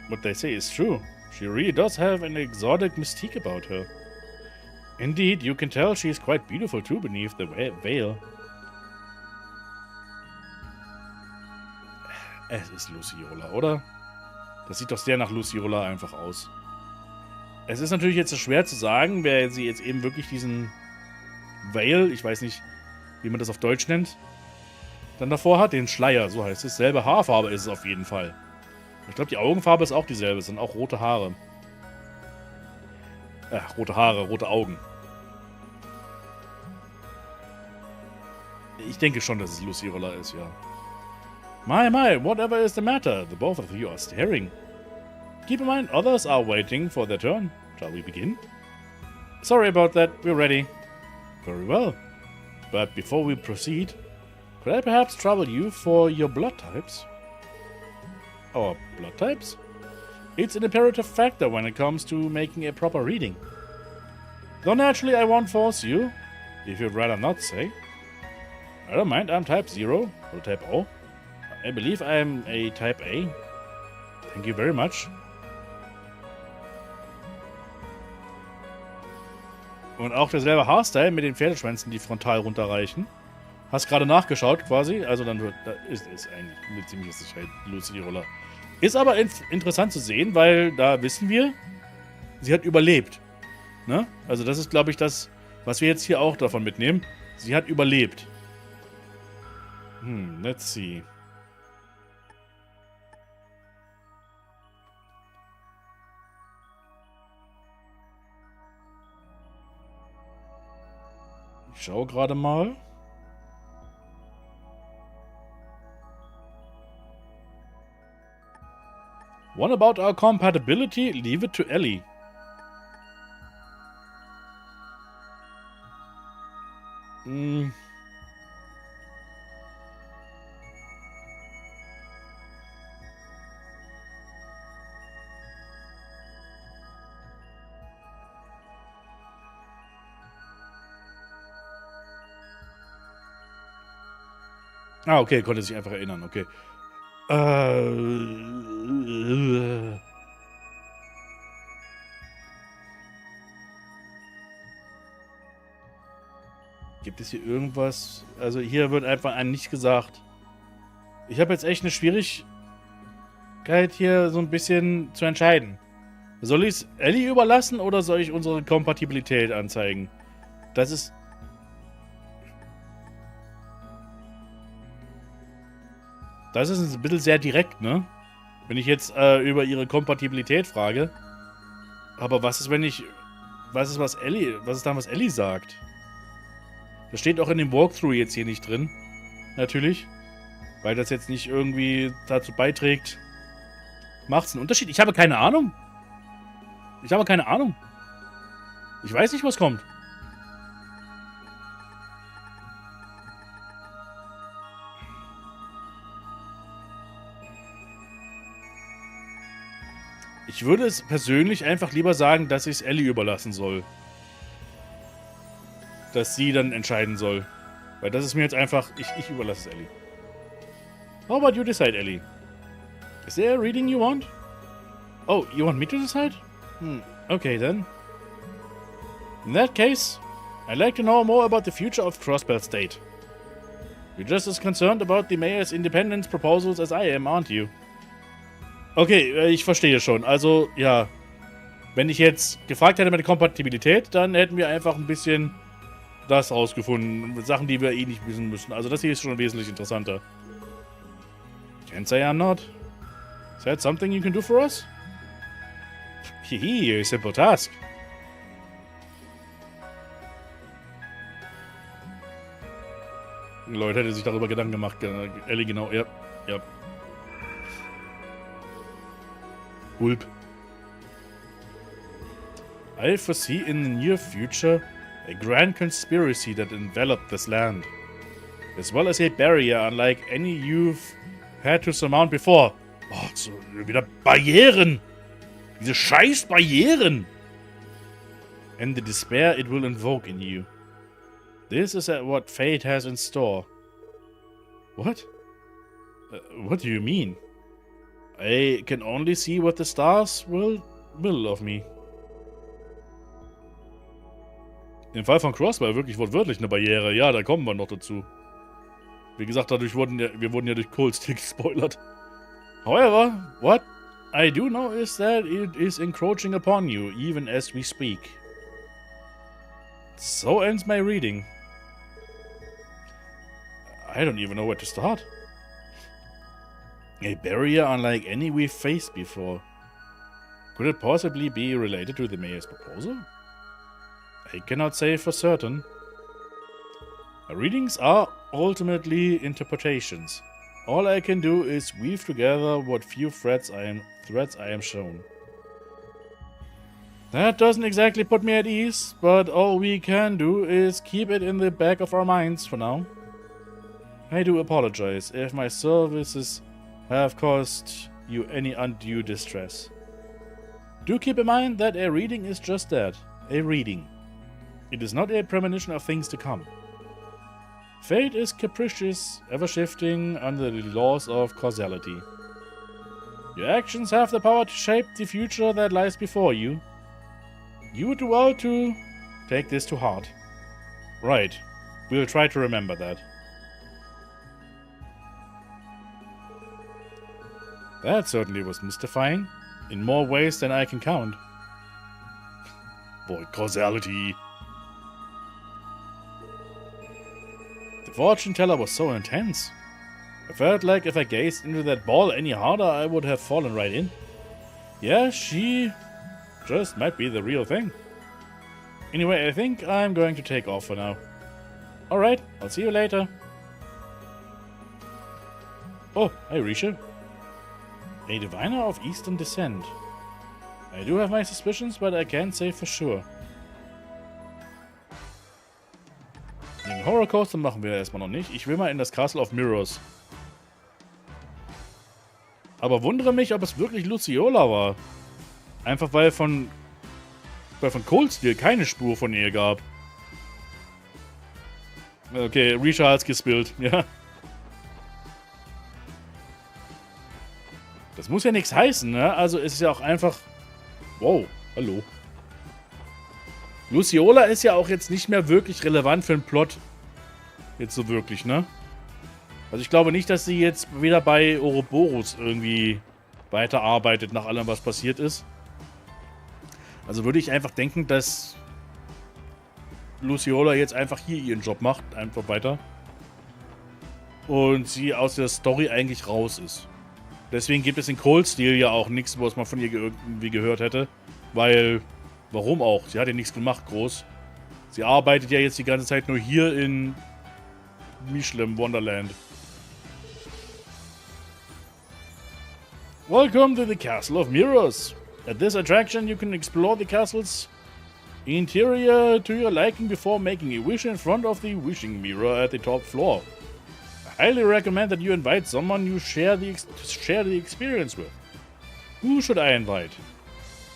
what they say is true. She really does have an exotic mystique about her. Indeed, you can tell she is quite beautiful too beneath the veil. Es ist Luciola, oder? Das sieht doch sehr nach Luciola einfach aus. Es ist natürlich jetzt schwer zu sagen, wer sie jetzt eben wirklich diesen Veil, ich weiß nicht, wie man das auf Deutsch nennt, dann davor hat. Den Schleier, so heißt es. Selbe Haarfarbe ist es auf jeden Fall. Ich glaube, die Augenfarbe ist auch dieselbe. Es sind auch rote Haare. Rote Haare, rote Augen. Ich denke schon, dass es Luciola ist, ja. My, whatever is the matter? The both of you are staring. Keep in mind, others are waiting for their turn. Shall we begin? Sorry about that, we're ready. Very well. But before we proceed, could I perhaps trouble you for your blood types? Our blood types? It's an imperative factor when it comes to making a proper reading. Though naturally I won't force you, if you'd rather not say. I don't mind, I'm type 0, or type O. I believe I'm a type A. Thank you very much. Und auch derselbe Haarstyle mit den Pferdeschwänzen, die frontal runterreichen. Hast gerade nachgeschaut quasi, also dann wird, da ist eigentlich eine ziemliche Sicherheit Luciola. Ist aber interessant zu sehen, weil da wissen wir, sie hat überlebt. Ne? Also das ist, glaube ich, das, was wir jetzt hier auch davon mitnehmen. Sie hat überlebt. Let's see. Ich schaue gerade mal. One about our compatibility? Leave it to Ellie. Hm. Ah, okay, konnte sich einfach erinnern, okay. Gibt es hier irgendwas? Also hier wird einfach einem nicht gesagt. Ich habe jetzt echt eine Schwierigkeit hier so ein bisschen zu entscheiden. Soll ich es Ellie überlassen oder soll ich unsere Kompatibilität anzeigen? Das ist... Das ist ein bisschen sehr direkt, ne? Wenn ich jetzt über ihre Kompatibilität frage. Aber was ist, wenn ich... Was ist, was dann, was Ellie sagt? Das steht auch in dem Walkthrough jetzt hier nicht drin. Natürlich. Weil das jetzt nicht irgendwie dazu beiträgt. Macht es einen Unterschied? Ich habe keine Ahnung. Ich habe keine Ahnung. Ich weiß nicht, was kommt. Ich würde es persönlich einfach lieber sagen, dass ich es Ellie überlassen soll. Dass sie dann entscheiden soll. Weil das ist mir jetzt einfach... Ich überlasse es Ellie. How about you decide, Ellie? Is there a reading you want? Oh, you want me to decide? Okay then. In that case, I'd like to know more about the future of Crossbell State. You're just as concerned about the Mayor's independence proposals as I am, aren't you? Okay, ich verstehe schon. Also, ja. Wenn ich jetzt gefragt hätte mit der Kompatibilität, dann hätten wir einfach ein bisschen das rausgefunden. Sachen, die wir eh nicht wissen müssen. Also das hier ist schon wesentlich interessanter. Can't say I'm not. Is that something you can do for us? Hihi, simple task. Lloyd hätte sich darüber Gedanken gemacht. Ellie, genau, ja. Ja. Gulp. I foresee in the near future a grand conspiracy that enveloped this land, as well as a barrier unlike any you've had to surmount before. Oh, so wieder Barrieren! Diese scheiß Barrieren! And the despair it will invoke in you. This is what fate has in store. What? What do you mean? I can only see what the stars will of me. Im Fall von Crossbell wirklich wortwörtlich eine Barriere. Ja, da kommen wir noch dazu. Wie gesagt, wir wurden ja durch Cold Stick gespoilert. However, what I do know is that it is encroaching upon you, even as we speak. So ends my reading. I don't even know where to start. A barrier unlike any we've faced before. Could it possibly be related to the Mayor's proposal? I cannot say for certain. Readings are ultimately interpretations. All I can do is weave together what few threads I am shown. That doesn't exactly put me at ease, but all we can do is keep it in the back of our minds for now. I do apologize if my services have caused you any undue distress. Do keep in mind that a reading is just that, a reading. It is not a premonition of things to come. Fate is capricious, ever-shifting under the laws of causality. Your actions have the power to shape the future that lies before you. You would do well to take this to heart. Right. We'll try to remember that. That certainly was mystifying, in more ways than I can count. Boy, causality. The fortune teller was so intense. I felt like if I gazed into that ball any harder, I would have fallen right in. Yeah, she just might be the real thing. Anyway, I think I'm going to take off for now. Alright, I'll see you later. Oh, hi Risha. A diviner of Eastern descent. I do have my suspicions, but I can't say for sure. Den Horrorcoaster machen wir erstmal noch nicht. Ich will mal in das Castle of Mirrors. Aber wundere mich, ob es wirklich Luciola war. Einfach weil von Cold Steel keine Spur von ihr gab. Okay, Risha hat's gespillt, ja. Das muss ja nichts heißen, ne? Also es ist ja auch einfach... Wow, hallo. Luciola ist ja auch jetzt nicht mehr wirklich relevant für den Plot. Jetzt so wirklich, ne? Also ich glaube nicht, dass sie jetzt wieder bei Ouroboros irgendwie weiterarbeitet, nach allem, was passiert ist. Also würde ich einfach denken, dass Luciola jetzt einfach hier ihren Job macht, einfach weiter. Und sie aus der Story eigentlich raus ist. Deswegen gibt es in Cold Steel ja auch nichts, was man von ihr irgendwie gehört hätte. Weil, warum auch? Sie hat ja nichts gemacht, groß. Sie arbeitet ja jetzt die ganze Zeit nur hier in Michelin Wonderland. Welcome to the Castle of Mirrors. At this attraction you can explore the castle's interior to your liking before making a wish in front of the wishing mirror at the top floor. I highly recommend that you invite someone you share the experience with. Who should I invite?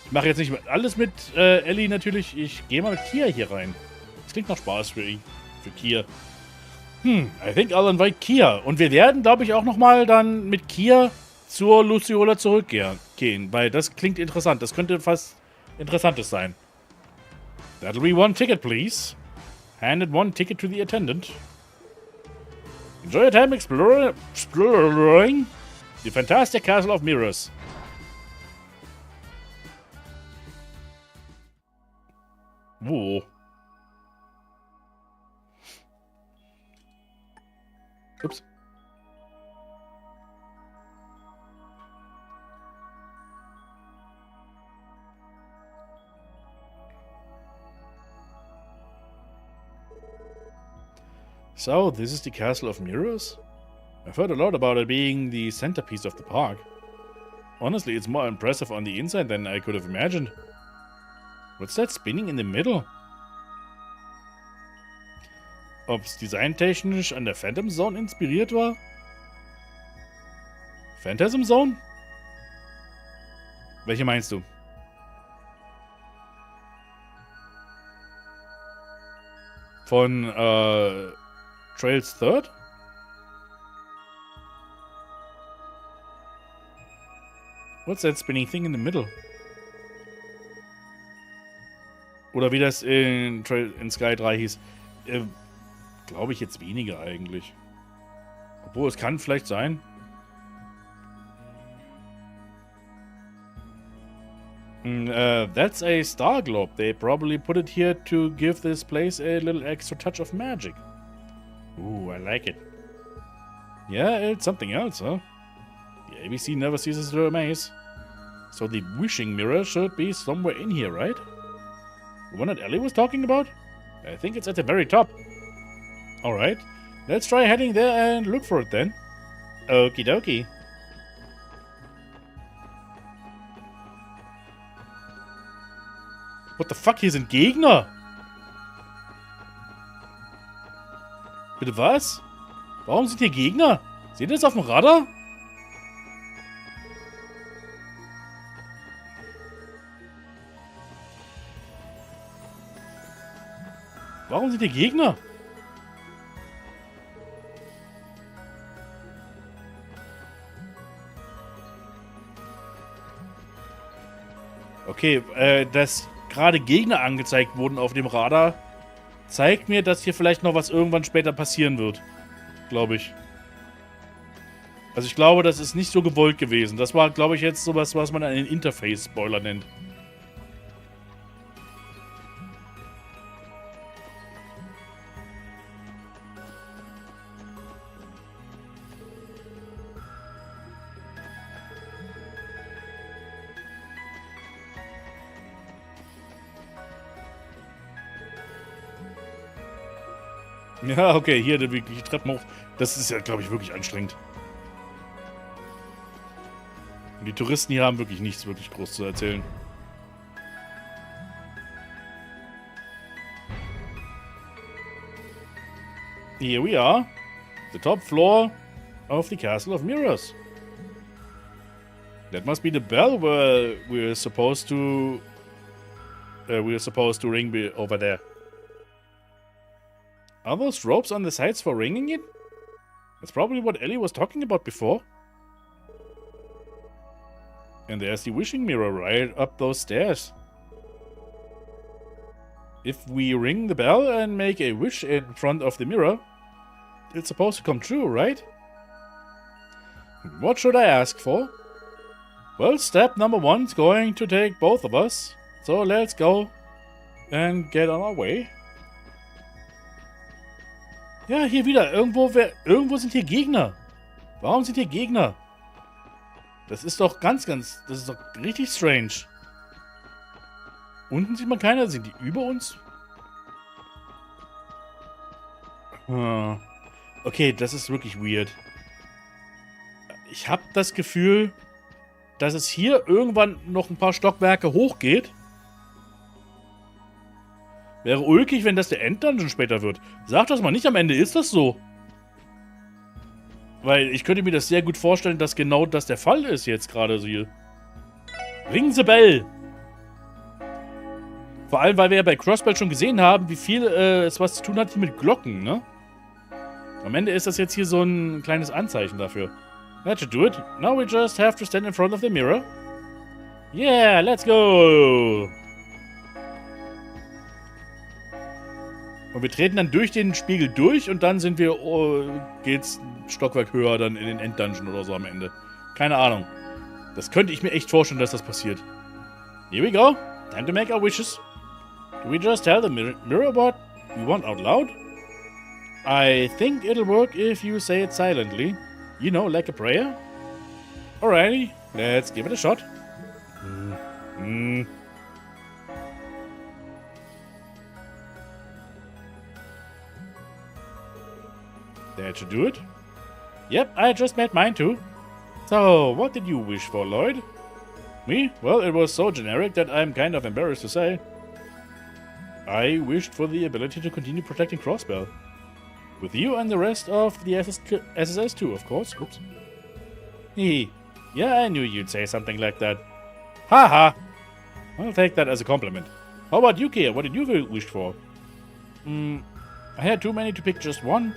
Ich mache jetzt nicht alles mit Ellie natürlich. Ich gehe mal mit Kia hier rein. Das klingt nach Spaß für Kia. I think I'll invite Kia. Und wir werden, glaube ich, auch nochmal dann mit Kia zur Luciola zurückgehen. Weil das klingt interessant. Das könnte fast Interessantes sein. That'll be one ticket, please. Handed one ticket to the attendant. Enjoy your time exploring the fantastic Castle of Mirrors. Wo? Ups. So, this is the Castle of Mirrors? I've heard a lot about it being the centerpiece of the park. Honestly, it's more impressive on the inside than I could have imagined. What's that spinning in the middle? Ob's designtechnisch an der Phantom Zone inspiriert war? Phantasm Zone? Welche meinst du? Von, Trails Third? What's that spinning thing in the middle? Oder wie das in Sky 3 hieß. Glaube ich jetzt weniger eigentlich. Obwohl, es kann vielleicht sein. That's a star globe. They probably put it here to give this place a little extra touch of magic. Ooh, I like it. Yeah, it's something else, huh? The ABC never ceases to amaze. So the wishing mirror should be somewhere in here, right? The one that Ellie was talking about? I think it's at the very top. Alright, let's try heading there and look for it then. Okie dokie. What the fuck, hier sind Gegner? Bitte was? Warum sind hier Gegner? Seht ihr das auf dem Radar? Warum sind hier Gegner? Okay, dass gerade Gegner angezeigt wurden auf dem Radar, zeigt mir, dass hier vielleicht noch was irgendwann später passieren wird. Glaube ich. Also ich glaube, das ist nicht so gewollt gewesen. Das war, glaube ich, jetzt sowas, was man einen Interface-Spoiler nennt. Ja, okay, hier die Treppen hoch. Das ist ja, glaube ich, wirklich anstrengend. Und die Touristen hier haben wirklich nichts wirklich groß zu erzählen. Here we are. The top floor of the Castle of Mirrors. That must be the bell where we're supposed to ring over there. Are those ropes on the sides for ringing it? That's probably what Ellie was talking about before. And there's the wishing mirror right up those stairs. If we ring the bell and make a wish in front of the mirror, it's supposed to come true, right? What should I ask for? Well, step number 1's going to take both of us. So let's go and get on our way. Ja, hier wieder. Irgendwo sind hier Gegner. Warum sind hier Gegner? Das ist doch das ist doch richtig strange. Unten sieht man keiner. Sind die über uns? Okay, das ist wirklich weird. Ich habe das Gefühl, dass es hier irgendwann noch ein paar Stockwerke hochgeht. Wäre ulkig, wenn das der Enddungeon später wird. Sag das mal nicht, am Ende ist das so. Weil ich könnte mir das sehr gut vorstellen, dass genau das der Fall ist jetzt gerade so hier. Ring the Bell! Vor allem, weil wir ja bei Crossbell schon gesehen haben, wie viel es was zu tun hat hier mit Glocken, ne? Am Ende ist das jetzt hier so ein kleines Anzeichen dafür. That should do it. Now we just have to stand in front of the mirror. Yeah, let's go! Und wir treten dann durch den Spiegel durch und dann sind wir, geht's ein Stockwerk höher dann in den Enddungeon oder so am Ende. Keine Ahnung. Das könnte ich mir echt vorstellen, dass das passiert. Here we go. Time to make our wishes. Do we just tell the mirror what we want out loud? I think it'll work if you say it silently. You know, like a prayer. Alrighty, let's give it a shot. That should do it. Yep, I just made mine too. So, what did you wish for, Lloyd? Me? Well, it was so generic that I'm kind of embarrassed to say. I wished for the ability to continue protecting Crossbell. With you and the rest of the SSS too, of course. Oops. Hee. Yeah, I knew you'd say something like that. Haha. I'll take that as a compliment. How about you, Kia? What did you wish for? I had too many to pick just one.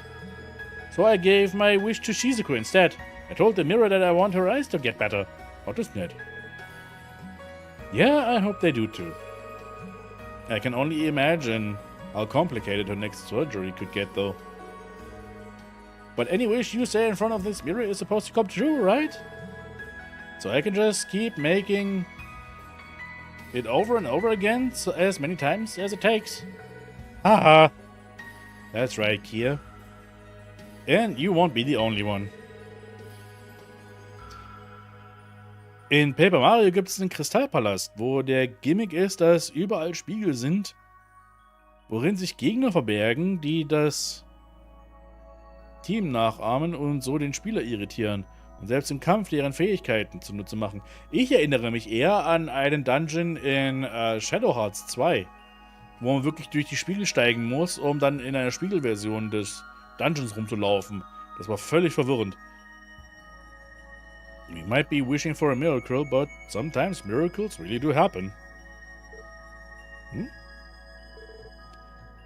So I gave my wish to Shizuku instead. I told the mirror that I want her eyes to get better. What isn't it? Yeah, I hope they do too. I can only imagine how complicated her next surgery could get though. But any wish you say in front of this mirror is supposed to come true, right? So I can just keep making it over and over again so as many times as it takes. Haha. That's right, Kia. And you won't be the only one. In Paper Mario gibt es einen Kristallpalast, wo der Gimmick ist, dass überall Spiegel sind, worin sich Gegner verbergen, die das Team nachahmen und so den Spieler irritieren und selbst im Kampf deren Fähigkeiten zunutze machen. Ich erinnere mich eher an einen Dungeon in Shadow Hearts 2, wo man wirklich durch die Spiegel steigen muss, um dann in einer Spiegelversion des Dungeons rumzulaufen. Das war völlig verwirrend. We might be wishing for a miracle, but sometimes miracles really do happen.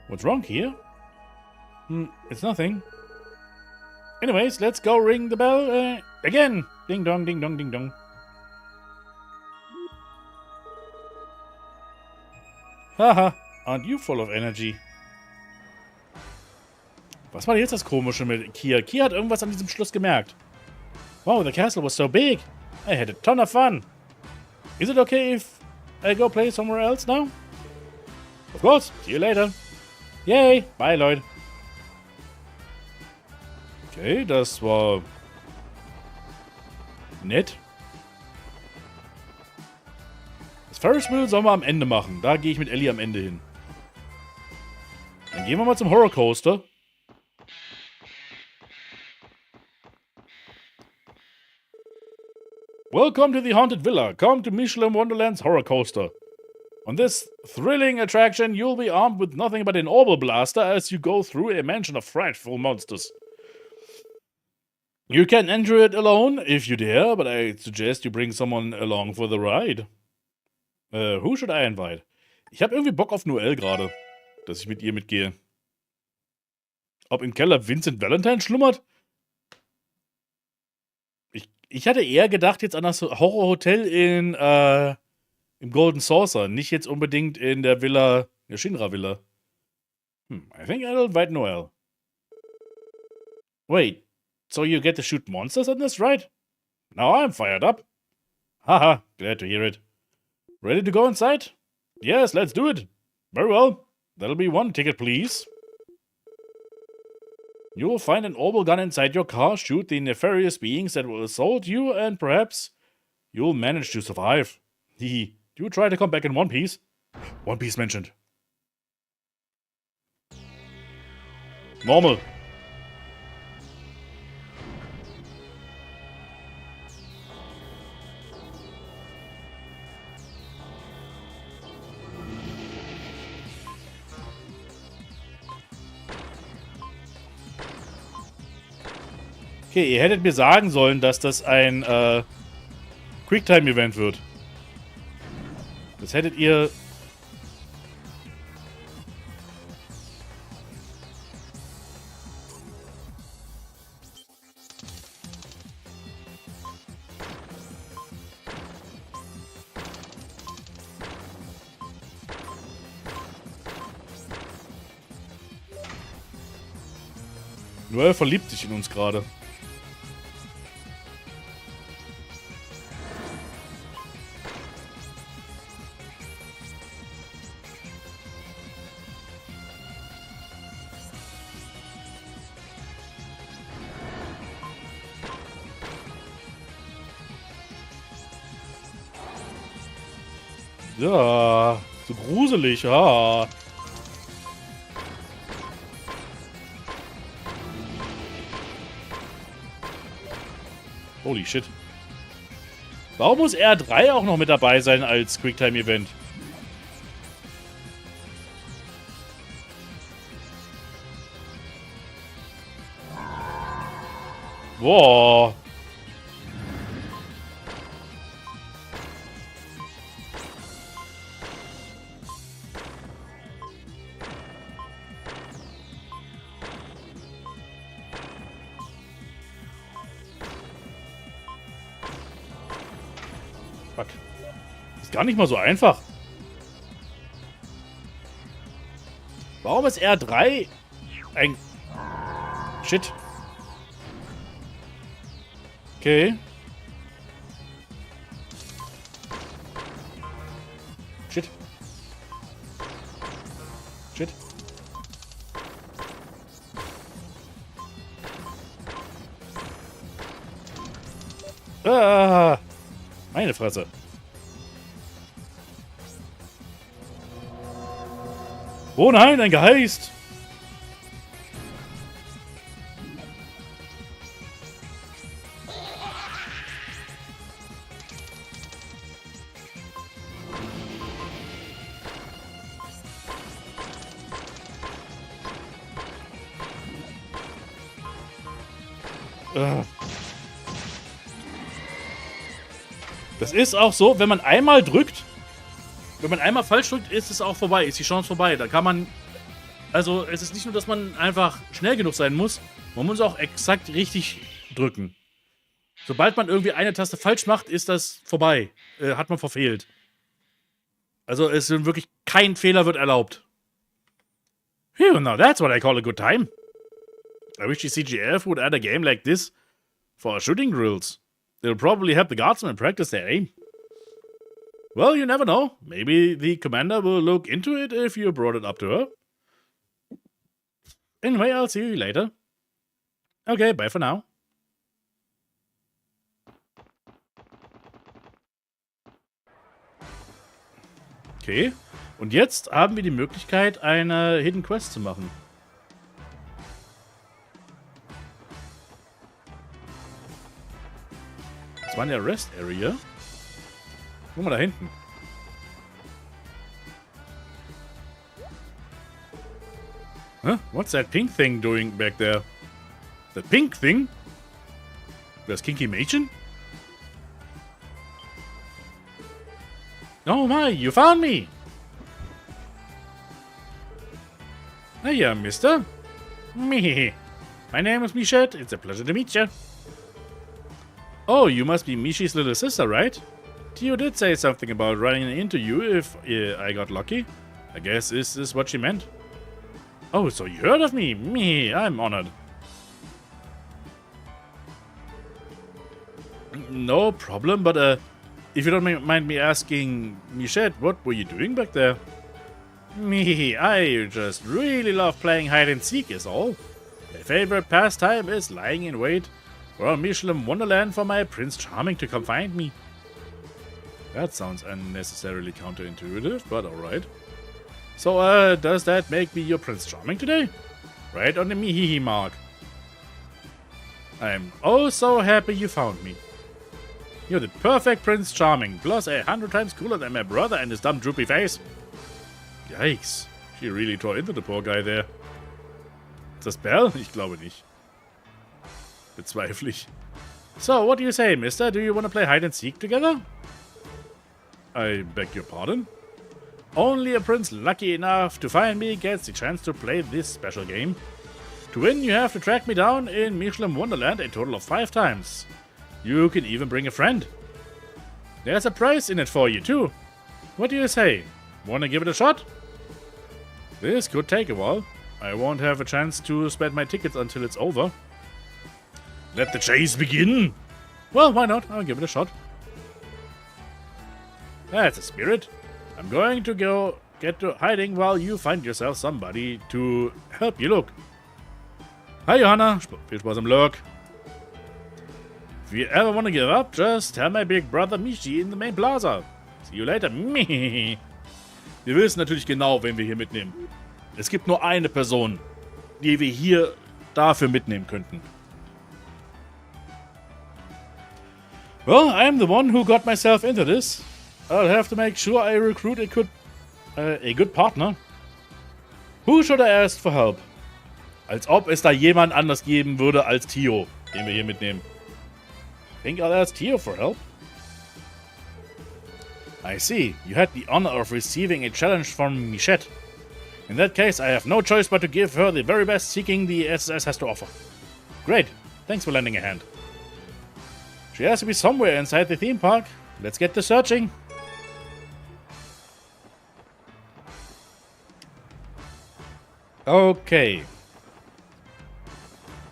What's wrong here? It's nothing. Anyways, let's go ring the bell again. Ding dong, ding dong, ding dong. Haha, aren't you full of energy? Was war jetzt das Komische mit Kia? Kia hat irgendwas an diesem Schluss gemerkt. Wow, the castle was so big. I had a ton of fun. Is it okay if I go play somewhere else now? Of course. See you later. Yay. Bye, Lloyd. Okay, das war nett. Das Ferris Wheel sollen wir am Ende machen. Da gehe ich mit Ellie am Ende hin. Dann gehen wir mal zum Horror Coaster. Welcome to the Haunted Villa. Come to Michelin Wonderland's Horror Coaster. On this thrilling attraction, you'll be armed with nothing but an orbital blaster as you go through a mansion of frightful monsters. You can enter it alone if you dare, but I suggest you bring someone along for the ride. Who should I invite? Ich habe irgendwie Bock auf Noelle gerade, dass ich mit ihr mitgehe. Ob im Keller Vincent Valentine schlummert? Ich hatte eher gedacht jetzt an das Horrorhotel im Golden Saucer, nicht jetzt unbedingt in der Villa, der Shinra-Villa. I think I'll invite Noelle. Wait, so you get to shoot monsters on this ride? Now I'm fired up. Haha, glad to hear it. Ready to go inside? Yes, let's do it. Very well. That'll be one ticket, please. You will find an orbital gun inside your car, shoot the nefarious beings that will assault you, and perhaps you'll manage to survive. Hehe. Do you try to come back in one piece? One Piece mentioned. Normal. Okay, ihr hättet mir sagen sollen, dass das ein Quicktime-Event wird. Das hättet ihr... Noelle verliebt sich in uns gerade. Ja, so gruselig, ja. Holy shit. Warum muss R3 auch noch mit dabei sein als Quicktime-Event? Boah. Fuck. Ist gar nicht mal so einfach. Warum ist R3 ein... Shit. Okay. Shit. Shit. Ah, meine Fresse. Oh nein, ein Geist. Das ist auch so, wenn man einmal drückt, wenn man einmal falsch drückt, ist es auch vorbei, ist die Chance vorbei. Da kann man, also es ist nicht nur, dass man einfach schnell genug sein muss, man muss auch exakt richtig drücken. Sobald man irgendwie eine Taste falsch macht, ist das vorbei. Hat man verfehlt. Also es ist wirklich kein Fehler wird erlaubt. Phew, now that's what I call a good time. I wish the CGF would add a game like this for our shooting drills. It'll probably help the guardsmen practice their aim. Well, you never know. Maybe the commander will look into it if you brought it up to her. Anyway, I'll see you later. Okay, bye for now. Okay, und jetzt haben wir die Möglichkeit, eine Hidden Quest zu machen. Das war eine Rest Area. Guck mal da hinten. Huh? What's that pink thing doing back there? The pink thing? Das Kinky Mädchen? Oh my, you found me! Hiya, mister. Me. My name is Michette. It's a pleasure to meet you. Oh, you must be Mishi's little sister, right? Tio did say something about running into you if I got lucky. I guess this is what she meant. Oh, so you heard of me? Me, I'm honored. No problem, but if you don't mind me asking, Michette, what were you doing back there? Me, I just really love playing hide and seek is all. My favorite pastime is lying in wait for a Michelin Wonderland for my Prince Charming to come find me. That sounds unnecessarily counterintuitive, but alright. So, does that make me your Prince Charming today? Right on the me mark. I'm oh so happy you found me. You're the perfect Prince Charming, plus 100 times cooler than my brother and his dumb droopy face. Yikes. She really tore into the poor guy there. Ist das Bell? Ich glaube nicht. Bezweifle ich. So, what do you say, mister? Do you want to play hide and seek together? I beg your pardon? Only a prince lucky enough to find me gets the chance to play this special game. To win, you have to track me down in Michelin Wonderland a total of 5 times. You can even bring a friend. There's a prize in it for you, too. What do you say? Wanna give it a shot? This could take a while. I won't have a chance to spend my tickets until it's over. Let the chase begin! Well, why not? I'll give it a shot. That's a spirit. I'm going to go get to hiding while you find yourself somebody to help you look. Hi, Johanna. Viel Spaß im Lurk. If you ever want to give up, just tell my big brother Michi in the main plaza. See you later. Wir wissen natürlich genau, wen wir hier mitnehmen. Es gibt nur eine Person, die wir hier dafür mitnehmen könnten. Well, I'm the one who got myself into this. I'll have to make sure I recruit a good partner. Who should I ask for help? Als ob es da jemand anders geben würde als Tio, den wir hier mitnehmen. Think I'll ask Tio for help? I see. You had the honor of receiving a challenge from Michette. In that case, I have no choice but to give her the very best seeking the SS has to offer. Great. Thanks for lending a hand. She has to be somewhere inside the theme park. Let's get to searching. Okay.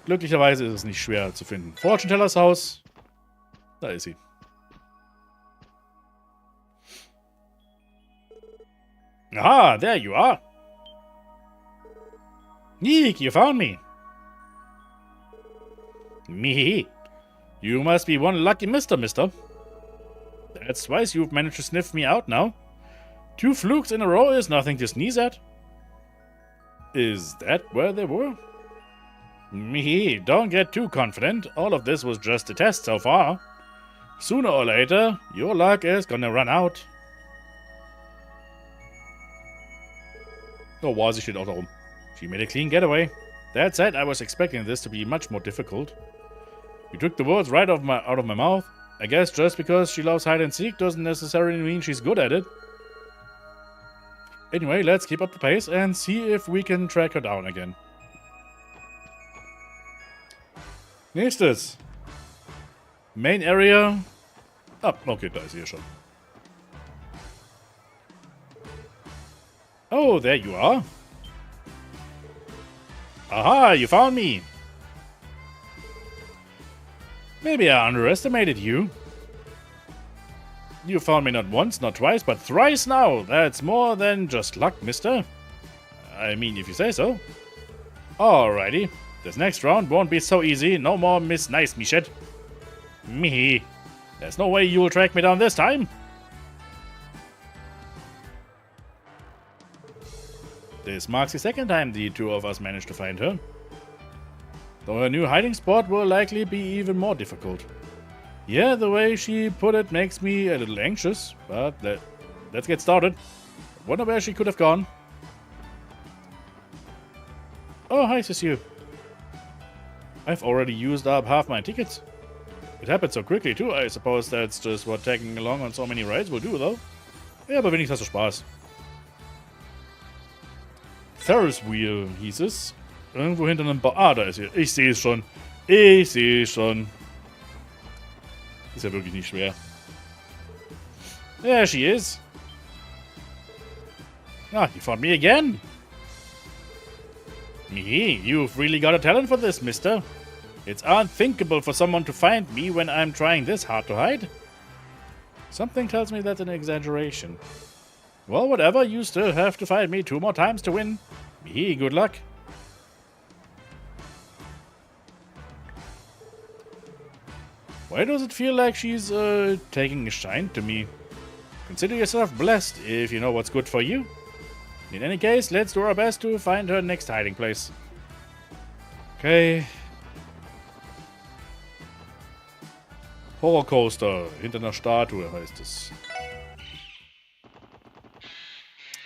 Glücklicherweise ist es nicht schwer zu finden. Fortune Tellers Haus. Da ist sie. Ah, there you are. Neek, you found me. Me. You must be one lucky mister. That's twice you've managed to sniff me out now. 2 flukes in a row is nothing to sneeze at. Is that where they were? Me, don't get too confident. All of this was just a test so far. Sooner or later, your luck is gonna run out. Oh, wow, sie steht auch da rum. She made a clean getaway. That said, I was expecting this to be much more difficult. You took the words right out of my mouth. I guess just because she loves hide and seek doesn't necessarily mean she's good at it. Anyway, let's keep up the pace and see if we can track her down again. Nächstes. Main Area. Ah, okay, da ist sie ja schon. Oh, there you are. Aha, you found me. Maybe I underestimated you. You found me not once, not twice, but thrice now. That's more than just luck, mister. I mean, if you say so. Alrighty. This next round won't be so easy. No more Miss Nice, Michette. Me. There's no way you'll track me down this time. This marks the second time the two of us managed to find her. Though her new hiding spot will likely be even more difficult. Yeah, the way she put it makes me a little anxious, but let's get started. Wonder where she could have gone. Oh, hi, Cecile. I've already used up half my tickets. It happened so quickly too. I suppose that's just what tagging along on so many rides will do, though. Ja, aber wenigstens hast du Spaß. Ferris Wheel hieß es. Irgendwo hinter einem Ah, da ist sie. Ich sehe es schon. Ich sehe es schon. Ist ja wirklich nicht schwer. There she is. Ah, you found me again. Me, you've really got a talent for this, mister. It's unthinkable for someone to find me when I'm trying this hard to hide. Something tells me that's an exaggeration. Well, whatever, you still have to fight me 2 more times to win. Me, good luck. Why does it feel like she's, taking a shine to me? Consider yourself blessed if you know what's good for you. In any case, let's do our best to find her next hiding place. Okay. Horrorcoaster hinter einer Statue heißt es.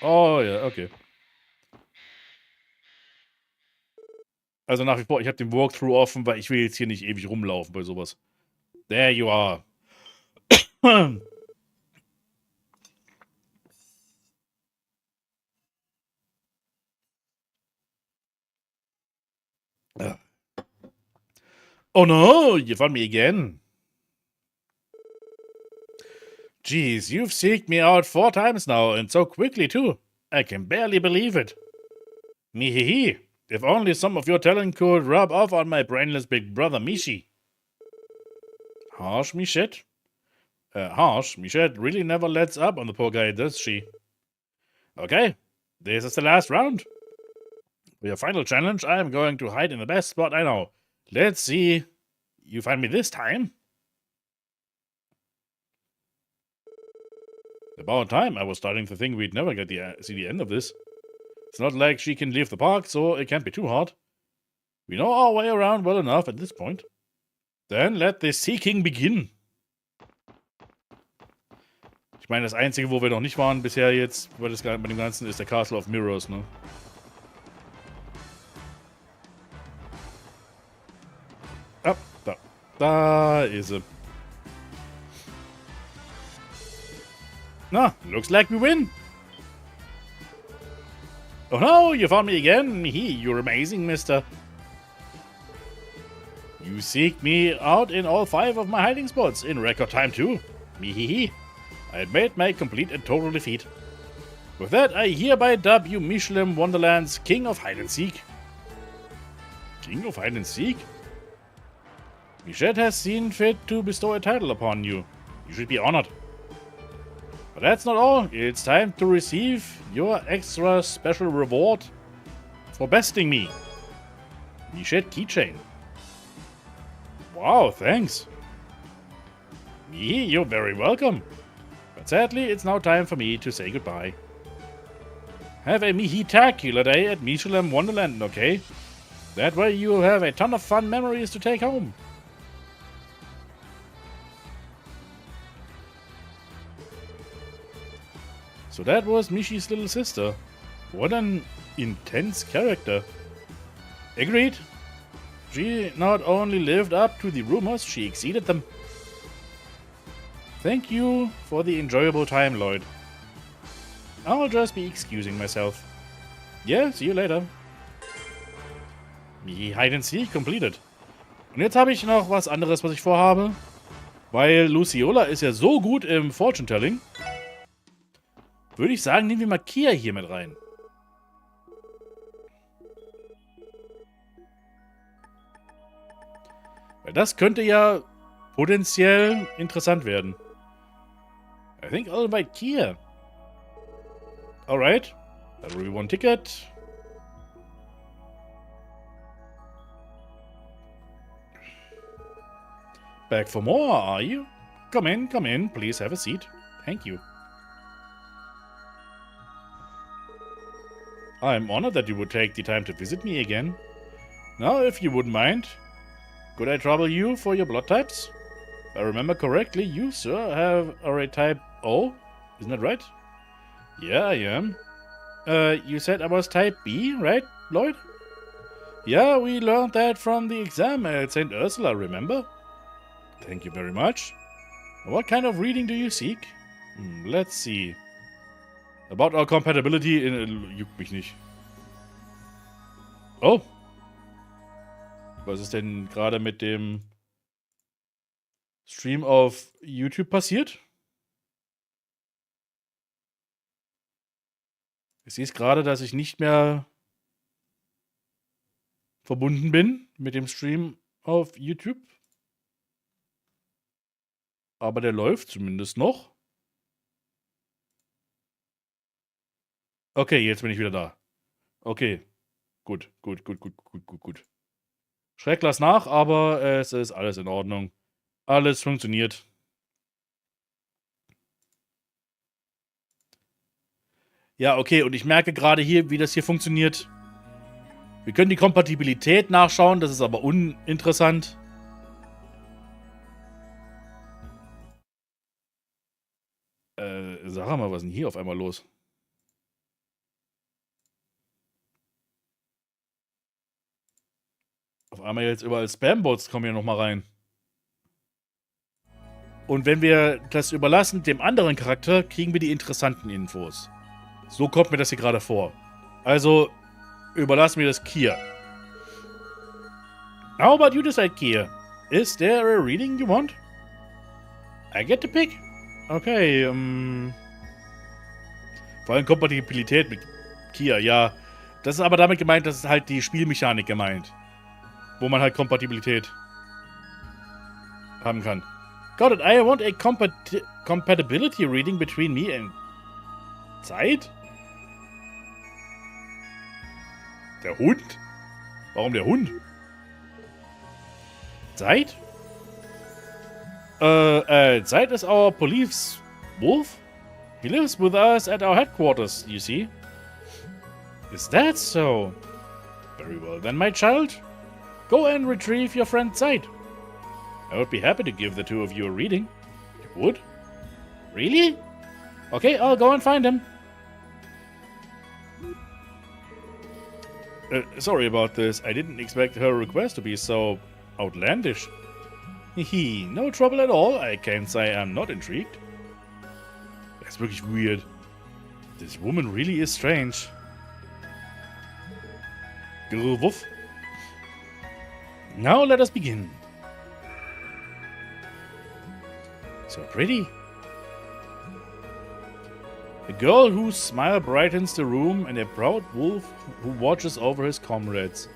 Oh ja, okay. Also nach wie vor, ich habe den Walkthrough offen, weil ich will jetzt hier nicht ewig rumlaufen bei sowas. There you are. Oh no, you found me again. Geez, you've seeked me out 4 times now, and so quickly too. I can barely believe it. Me. If only some of your talent could rub off on my brainless big brother Michi. Harsh, Michette? Harsh, Michette really never lets up on the poor guy, does she? Okay, this is the last round. For your final challenge, I am going to hide in the best spot I know. Let's see. You find me this time? About time. I was starting to think we'd never get see the end of this. It's not like she can leave the park, so it can't be too hard. We know our way around well enough at this point. Then let the seeking begin. Ich meine, das Einzige, wo wir noch nicht waren bisher jetzt, bei dem Ganzen, ist der Castle of Mirrors, ne? Ah, da. Da ist sie. Ah, looks like we win. Oh no, you found me again. You're amazing, mister. You seeked me out in all 5 of my hiding spots in record time too. I admit my complete and total defeat. With that, I hereby dub you Michelin Wonderland's King of Hide and Seek. King of Hide and Seek? Michette has seen fit to bestow a title upon you. You should be honored. But that's not all. It's time to receive your extra special reward for besting me. Michette keychain. Wow, thanks. You're very welcome. But sadly, it's now time for me to say goodbye. Have a Mihi-tacular day at Michelin Wonderland, okay? That way you'll have a ton of fun memories to take home. So that was Michi's little sister. What an intense character. Agreed. She not only lived up to the rumors, she exceeded them. Thank you for the enjoyable time, Lloyd. I'll just be excusing myself. Yeah, see you later. Hide and Seek completed. Und jetzt habe ich noch was anderes, was ich vorhabe. Weil Luciola ist ja so gut im Fortune-Telling. Würde ich sagen, nehmen wir mal Kia hier mit rein. Weil das könnte ja potenziell interessant werden. I think I'll invite Kia. Alright. That'll be 1 ticket. Back for more, are you? Come in. Please have a seat. Thank you. I'm honored that you would take the time to visit me again. Now, if you wouldn't mind, could I trouble you for your blood types? If I remember correctly, you, sir, have array type O. Isn't that right? Yeah, I am. You said I was type B, right, Lloyd? Yeah, we learned that from the exam at St. Ursula, remember? Thank you very much. What kind of reading do you seek? Let's see. About our compatibility juckt mich nicht. Oh. Was ist denn gerade mit dem Stream auf YouTube passiert? Ich sehe es gerade, dass ich nicht mehr verbunden bin mit dem Stream auf YouTube. Aber der läuft zumindest noch. Okay, jetzt bin ich wieder da. Okay. Gut. Schreck lass nach, aber es ist alles in Ordnung. Alles funktioniert. Ja, okay, und ich merke gerade hier, wie das hier funktioniert. Wir können die Kompatibilität nachschauen, das ist aber uninteressant. Sag mal, was ist denn hier auf einmal los? Auf einmal jetzt überall Spambots kommen hier nochmal rein. Und wenn wir das überlassen dem anderen Charakter, kriegen wir die interessanten Infos. So kommt mir das hier gerade vor. Also überlassen wir das Kier. How about you decide, Kier? Is there a reading you want? I get to pick. Okay, vor allem Kompatibilität mit Kier, ja. Das ist aber damit gemeint, dass es halt die Spielmechanik gemeint. Wo man halt Kompatibilität haben kann. Got it, I want a compatibility reading between me and Zeit? Der Hund? Warum der Hund? Zeit? Zeit is our police wolf. He lives with us at our headquarters, you see. Is that so? Very well then, my child. Go and retrieve your friend Zeit. I would be happy to give the two of you a reading. You would? Really? Okay, I'll go and find him. Sorry about this. I didn't expect her request to be so outlandish. Hehe, no trouble at all. I can't say I'm not intrigued. That's wirklich weird. This woman really is strange. Wuff. Now let us begin. So pretty. A girl whose smile brightens the room, and a proud wolf who watches over his comrades.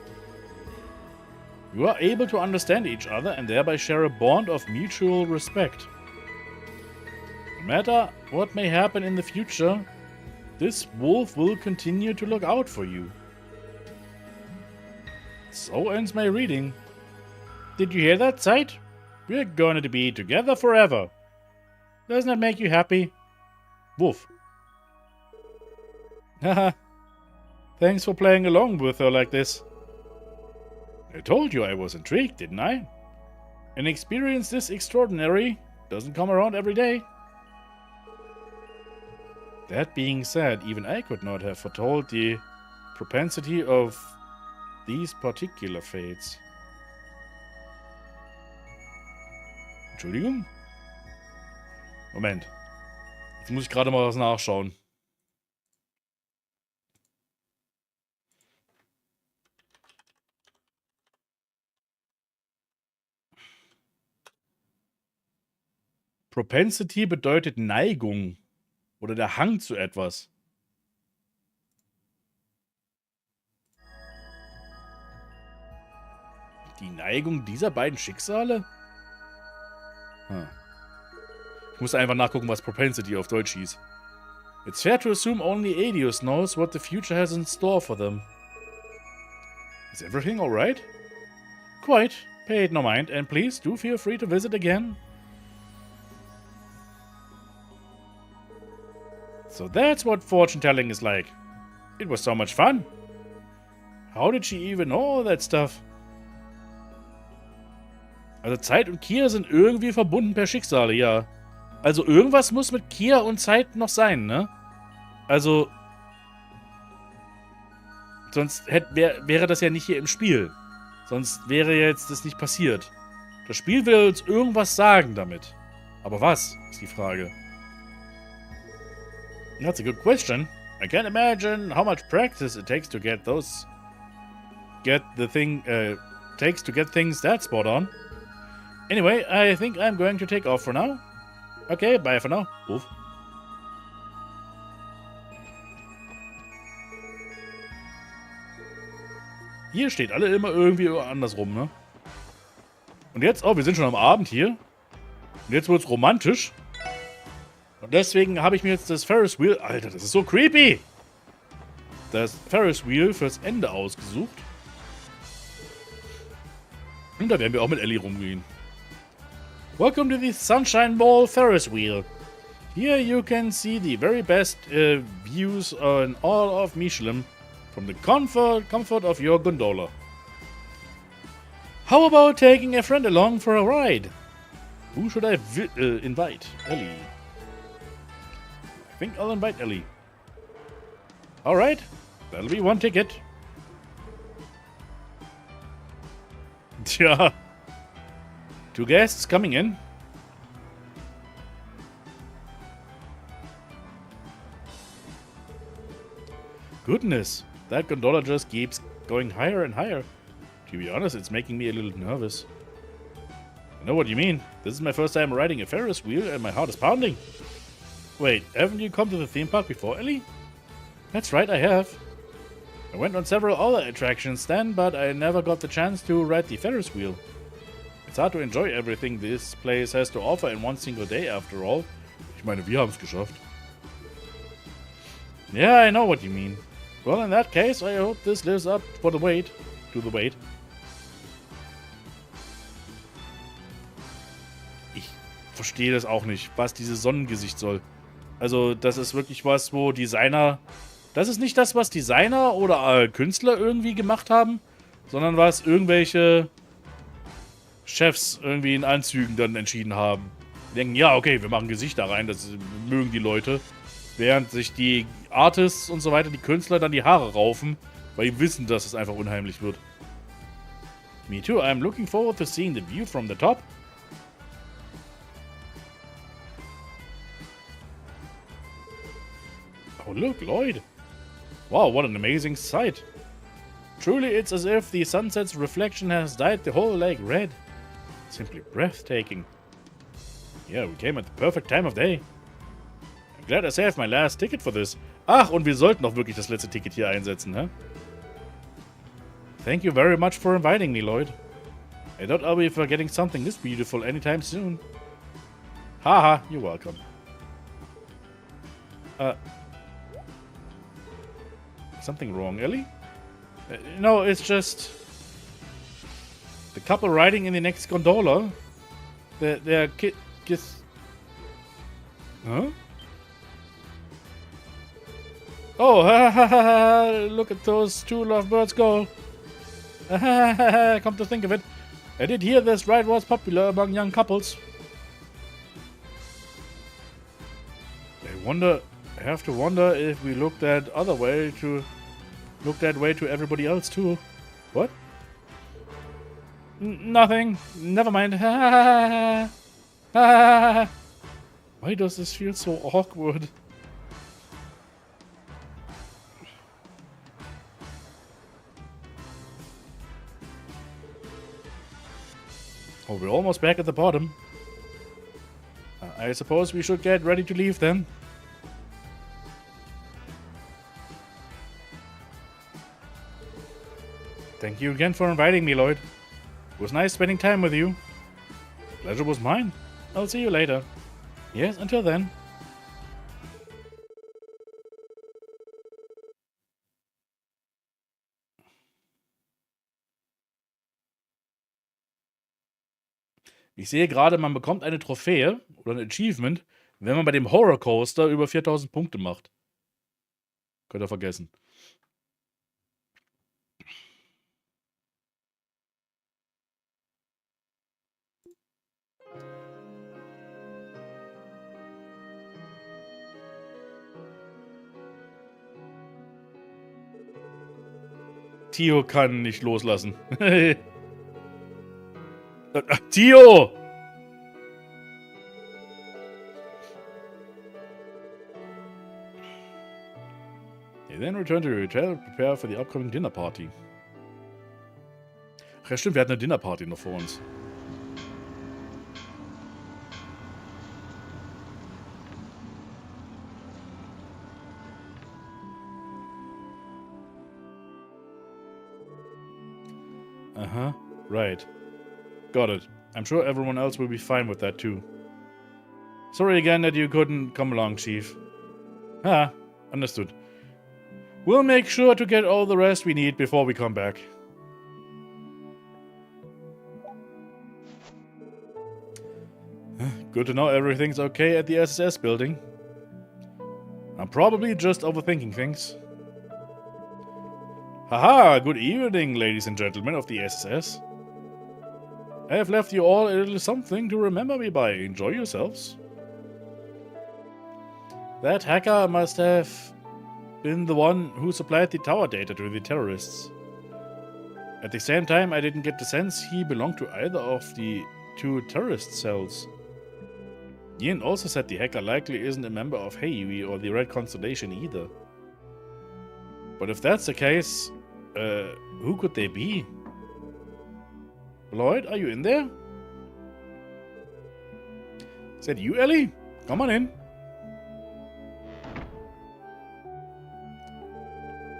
You are able to understand each other and thereby share a bond of mutual respect. No matter what may happen in the future, this wolf will continue to look out for you. So ends my reading. Did you hear that, Zeit? We're going to be together forever. Doesn't that make you happy? Wolf. Haha. Thanks for playing along with her like this. I told you I was intrigued, didn't I? An experience this extraordinary doesn't come around every day. That being said, even I could not have foretold the propensity of these particular fates. Entschuldigung? Moment. Jetzt muss ich gerade mal was nachschauen. Propensity bedeutet Neigung oder der Hang zu etwas. Die Neigung dieser beiden Schicksale? Ich muss einfach nachgucken, was Propensity auf Deutsch hieß. It's fair to assume only Adius knows what the future has in store for them. Is everything alright? Quite. Pay it no mind, and please do feel free to visit again. So that's what fortune telling is like. It was so much fun. How did she even know all that stuff? Also Zeit und Kia sind irgendwie verbunden per Schicksale, ja. Also irgendwas muss mit Kia und Zeit noch sein, ne? Also, sonst wäre das ja nicht hier im Spiel. Sonst wäre jetzt das nicht passiert. Das Spiel will uns irgendwas sagen damit. Aber was, ist die Frage. That's a good question. I can't imagine how much practice it takes to get things that spot on. Anyway, I think I'm going to take off for now. Okay, bye for now. Ruf. Hier steht alle immer irgendwie andersrum, ne? Und jetzt, oh, wir sind schon am Abend hier. Und jetzt wird's romantisch. Und deswegen habe ich mir jetzt das Ferris Wheel... Alter, das ist so creepy! Das Ferris Wheel fürs Ende ausgesucht. Und da werden wir auch mit Ellie rumgehen. Welcome to the Sunshine Ball Ferris Wheel. Here you can see the very best views in all of Michelin from the comfort of your gondola. How about taking a friend along for a ride? Who should I invite? Ellie. I think I'll invite Ellie. Alright, that'll be one ticket. Tja. 2 guests coming in. Goodness, that gondola just keeps going higher and higher. To be honest, it's making me a little nervous. I know what you mean. This is my first time riding a Ferris wheel and my heart is pounding. Wait, haven't you come to the theme park before, Ellie? That's right, I have. I went on several other attractions then, but I never got the chance to ride the Ferris wheel. It's hard to enjoy everything this place has to offer in one single day after all. Ich meine, wir haben es geschafft. Yeah, I know what you mean. Well, in that case, I hope this lives up to the wait. Ich verstehe das auch nicht, was dieses Sonnengesicht soll. Also, das ist wirklich was, wo Designer... Das ist nicht das, was Designer oder Künstler irgendwie gemacht haben, sondern was irgendwelche Chefs irgendwie in Anzügen dann entschieden haben. Die denken, ja, okay, wir machen Gesichter rein, das mögen die Leute. Während sich die Artists und so weiter, die Künstler, dann die Haare raufen, weil die wissen, dass es einfach unheimlich wird. Me too, I'm looking forward to seeing the view from the top. Oh, look, Lloyd. Wow, what an amazing sight. Truly, it's as if the sunset's reflection has dyed the whole lake red. Simply breathtaking. Yeah, we came at the perfect time of day. I'm glad I saved my last ticket for this. Ach, und wir sollten doch wirklich das letzte Ticket hier einsetzen, hä? Thank you very much for inviting me, Lloyd. I doubt I'll be forgetting something this beautiful anytime soon. Haha, you're welcome. Something wrong, Ellie? No, it's just... The couple riding in the next gondola. They're kiss... Huh? Oh, ha ha ha ha! Look at those 2 lovebirds go. Come to think of it, I did hear this ride was popular among young couples. I have to wonder if we look that way to everybody else too. What? Nothing. Never mind. Why does this feel so awkward? Oh, we're almost back at the bottom. I suppose we should get ready to leave then. Thank you again for inviting me, Lloyd. It was nice spending time with you. Pleasure was mine. I'll see you later. Yes, until then. Ich sehe gerade, man bekommt eine Trophäe oder ein Achievement, wenn man bei dem Horror Coaster über 4000 Punkte macht. Könnt ihr vergessen. Tio kann nicht loslassen. Tio! They then return to your hotel and prepare for the upcoming dinner party. Ach ja, stimmt, wir hatten eine Dinnerparty noch vor uns. Uh-huh, right. Got it. I'm sure everyone else will be fine with that too. Sorry again that you couldn't come along, Chief. Ah, understood. We'll make sure to get all the rest we need before we come back. Good to know everything's okay at the SSS building. I'm probably just overthinking things. Haha, good evening, ladies and gentlemen of the SSS. I have left you all a little something to remember me by. Enjoy yourselves. That hacker must have been the one who supplied the tower data to the terrorists. At the same time, I didn't get the sense he belonged to either of the two terrorist cells. Ian also said the hacker likely isn't a member of Heiwi or the Red Constellation either. But if that's the case, who could they be? Lloyd, are you in there? Is that you, Ellie? Come on in.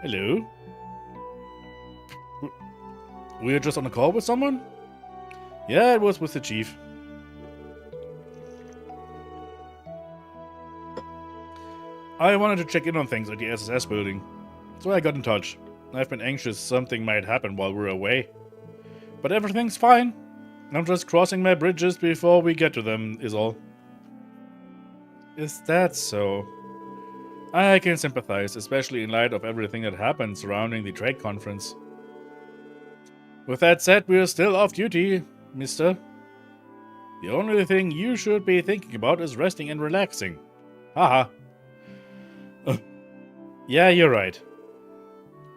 Hello? Were you just on a call with someone? Yeah, it was with the chief. I wanted to check in on things at the SSS building, so I got in touch. I've been anxious something might happen while we're away. But everything's fine. I'm just crossing my bridges before we get to them, is all. Is that so? I can sympathize, especially in light of everything that happened surrounding the trade conference. With that said, we're still off duty, mister. The only thing you should be thinking about is resting and relaxing. Haha. Yeah, you're right.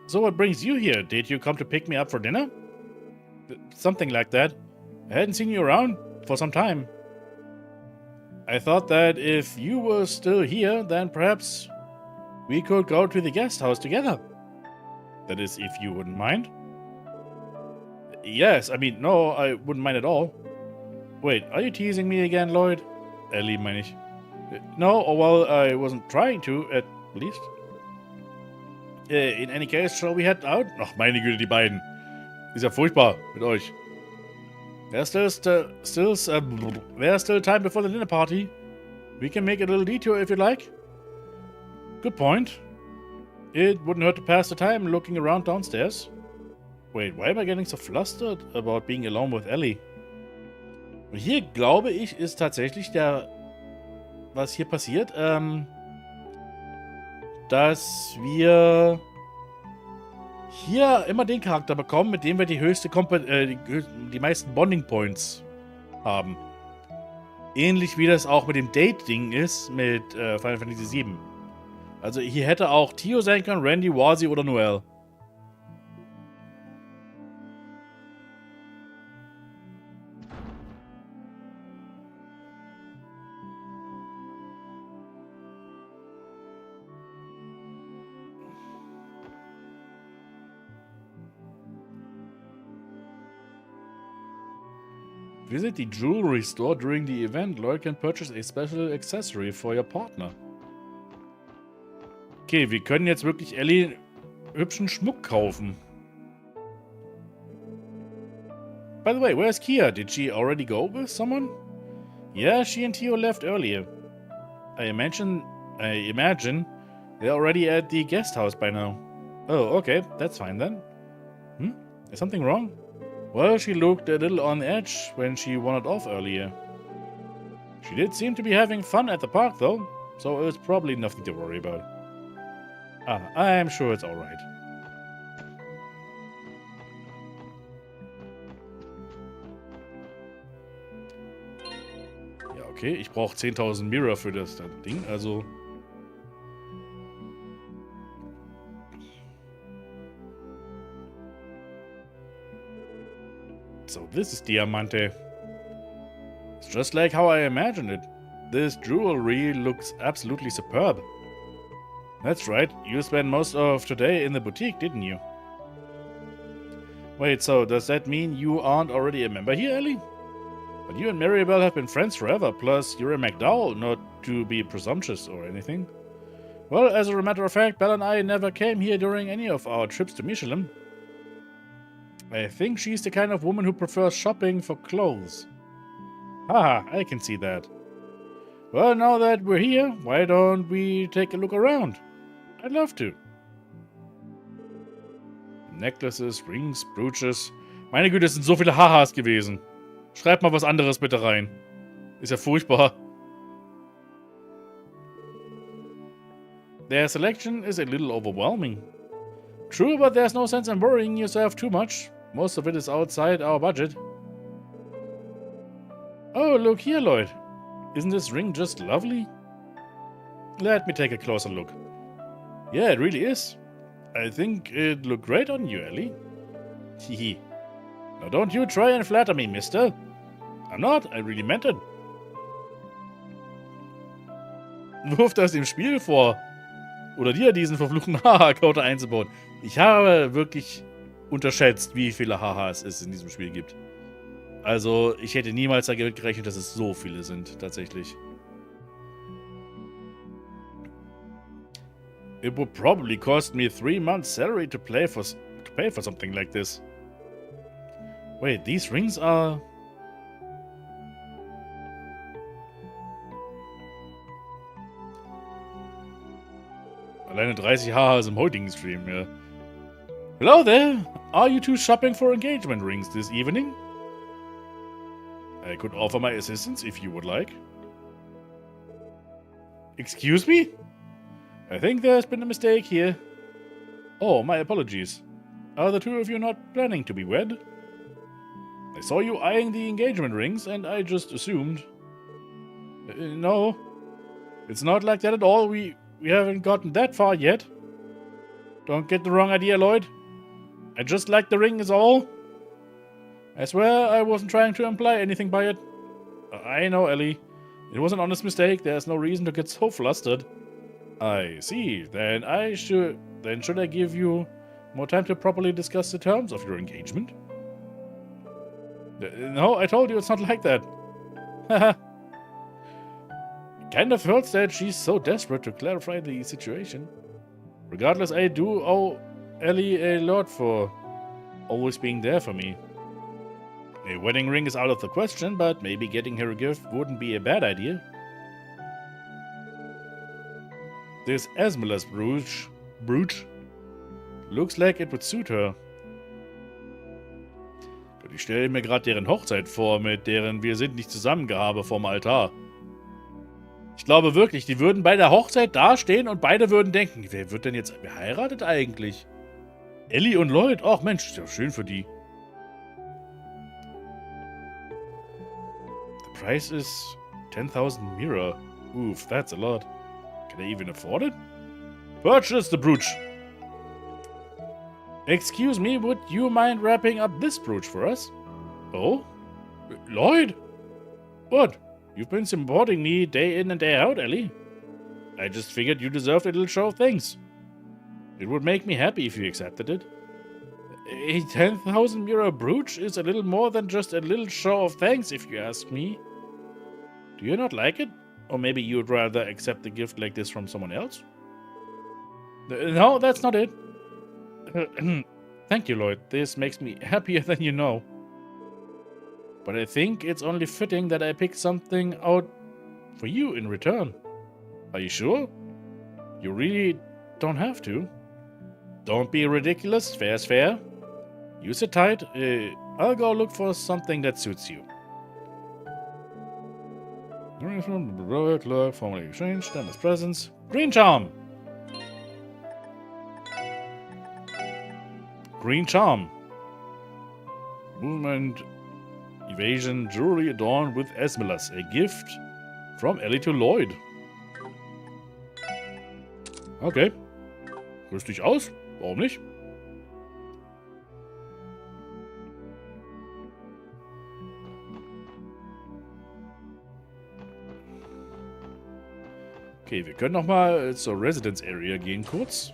So what brings you here? Did you come to pick me up for dinner? Something like that. I hadn't seen you around for some time. I thought that if you were still here, then perhaps we could go to the guest house together. That is, if you wouldn't mind. Yes, I mean, no, I wouldn't mind at all. Wait, are you teasing me again, Lloyd? Ellie, meine ich. No, well, I wasn't trying to, at least. In any case, shall we head out? Ach, meine Güte, die beiden. Ist ja furchtbar mit euch. There's still time before the dinner party. We can make a little detour if you like. Good point. It wouldn't hurt to pass the time looking around downstairs. Wait, why am I getting so flustered about being alone with Ellie? Und hier, glaube ich, ist tatsächlich was hier passiert, dass wir hier immer den Charakter bekommen, mit dem wir die die meisten Bonding Points haben. Ähnlich wie das auch mit dem Date-Ding ist mit Final Fantasy VII. Also hier hätte auch Tio sein können, Randy, Warzy oder Noel. Visit the jewelry store during the event. Lloyd can purchase a special accessory for your partner. Okay, wir können jetzt wirklich Ellie hübschen Schmuck kaufen. By the way, where's Kia? Did she already go with someone? Yeah, she and Tio left earlier. I imagine they're already at the guest house by now. Oh, okay, that's fine then. Is something wrong? Well, she looked a little on edge when she wandered off earlier. She did seem to be having fun at the park, though, so it's probably nothing to worry about. I'm sure it's alright. Ja, okay, ich brauche 10.000 Mirror für das Ding, also... so this is Diamante. It's just like how I imagined it. This jewelry looks absolutely superb. That's right, you spent most of today in the boutique, didn't you? Wait, so does that mean you aren't already a member here, Ellie? But you and Maribel have been friends forever, plus you're a McDowell, not to be presumptuous or anything. Well, as a matter of fact, Belle and I never came here during any of our trips to Michelin. I think she's the kind of woman who prefers shopping for clothes. Haha, I can see that. Well, now that we're here, why don't we take a look around? I'd love to. Necklaces, Rings, Brooches. Meine Güte, es sind so viele Hahas gewesen. Schreibt mal was anderes bitte rein. Ist ja furchtbar. Their selection is a little overwhelming. True, but there's no sense in worrying yourself too much. Most of it is outside our budget. Oh, look here, Lloyd. Isn't this ring just lovely? Let me take a closer look. Yeah, it really is. I think it looked great on you, Ellie. Hehe. Now don't you try and flatter me, mister. I'm not, I really meant it. Wirf das dem Spiel vor. Oder dir diesen verfluchten Haha-Counter einzubauen. Ich habe wirklich unterschätzt, wie viele Hahas es in diesem Spiel gibt. Also, ich hätte niemals damit gerechnet, dass es so viele sind, tatsächlich. It would probably cost me 3 months' salary to pay for something like this. Wait, these rings are... Alleine 30 Hahas im heutigen Stream, ja. Hello there! Are you two shopping for engagement rings this evening? I could offer my assistance if you would like. Excuse me? I think there's been a mistake here. Oh, my apologies. Are the two of you not planning to be wed? I saw you eyeing the engagement rings, and I just assumed. No. It's not like that at all. We haven't gotten that far yet. Don't get the wrong idea, Lloyd. I just like the ring is all. I swear I wasn't trying to imply anything by it. I know, Ellie. It was an honest mistake. There's no reason to get so flustered. I see. Then should I give you more time to properly discuss the terms of your engagement? No, I told you it's not like that. Haha. Kind of hurts that she's so desperate to clarify the situation. Regardless, I do owe Ellie a lot for always being there for me. A wedding ring is out of the question, but maybe getting her a gift wouldn't be a bad idea. This Esmeralda's brooch looks like it would suit her. Ich stelle mir gerade deren Hochzeit vor, mit deren Wir sind nicht zusammengehabe vorm Altar. Ich glaube wirklich, die würden bei der Hochzeit dastehen und beide würden denken, wer wird denn jetzt geheiratet eigentlich? Ellie und Lloyd? Ach Mensch, ist ja schön für die. The price is 10,000 mehrerer. Oof, that's a lot. Can I even afford it? Purchase the brooch. Excuse me, would you mind wrapping up this brooch for us? Oh? Lloyd? What? You've been supporting me day in and day out, Ellie. I just figured you deserved a little show of thanks. It would make me happy if you accepted it. A 10,000 mehrerer brooch is a little more than just a little show of thanks, if you ask me. Do you not like it? Or maybe you'd rather accept a gift like this from someone else? No, that's not it. Thank you, Lloyd. This makes me happier than you know. But I think it's only fitting that I pick something out for you in return. Are you sure? You really don't have to. Don't be ridiculous. Fair's fair. You sit tight. I'll go look for something that suits you. Formally exchanged. Damage presents. Green charm. Green charm. Movement. Evasion. Jewelry adorned with Esmeraldas. A gift from Ellie to Lloyd. Okay. Rüst dich aus. Warum nicht? Okay, wir können nochmal zur Residence Area gehen kurz.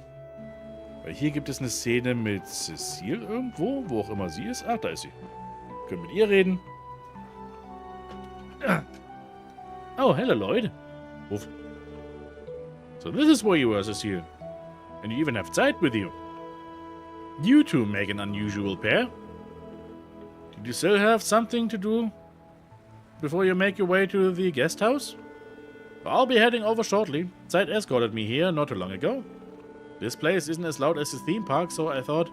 Weil hier gibt es eine Szene mit Cecile irgendwo, wo auch immer sie ist. Ah, da ist sie. Können mit ihr reden. Oh, hello, Lloyd. Uff. So this is where you are, Cecile. And you even have Zeit with you. You two make an unusual pair. Did you still have something to do before you make your way to the guest house? I'll be heading over shortly. Zeit escorted me here not too long ago. This place isn't as loud as the theme park, so I thought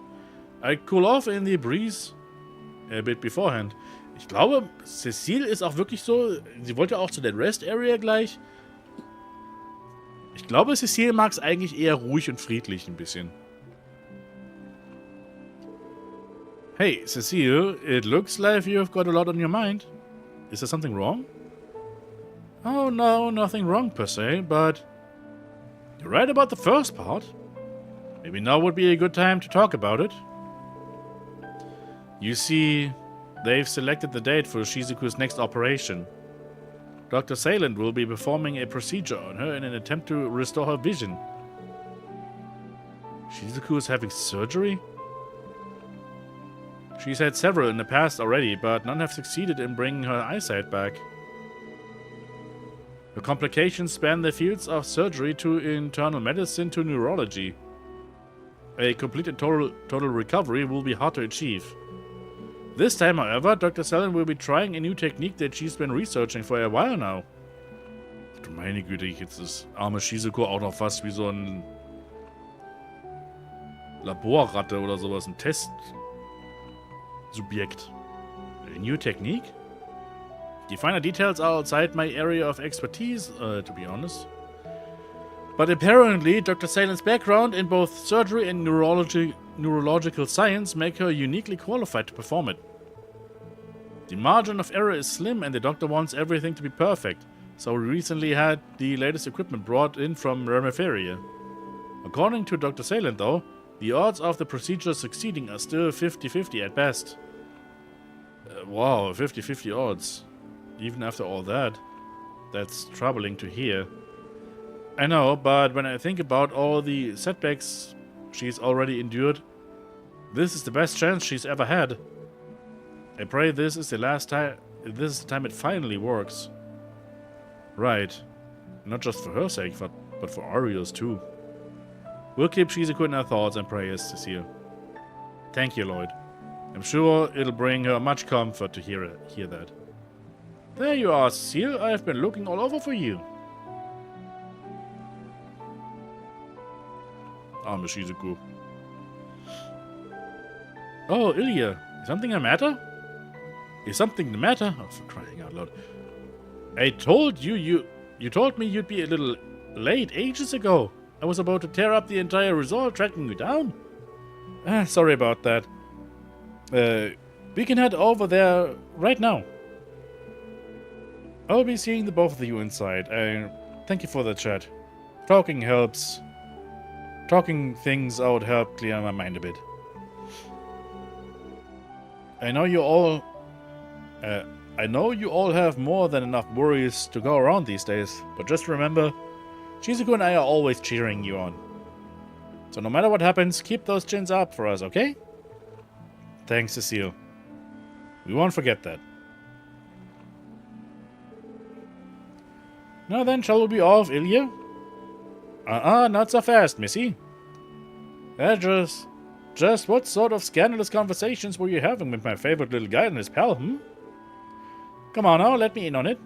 I'd cool off in the breeze a bit beforehand. Ich glaube, Cecile ist auch wirklich so, sie wollte auch zu der Rest Area gleich. Ich glaube, Cecile mag es eigentlich eher ruhig und friedlich ein bisschen. Hey, Cecile, it looks like you've got a lot on your mind. Is there something wrong? Oh no, nothing wrong per se, but you're right about the first part. Maybe now would be a good time to talk about it. You see, they've selected the date for Shizuku's next operation. Dr. Sayland will be performing a procedure on her in an attempt to restore her vision. Shizuku is having surgery? She's had several in the past already, but none have succeeded in bringing her eyesight back. The complications span the fields of surgery to internal medicine to neurology. A complete and total recovery will be hard to achieve. This time, however, Dr. Selen will be trying a new technique that she's been researching for a while now. Du meine Güte, jetzt ist arme Shizuko auch noch fast wie so ein Laborratte oder sowas, ein Testsubjekt. A new technique? The finer details are outside my area of expertise, to be honest. But apparently, Dr. Salen's background in both surgery and neurological science make her uniquely qualified to perform it. The margin of error is slim and the doctor wants everything to be perfect, so we recently had the latest equipment brought in from Ramiferia. According to Dr. Salen, though, the odds of the procedure succeeding are still 50-50 at best. Wow, 50-50 odds. Even after all that. That's troubling to hear. I know, but when I think about all the setbacks she's already endured, this is the best chance she's ever had. I pray this is the last time. This is the time it finally works. Right. Not just for her sake, but for Ariel's too. We'll keep Shizuku in our thoughts and prayers, Cecile. Thank you, Lloyd. I'm sure it'll bring her much comfort to hear that. There you are, Cecile. I've been looking all over for you. Arme Shizuku. Oh, Ilya. Is something the matter? Is something the matter? Oh, for crying out loud. I told you told me you'd be a little late ages ago. I was about to tear up the entire resort tracking you down. Sorry about that. We can head over there right now. I'll be seeing the both of you inside. Thank you for the chat. Talking helps. Talking things out help clear my mind a bit. I know you all have more than enough worries to go around these days, but just remember, Shizuku and I are always cheering you on. So no matter what happens, keep those chins up for us, okay? Thanks, Cecile. We won't forget that. Now then, shall we be off, Ilya? Not so fast, missy. Just what sort of scandalous conversations were you having with my favorite little guy and his pal, Come on now, let me in on it.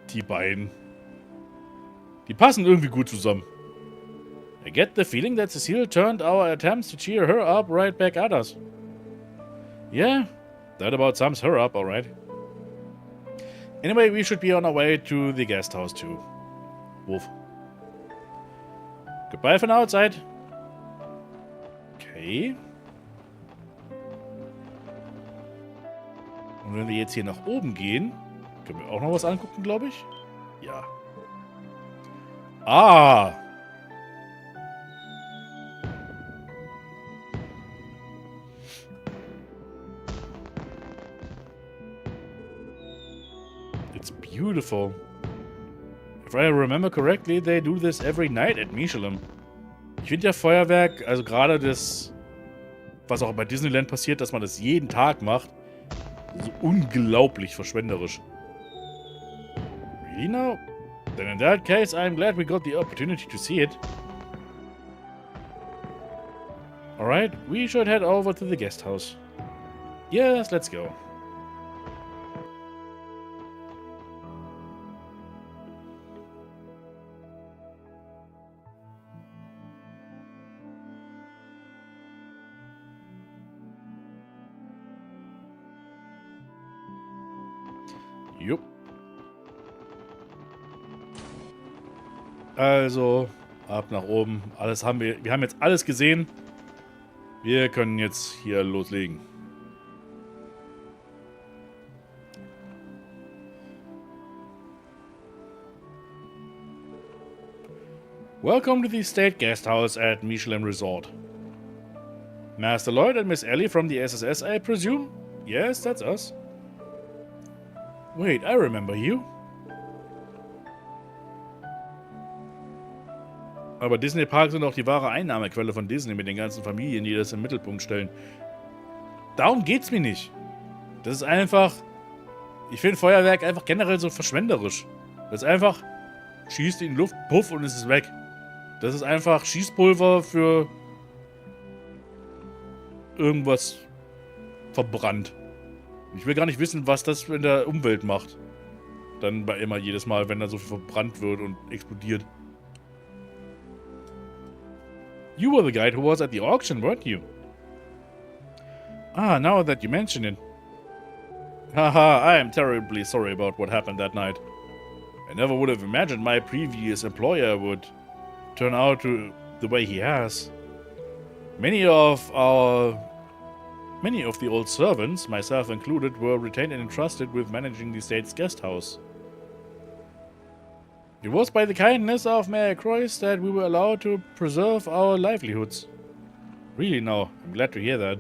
Die beiden. Die passen irgendwie gut zusammen. I get the feeling that Cecile turned our attempts to cheer her up right back at us. Yeah, that about sums her up, alright. Anyway, we should be on our way to the guest house too. Woof. Goodbye for now, Zeit. Okay. Und wenn wir jetzt hier nach oben gehen, können wir auch noch was angucken, glaube ich. Ja. Ah! It's beautiful. If I remember correctly, they do this every night at Michelin. Ich finde ja Feuerwerk, also gerade das, was auch bei Disneyland passiert, dass man das jeden Tag macht, so unglaublich verschwenderisch. Really now? Then in that case, I'm glad we got the opportunity to see it. Alright, we should head over to the guest house. Yes, let's go. Jupp. Also, ab nach oben. Alles haben wir. Wir haben jetzt alles gesehen. Wir können jetzt hier loslegen. Welcome to the State Guest House at Michelin Resort. Master Lloyd and Miss Ellie from the SSS, I presume? Yes, that's us. Wait, I remember you. Aber Disney-Parks sind auch die wahre Einnahmequelle von Disney mit den ganzen Familien, die das im Mittelpunkt stellen. Darum geht's mir nicht. Das ist einfach... Ich finde Feuerwerk einfach generell so verschwenderisch. Das ist einfach... Schießt in die Luft, puff und es ist weg. Das ist einfach Schießpulver für... irgendwas verbrannt. Ich will gar nicht wissen, was das in der Umwelt macht. Dann bei immer jedes Mal, wenn da so viel verbrannt wird und explodiert. You were the guy who was at the auction, weren't you? Ah, now that you mention it. Haha, I am terribly sorry about what happened that night. I never would have imagined my previous employer would turn out to the way he has. Many of the old servants, myself included, were retained and entrusted with managing the state's guest house. It was by the kindness of Mayor Croix that we were allowed to preserve our livelihoods. Really now, I'm glad to hear that.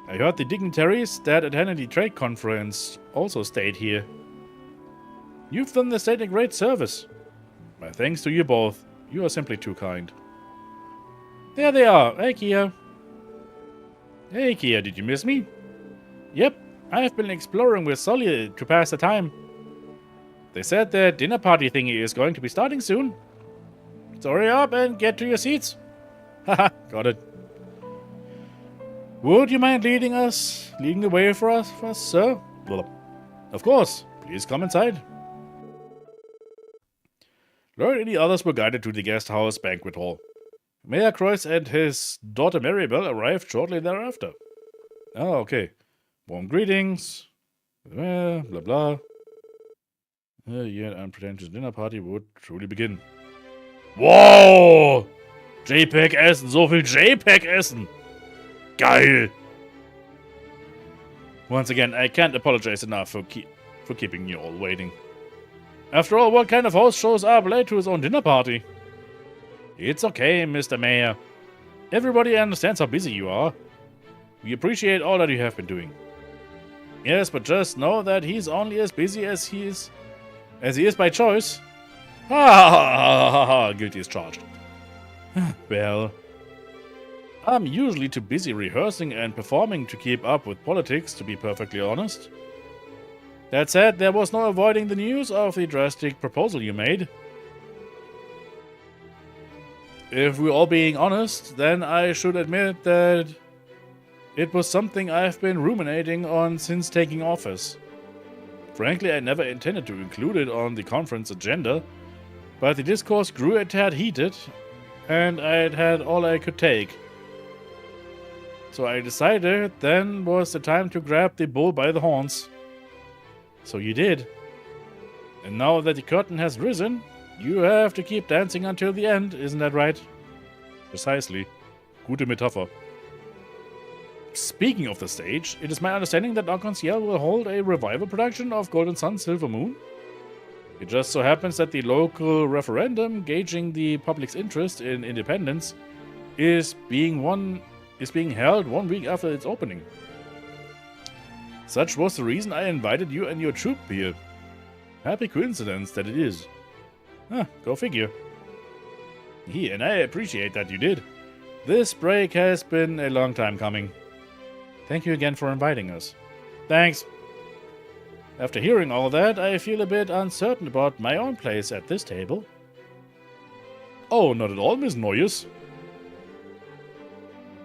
I heard the dignitaries that attended the trade conference also stayed here. You've done the state a great service. My thanks to you both. You are simply too kind. There they are. Hey, Kia. Hey, Kia, did you miss me? Yep, I've been exploring with Sully to pass the time. They said their dinner party thingy is going to be starting soon. So hurry up and get to your seats. Haha, got it. Would you mind leading the way for us, sir? Well, of course. Please come inside. Lloyd and the others were guided to the guest house banquet hall. Mayor Croix and his daughter Maribel arrived shortly thereafter. Oh, okay. Warm greetings. Blah, blah. Yet unpretentious dinner party would truly begin. Wow! JPEG essen, so viel JPEG essen! Geil! Once again, I can't apologize enough for keeping you all waiting. After all, what kind of host shows up late to his own dinner party? It's okay, Mr. Mayor. Everybody understands how busy you are. We appreciate all that you have been doing. Yes, but just know that he's only as busy as he is by choice. Ha ha ha ha ha! Guilty as charged. Well, I'm usually too busy rehearsing and performing to keep up with politics, to be perfectly honest. That said, there was no avoiding the news of the drastic proposal you made. If we're all being honest, then I should admit that it was something I've been ruminating on since taking office. Frankly, I never intended to include it on the conference agenda, but the discourse grew a tad heated, and I'd had all I could take. So I decided then was the time to grab the bull by the horns. So you did. And now that the curtain has risen, you have to keep dancing until the end, isn't that right? Precisely. Gute Metapher. Speaking of the stage, it is my understanding that Arc-en-Ciel will hold a revival production of Golden Sun Silver Moon. It just so happens that the local referendum gauging the public's interest in independence is being held 1 week after its opening. Such was the reason I invited you and your troop here. Happy coincidence that it is. Huh, go figure. Yeah, and I appreciate that you did. This break has been a long time coming. Thank you again for inviting us. Thanks. After hearing all that, I feel a bit uncertain about my own place at this table. Oh, not at all, Miss Noyes.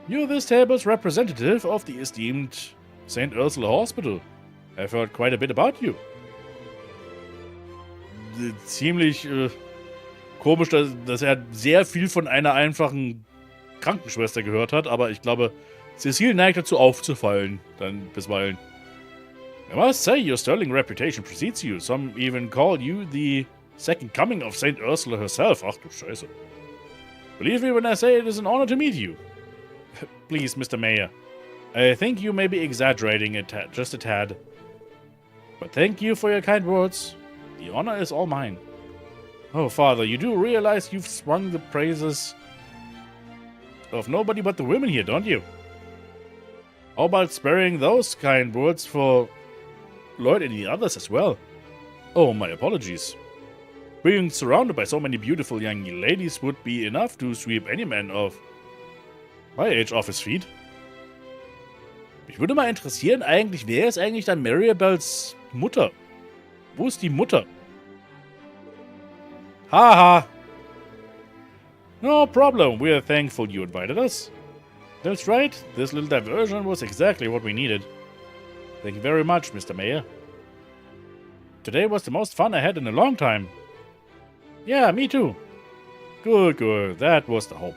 You're this table's representative of the esteemed St. Ursula Hospital. I've heard quite a bit about you. Ziemlich komisch, dass er sehr viel von einer einfachen Krankenschwester gehört hat, aber ich glaube, Cecile neigt dazu aufzufallen, dann bisweilen. I must say, your sterling reputation precedes you. Some even call you the second coming of St. Ursula herself. Ach du Scheiße. Believe me when I say it is an honor to meet you. Please, Mr. Mayor. I think you may be exaggerating just a tad. But thank you for your kind words. The honor is all mine. Oh, Father, you do realize you've swung the praises of nobody but the women here, don't you? How about sparing those kind words for Lloyd and the others as well? Oh, my apologies. Being surrounded by so many beautiful young ladies would be enough to sweep any man of my age off his feet. Mich würde mal interessieren, wer ist eigentlich dann Maribels Mutter? Wo ist die Mutter? Haha. No problem, we're thankful you invited us. That's right, this little diversion was exactly what we needed. Thank you very much, Mr. Mayor. Today was the most fun I had in a long time. Yeah, me too. Good, good, that was the hope.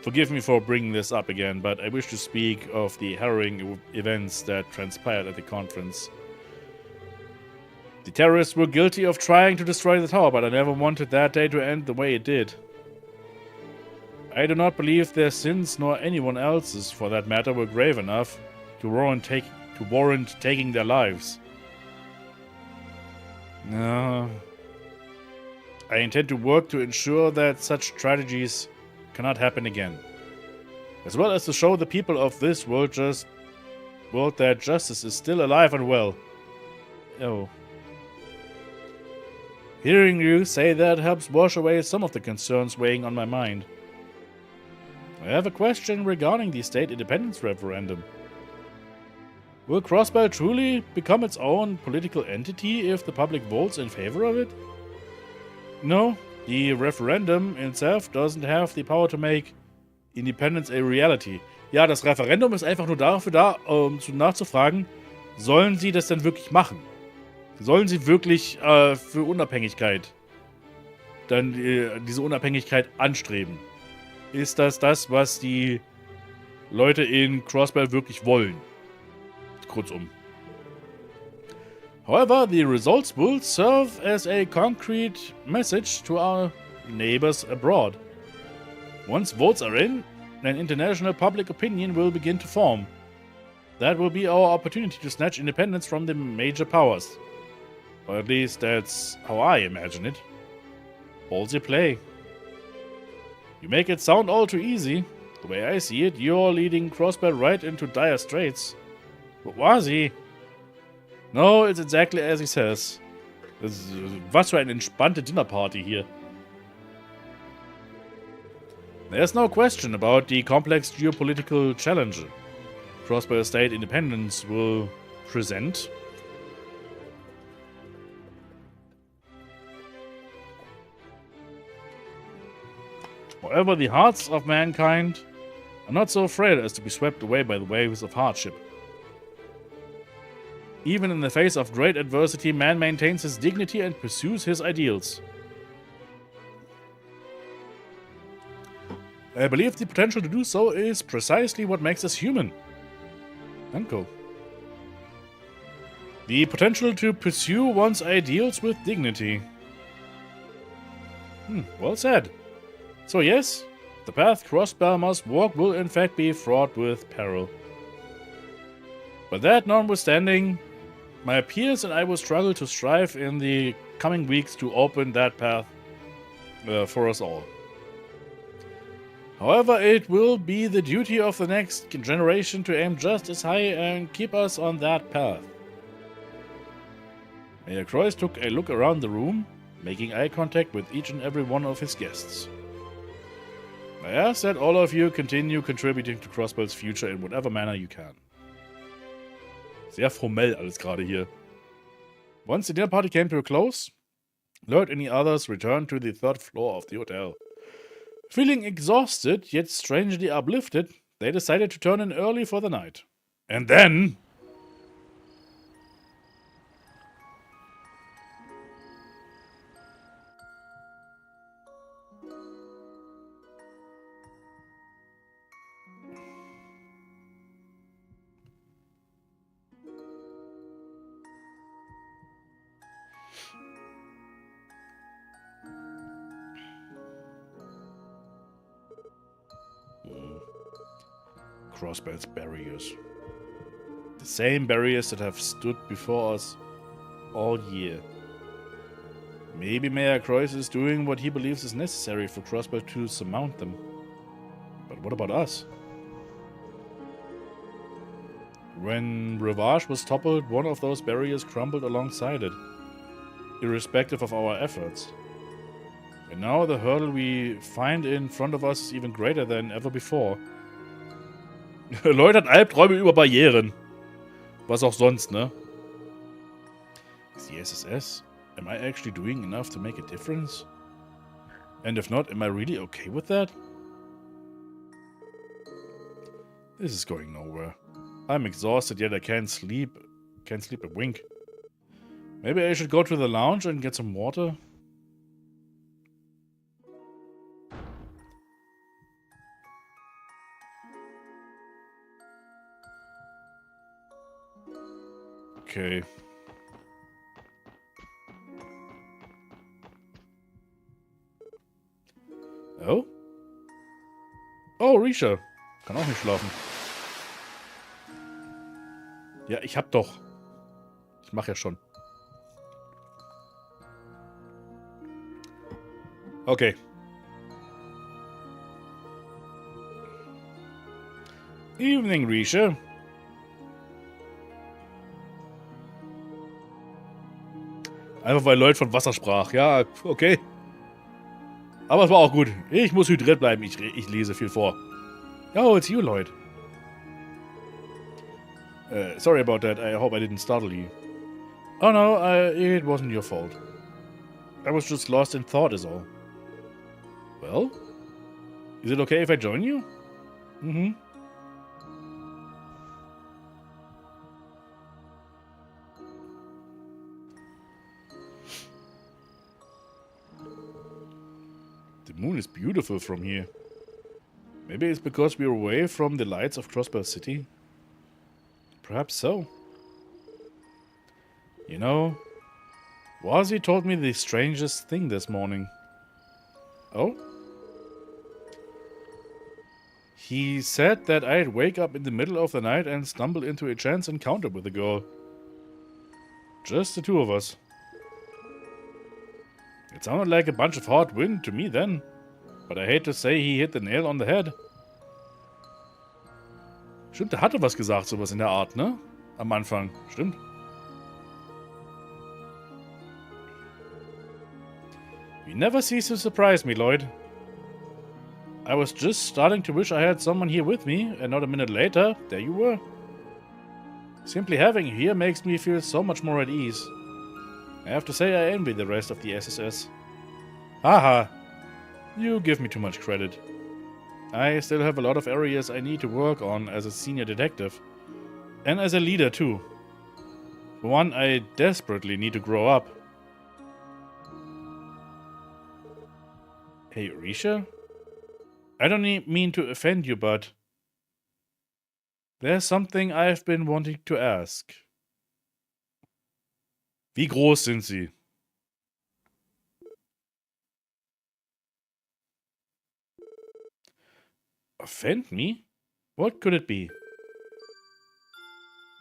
Forgive me for bringing this up again, but I wish to speak of the harrowing events that transpired at the conference. The terrorists were guilty of trying to destroy the tower, but I never wanted that day to end the way it did. I do not believe their sins, nor anyone else's for that matter, were grave enough to warrant taking their lives. No. I intend to work to ensure that such tragedies cannot happen again, as well as to show the people of this world that justice is still alive and well. Oh. Hearing you say that helps wash away some of the concerns weighing on my mind. I have a question regarding the state independence referendum. Will Crossbell truly become its own political entity if the public votes in favor of it? No, the referendum itself doesn't have the power to make independence a reality. Ja, das Referendum ist einfach nur dafür da, nachzufragen, sollen sie das denn wirklich machen? Sollen sie wirklich für Unabhängigkeit dann diese Unabhängigkeit anstreben? Ist das, was die Leute in Crossbell wirklich wollen? Kurzum. However, the results will serve as a concrete message to our neighbors abroad. Once votes are in, an international public opinion will begin to form. That will be our opportunity to snatch independence from the major powers. Or at least that's how I imagine it. Ballsy play. You make it sound all too easy. The way I see it, you're leading Crossbell right into dire straits. But was he? No, it's exactly as he says. Was für eine entspannte Dinnerparty hier. There's no question about the complex geopolitical challenge Crossbell state independence will present. However, the hearts of mankind are not so frail as to be swept away by the waves of hardship. Even in the face of great adversity, man maintains his dignity and pursues his ideals. I believe the potential to do so is precisely what makes us human. Danke. The potential to pursue one's ideals with dignity. Well said. So yes, the path Crossbell must walk will in fact be fraught with peril. But that notwithstanding, my peers and I will struggle to strive in the coming weeks to open that path for us all. However, it will be the duty of the next generation to aim just as high and keep us on that path. Mayor Croix took a look around the room, making eye contact with each and every one of his guests. I ask that all of you continue contributing to Crossbell's future in whatever manner you can. Sehr formell alles gerade hier. Once the dinner party came to a close, Lloyd and the others returned to the third floor of the hotel. Feeling exhausted, yet strangely uplifted, they decided to turn in early for the night. And then... Crossbell's barriers. The same barriers that have stood before us all year. Maybe Mayor Croix is doing what he believes is necessary for Crossbell to surmount them. But what about us? When Rivage was toppled, one of those barriers crumbled alongside it, irrespective of our efforts. And now the hurdle we find in front of us is even greater than ever before. Lloyd hat Albträume über Barrieren. Was auch sonst, ne? Is the SSS? Am I actually doing enough to make a difference? And if not, am I really okay with that? This is going nowhere. I'm exhausted, yet I can't sleep. Can't sleep a wink. Maybe I should go to the lounge and get some water? Okay. Oh? Oh, Risha. Kann auch nicht schlafen. Ja, ich hab doch. Ich mach ja schon. Okay. Evening, Risha. Einfach weil Lloyd von Wasser sprach. Ja, okay. Aber es war auch gut. Ich muss hydriert bleiben. Ich lese viel vor. Oh, it's you, Lloyd. Sorry about that. I hope I didn't startle you. Oh no, it wasn't your fault. I was just lost in thought is all. Well? Is it okay if I join you? Mm-hmm. The moon is beautiful from here. Maybe it's because we're away from the lights of Crossbell City? Perhaps so. You know, Wazi told me the strangest thing this morning. Oh? He said that I'd wake up in the middle of the night and stumble into a chance encounter with a girl. Just the two of us. It sounded like a bunch of hot wind to me then. But I hate to say he hit the nail on the head. Stimmt, er hatte was gesagt, sowas in der Art, ne? Am Anfang. Stimmt. You never cease to surprise me, Lloyd. I was just starting to wish I had someone here with me, and not a minute later, there you were. Simply having you here makes me feel so much more at ease. I have to say I envy the rest of the SSS. Haha. You give me too much credit. I still have a lot of areas I need to work on as a senior detective. And as a leader too. For one, I desperately need to grow up. Hey, Risha? I don't mean to offend you, but... there's something I've been wanting to ask. Wie groß sind sie? Offend me? What could it be?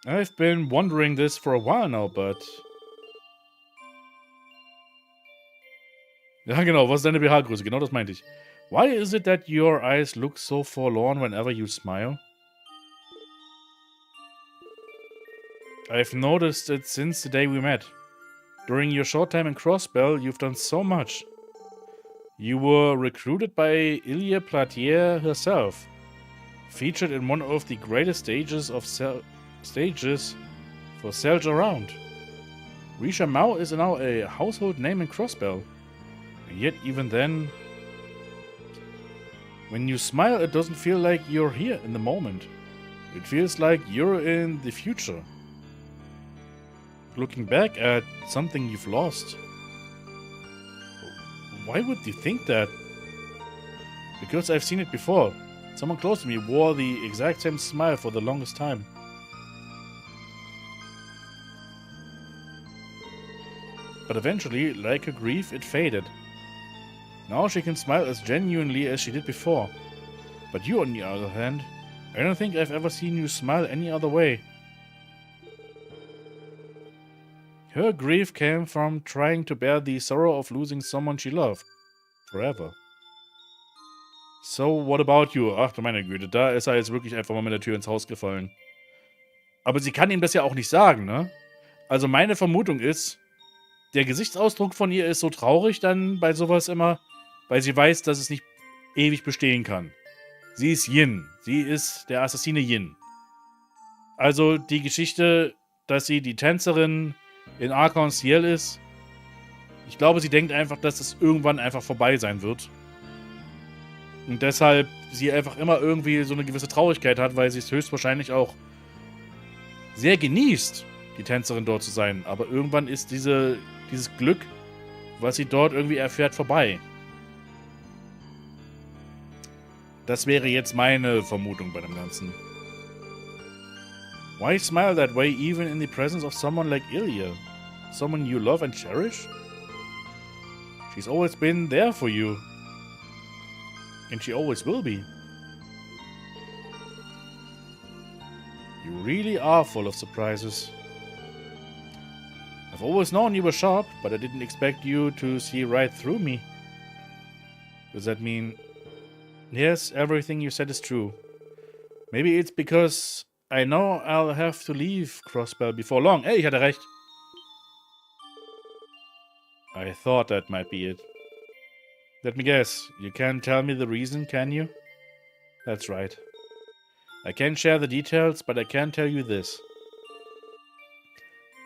I've been wondering this for a while now, but... Ja, genau, was ist deine BH-Größe? Genau das meinte ich. Why is it that your eyes look so forlorn whenever you smile? I've noticed it since the day we met. During your short time in Crossbell, you've done so much. You were recruited by Ilya Platier herself, featured in one of the greatest stages for sales around. Risha Mao is now a household name in Crossbell. And yet, even then, when you smile, it doesn't feel like you're here in the moment. It feels like you're in the future. Looking back at something you've lost. Why would you think that? Because I've seen it before. Someone close to me wore the exact same smile for the longest time. But eventually, like her grief, it faded. Now she can smile as genuinely as she did before. But you, on the other hand, I don't think I've ever seen you smile any other way. Her grief came from trying to bear the sorrow of losing someone she loved. Forever. So, what about you? Ach du meine Güte, da ist er jetzt wirklich einfach mal mit der Tür ins Haus gefallen. Aber sie kann ihm das ja auch nicht sagen, ne? Also meine Vermutung ist, der Gesichtsausdruck von ihr ist so traurig dann bei sowas immer, weil sie weiß, dass es nicht ewig bestehen kann. Sie ist Yin. Sie ist der Assassine Yin. Also die Geschichte, dass sie die Tänzerin in Arc-en-Ciel ist, ich glaube, sie denkt einfach, dass es irgendwann einfach vorbei sein wird. Und deshalb sie einfach immer irgendwie so eine gewisse Traurigkeit hat, weil sie es höchstwahrscheinlich auch sehr genießt, die Tänzerin dort zu sein. Aber irgendwann ist dieses Glück, was sie dort irgendwie erfährt, vorbei. Das wäre jetzt meine Vermutung bei dem Ganzen. Why smile that way even in the presence of someone like Ilya? Someone you love and cherish? She's always been there for you. And she always will be. You really are full of surprises. I've always known you were sharp, but I didn't expect you to see right through me. Does that mean... Yes, everything you said is true. Maybe it's because I know I'll have to leave Crossbell before long. Hey, ich hatte recht. I thought that might be it. Let me guess, you can't tell me the reason, can you? That's right. I can't share the details, but I can tell you this.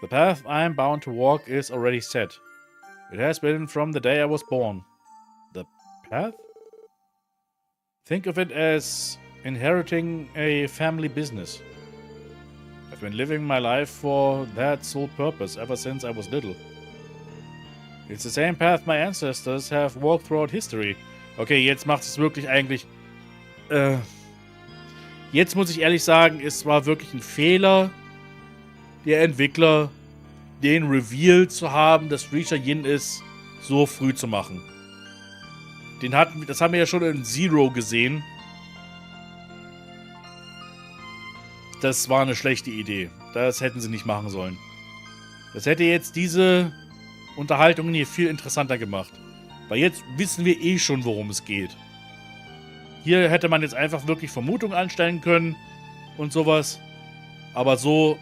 The path I'm bound to walk is already set. It has been from the day I was born. The path? Think of it as inheriting a family business. I've been living my life for that sole purpose ever since I was little. It's the same path my ancestors have walked throughout history. Okay, jetzt macht es wirklich eigentlich... Jetzt muss ich ehrlich sagen, es war wirklich ein Fehler der Entwickler, den Reveal zu haben, dass Risha Yin ist, so früh zu machen. Das haben wir ja schon in Zero gesehen. Das war eine schlechte Idee. Das hätten sie nicht machen sollen. Das hätte jetzt diese Unterhaltungen hier viel interessanter gemacht. Weil jetzt wissen wir eh schon, worum es geht. Hier hätte man jetzt einfach wirklich Vermutungen anstellen können und sowas. Aber so...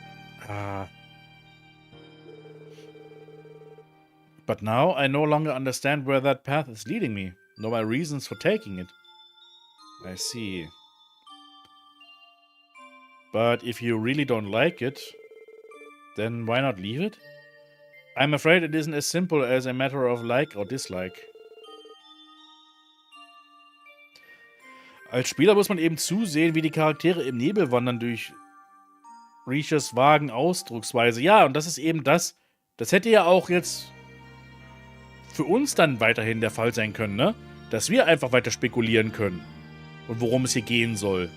But now I no longer understand where that path is leading me, nor my reasons for taking it. I see. But if you really don't like it, then why not leave it? I'm afraid it isn't as simple as a matter of like or dislike. Als Spieler muss man eben zusehen, wie die Charaktere im Nebel wandern durch Rishas vagen Ausdrucksweise. Ja, und das ist eben das. Das hätte ja auch jetzt für uns dann weiterhin der Fall sein können, ne? Dass wir einfach weiter spekulieren können. Und worum es hier gehen soll.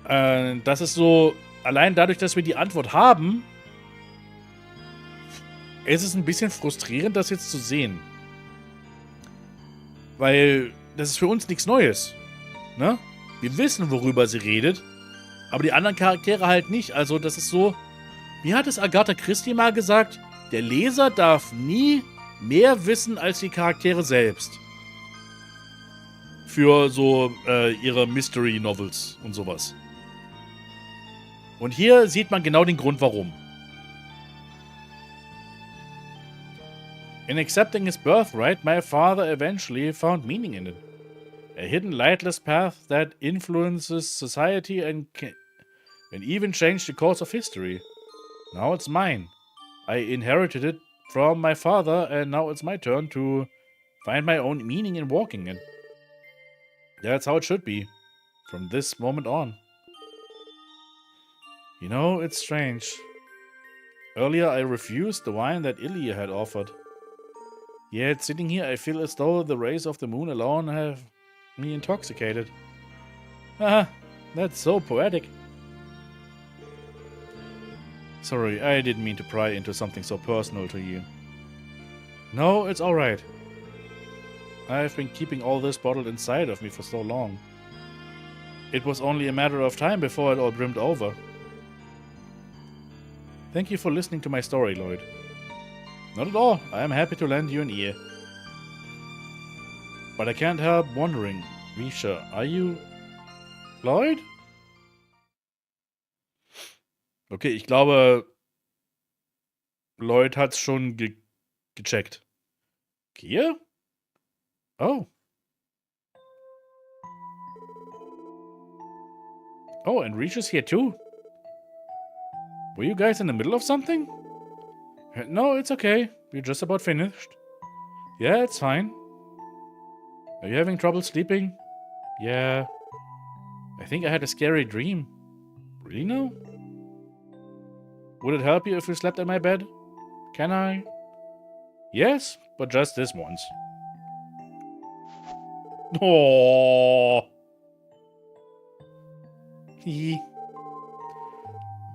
Das ist so, allein dadurch, dass wir die Antwort haben, ist es ein bisschen frustrierend, das jetzt zu sehen. Weil das ist für uns nichts Neues. Ne? Wir wissen, worüber sie redet, aber die anderen Charaktere halt nicht. Also das ist so, wie hat es Agatha Christie mal gesagt? Der Leser darf nie mehr wissen als die Charaktere selbst. Für so ihre Mystery Novels und sowas. Und hier sieht man genau den Grund, warum. In accepting his birthright, my father eventually found meaning in it. A hidden lightless path that influences society and even changed the course of history. Now it's mine. I inherited it from my father, and now it's my turn to find my own meaning in walking it. That's how it should be, from this moment on. You know, it's strange. Earlier I refused the wine that Ilya had offered. Yet sitting here I feel as though the rays of the moon alone have me intoxicated. Ah, that's so poetic. Sorry, I didn't mean to pry into something so personal to you. No, it's alright. I've been keeping all this bottled inside of me for so long. It was only a matter of time before it all brimmed over. Thank you for listening to my story, Lloyd. Not at all. I am happy to lend you an ear. But I can't help wondering, Risha, are you... Lloyd? Okay, ich glaube, Lloyd hat's schon gecheckt. Kia? Oh. Oh, and Risha's here too. Were you guys in the middle of something? No, it's okay. We're just about finished. Yeah, it's fine. Are you having trouble sleeping? Yeah. I think I had a scary dream. Really now? Would it help you if you slept in my bed? Can I? Yes, but just this once. Oh. Hee.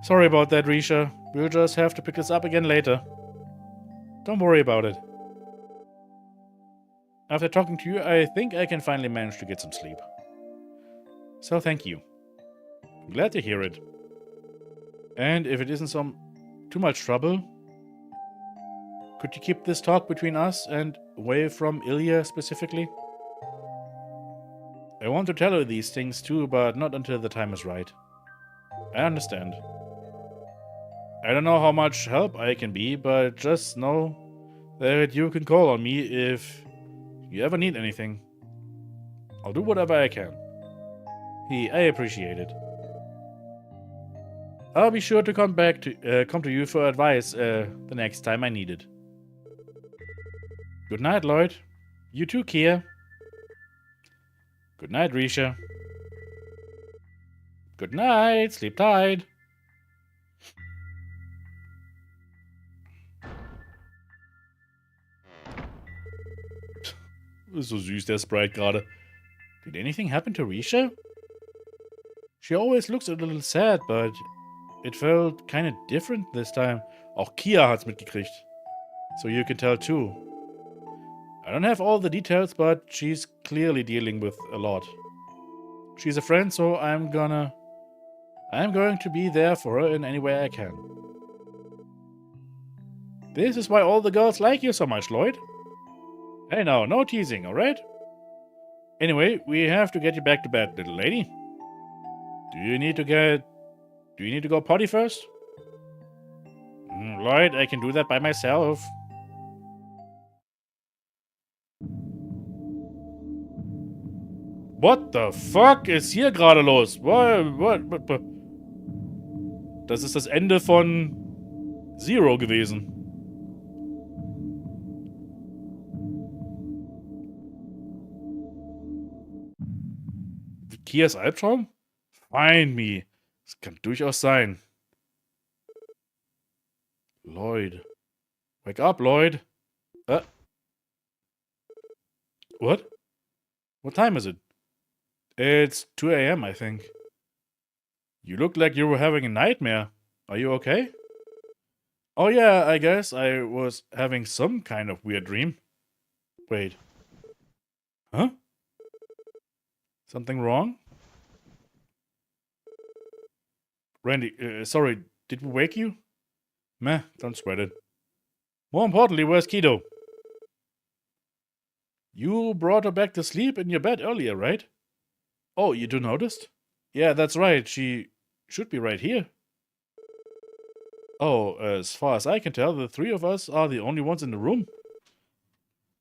Sorry about that, Risha. We'll just have to pick this up again later. Don't worry about it. After talking to you, I think I can finally manage to get some sleep. So thank you. I'm glad to hear it. And if it isn't too much trouble, could you keep this talk between us and away from Ilya specifically? I want to tell her these things too, but not until the time is right. I understand. I don't know how much help I can be, but just know that you can call on me if you ever need anything. I'll do whatever I can. I appreciate it. I'll be sure to come to you for advice the next time I need it. Good night, Lloyd. You too, Kia. Good night, Risha. Good night. Sleep tight. Ist so süß, der Sprite gerade. Did anything happen to Risha? She always looks a little sad, but it felt kind of different this time. Auch Kia hat's mitgekriegt. So you can tell too. I don't have all the details, but she's clearly dealing with a lot. She's a friend, so I'm going to be there for her in any way I can. This is why all the girls like you so much, Lloyd. Hey now, no teasing, alright? Anyway, we have to get you back to bed, little lady. Do you need to go potty first? Lloyd, I can do that by myself. What the fuck ist hier gerade los? What? Das ist das Ende von Zero gewesen. Kias Albtraum? Find me. Das kann durchaus sein. Lloyd. Wake up, Lloyd. What? What time is it? It's 2 a.m., I think. You look like you were having a nightmare. Are you okay? Oh yeah, I guess I was having some kind of weird dream. Wait. Huh? Something wrong? Randy, sorry, did we wake you? Meh, don't sweat it. More importantly, where's Kido? You brought her back to sleep in your bed earlier, right? Oh, you two noticed? Yeah, that's right. She should be right here. Oh, as far as I can tell, the three of us are the only ones in the room.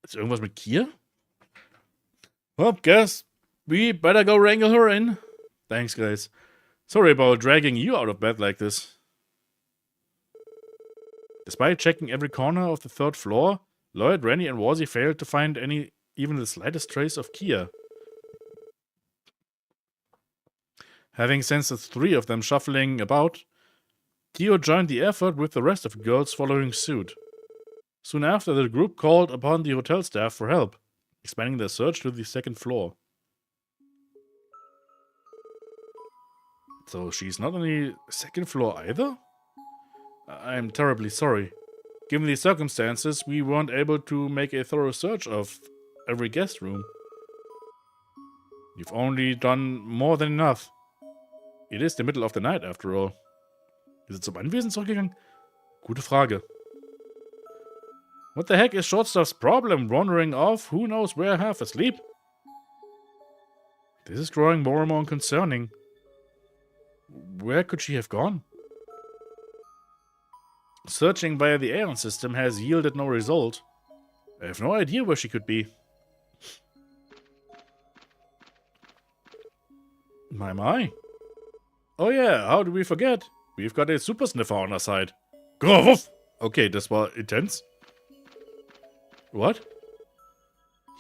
Ist irgendwas mit Kier? Well, guess we better go wrangle her in. Thanks, guys. Sorry about dragging you out of bed like this. Despite checking every corner of the third floor, Lloyd, Rennie, and Warzy failed to find even the slightest trace of Kier. Having sensed the three of them shuffling about, Theo joined the effort with the rest of the girls following suit. Soon after, the group called upon the hotel staff for help, expanding their search to the second floor. So she's not on the second floor either? I'm terribly sorry. Given the circumstances, we weren't able to make a thorough search of every guest room. You've only done more than enough. It is the middle of the night, after all. Ist es zum Anwesen zurückgegangen? Gute Frage. What the heck is Shortstuff's problem? Wandering off who knows where half asleep? This is growing more and more concerning. Where could she have gone? Searching via the Aeon system has yielded no result. I have no idea where she could be. My. Oh yeah, how do we forget? We've got a super sniffer on our side. Gruff! Okay, das war intens. What?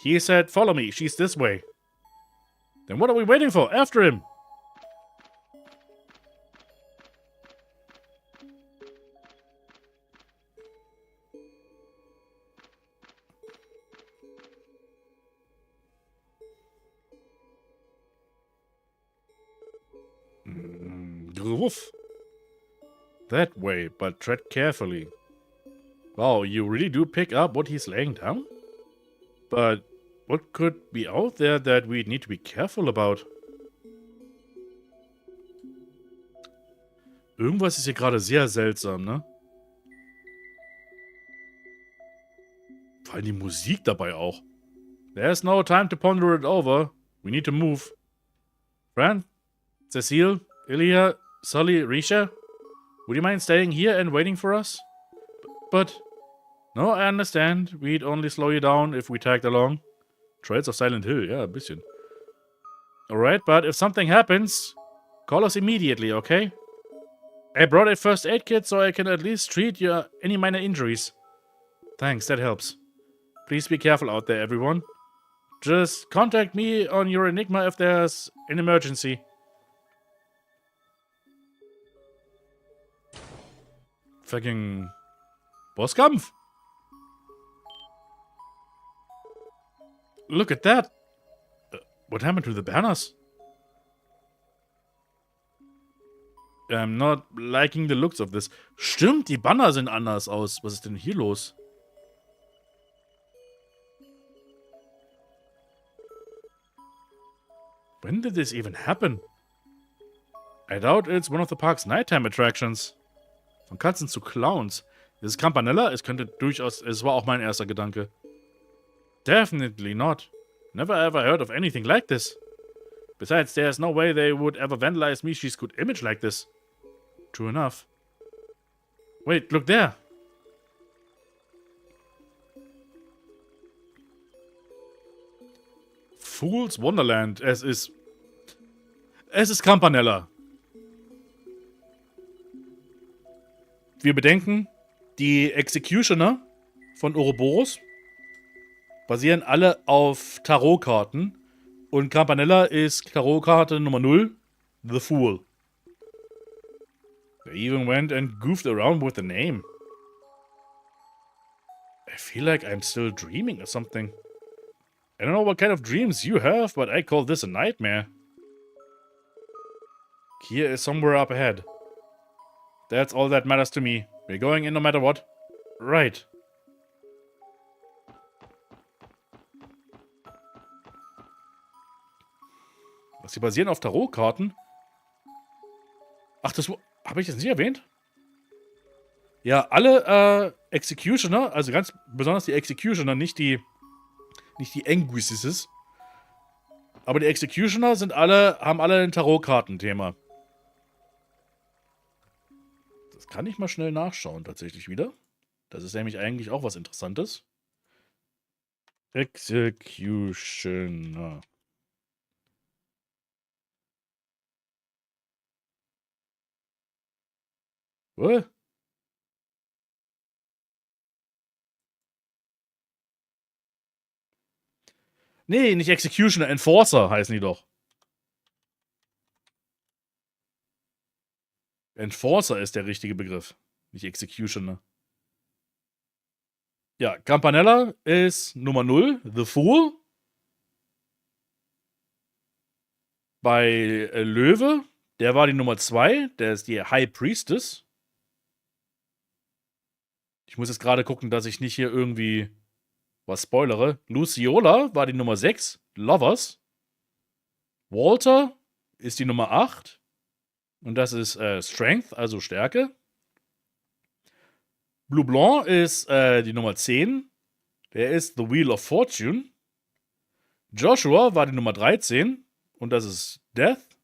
He said, follow me, she's this way. Then what are we waiting for? After him! Gruff. That way, but tread carefully. Wow, you really do pick up what he's laying down? But what could be out there that we need to be careful about? Irgendwas ist hier gerade sehr seltsam, ne? Vor allem die Musik dabei auch. There's no time to ponder it over. We need to move. Fran? Cecile? Ilya? Sully? Risha? Would you mind staying here and waiting for us? But... No, I understand. We'd only slow you down if we tagged along. Trails of Silent Hill, yeah, ein bisschen. Alright, but if something happens, call us immediately, okay? I brought a first aid kit so I can at least treat any minor injuries. Thanks, that helps. Please be careful out there, everyone. Just contact me on your Enigma if there's an emergency. Fucking Bosskampf. Look at that. What happened to the banners? I'm not liking the looks of this. Stimmt, die Banner sind anders aus. Was ist denn hier los? When did this even happen? I doubt it's one of the park's nighttime attractions. Von Katzen zu Clowns. Ist es Campanella? Es könnte durchaus... Es war auch mein erster Gedanke. Definitely not. Never ever heard of anything like this. Besides, there's no way they would ever vandalize Mishi's good image like this. True enough. Wait, look there. Fool's Wonderland. Es ist Campanella. Wir bedenken, die Executioner von Ouroboros basieren alle auf Tarotkarten. Und Campanella ist Tarotkarte Nummer 0, The Fool. They even went and goofed around with the name. I feel like I'm still dreaming or something. I don't know what kind of dreams you have, but I call this a nightmare. Kier is somewhere up ahead. That's all that matters to me. We're going in no matter what. Right. Was, die basieren auf Tarotkarten? Ach, das habe ich das nicht erwähnt? Ja, alle Executioner, also ganz besonders die Executioner, nicht die Inquisitors. Aber die Executioner haben alle ein Tarotkartenthema. Das kann ich mal schnell nachschauen, tatsächlich wieder. Das ist nämlich eigentlich auch was Interessantes. Executioner. What? Nee, nicht Executioner, Enforcer heißen die doch. Enforcer ist der richtige Begriff, nicht Executioner. Ja, Campanella ist Nummer 0, The Fool. Bei Löwe, der war die Nummer 2, der ist die High Priestess. Ich muss jetzt gerade gucken, dass ich nicht hier irgendwie was spoilere. Luciola war die Nummer 6, Lovers. Walter ist die Nummer 8. Und das ist Strength, also Stärke. Blue Blanc ist die Nummer 10. Der ist The Wheel of Fortune. Joshua war die Nummer 13. Und das ist Death.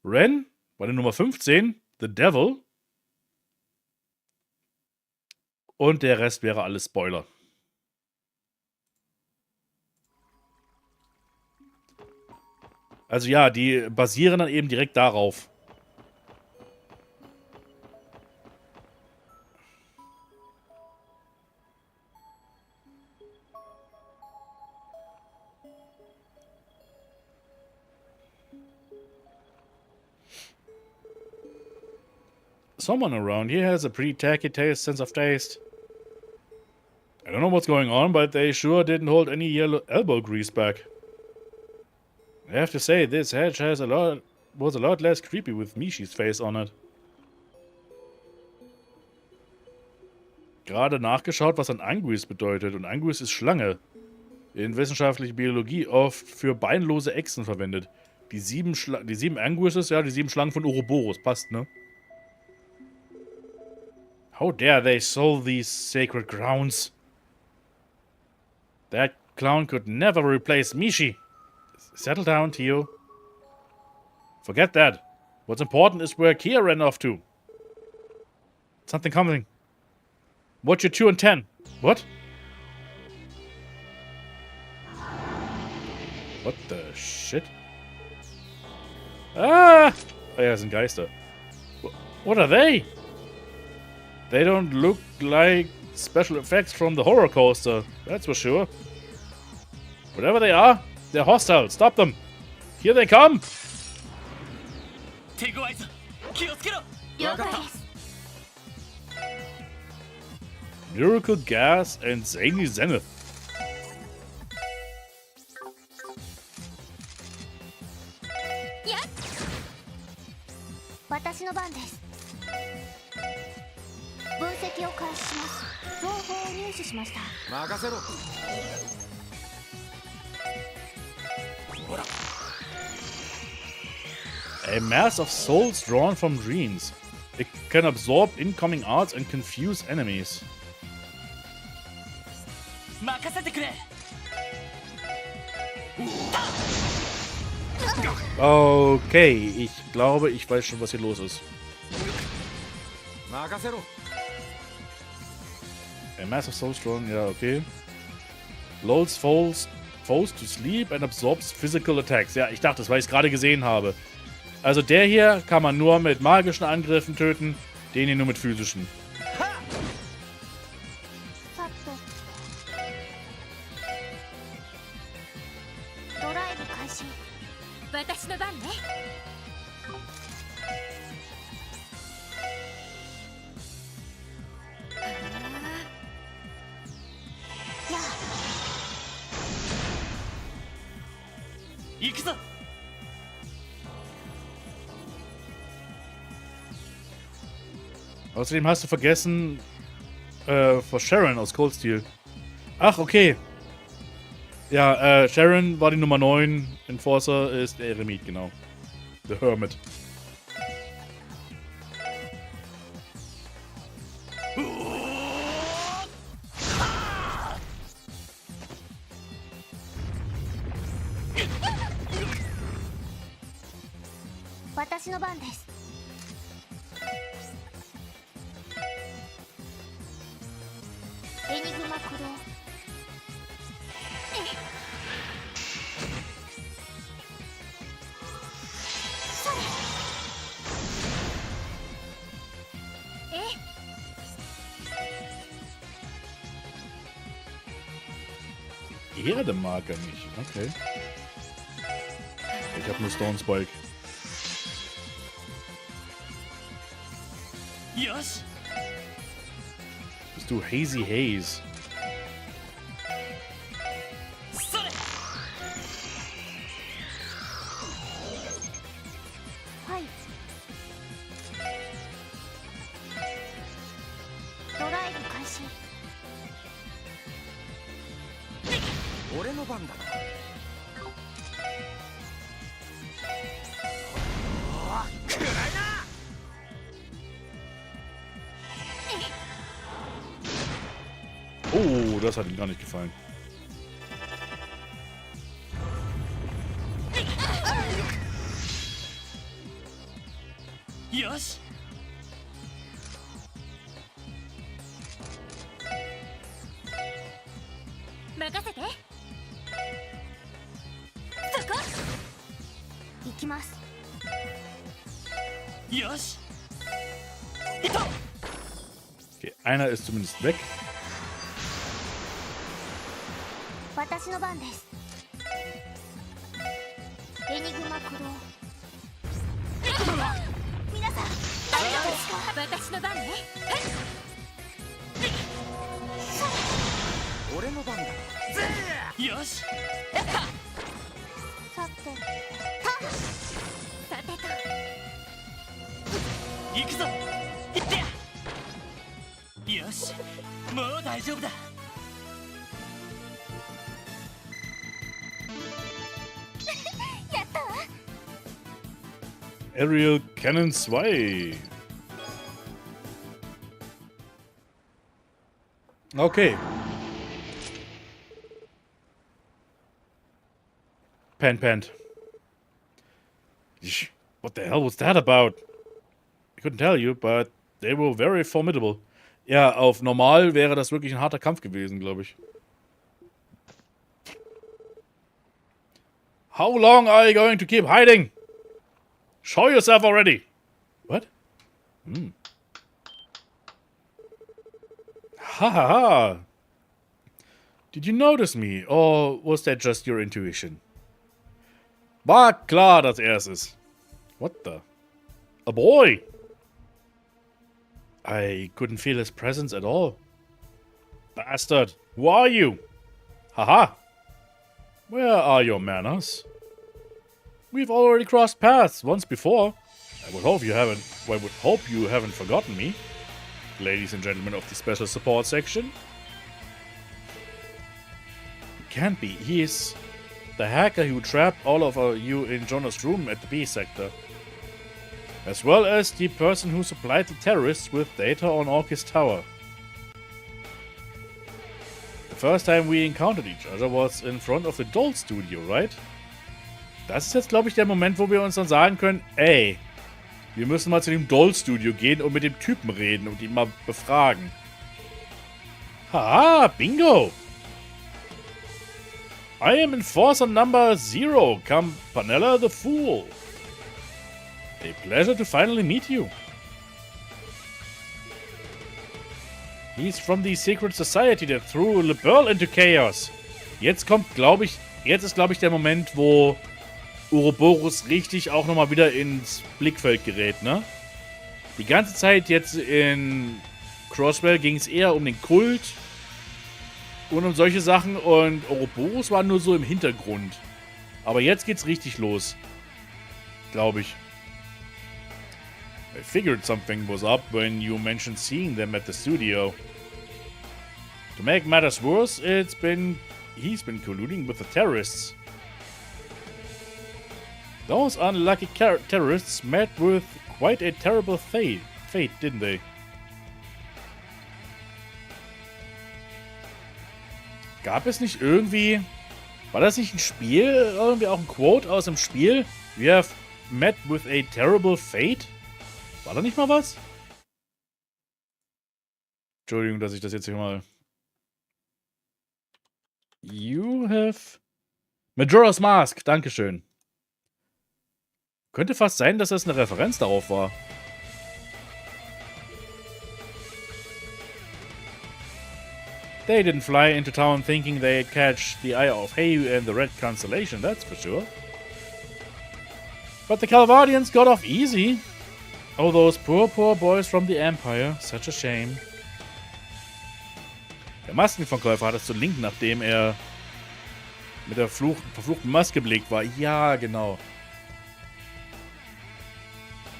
Ren war die Nummer 15. The Devil. Und der Rest wäre alles Spoiler. Also ja, die basieren dann eben direkt darauf. Someone around here has a pretty tacky sense of taste. I don't know what's going on, but they sure didn't hold any yellow elbow grease back. I have to say, this hedge was a lot less creepy with Mishi's face on it. Gerade nachgeschaut, was ein Anguis bedeutet. Und Anguis ist Schlange. In wissenschaftlicher Biologie oft für beinlose Echsen verwendet. Die 7 Anguises, ja, die 7 Schlangen von Ouroboros. Passt, ne? How dare they soil these sacred grounds? That clown could never replace Mishi. Settle down, Tio. Forget that. What's important is where Kia ran off to. Something coming. Watch your 2 and 10. What? What the shit? Ah! Oh ja, das sind Geister. What are they? They don't look like special effects from the horror coaster. That's for sure. Whatever they are, they're hostile. Stop them. Here they come. Miracle Gas and Zany Zenith. 私の番です。分析を開始します。情報を入手しました。任せろ。ほら。A mass of souls drawn from dreams. It can absorb incoming arts and confuse enemies. Okay, ich glaube, ich weiß schon, was hier los ist. A mass of souls drawn, ja, okay. Lulls foes to sleep and absorbs physical attacks. Ja, ich dachte das, weil ich es gerade gesehen habe. Also der hier kann man nur mit magischen Angriffen töten, den hier nur mit physischen. Außerdem hast du vergessen, vor Sharon aus Cold Steel. Ach, okay. Ja, Sharon war die Nummer 9. Enforcer ist der Eremit, genau. The Hermit. Herdemarker nicht. Okay. Ich habe nur Stone Spike. Yes. Bist du Hazy Haze? Oh, das hat ihm gar nicht gefallen. Yes. Yes. Okay, einer ist zumindest weg. 私の番です。エニグマ駆動。皆さん、大丈夫ですか？私の番ね。俺の番だ。よし。さてと。行くぞ。行って。よし。もう大丈夫だ。 Aerial Cannon 2. Okay. Pant. What the hell was that about? I couldn't tell you, but they were very formidable. Ja, auf normal wäre das wirklich ein harter Kampf gewesen, glaube ich. How long are you going to keep hiding? Show yourself already! What? Hm. Ha ha ha! Did you notice me, or was that just your intuition? War klar, dass er es ist. What the? A boy! I couldn't feel his presence at all. Bastard! Who are you? Haha! Where are your manners? We've already crossed paths once before. I would hope you haven't forgotten me, ladies and gentlemen of the special support section. It can't be. He is the hacker who trapped all of you in Jonas' room at the B sector, as well as the person who supplied the terrorists with data on Orkis Tower. The first time we encountered each other was in front of the Doll Studio, right? Das ist jetzt, glaube ich, der Moment, wo wir uns dann sagen können, ey, wir müssen mal zu dem Doll-Studio gehen und mit dem Typen reden und ihn mal befragen. Haha, bingo! I am Enforcer Number 0, Campanella the Fool. A pleasure to finally meet you. He's from the secret society that threw LeBeurle into chaos. Jetzt ist, glaube ich, der Moment, wo Ouroboros richtig auch nochmal wieder ins Blickfeld gerät, ne? Die ganze Zeit jetzt in Crossbell ging es eher um den Kult und um solche Sachen und Ouroboros war nur so im Hintergrund. Aber jetzt geht's richtig los. Glaube ich. I figured something was up when you mentioned seeing them at the studio. To make matters worse, he's been colluding with the terrorists. Those unlucky terrorists met with quite a terrible fate, didn't they? Gab es nicht irgendwie... War das nicht ein Spiel? Irgendwie auch ein Quote aus dem Spiel? We have met with a terrible fate? War da nicht mal was? Entschuldigung, dass ich das jetzt hier mal... You have... Majora's Mask, dankeschön. Könnte fast sein, dass das eine Referenz darauf war. They didn't fly into town thinking they'd catch the eye of Heu and the Red Constellation, that's for sure. But the Calvardians got off easy. Oh, those poor boys from the Empire. Such a shame. Der Maskenverkäufer hat es zur Linken, nachdem er mit der verfluchten Maske belegt war. Ja, genau.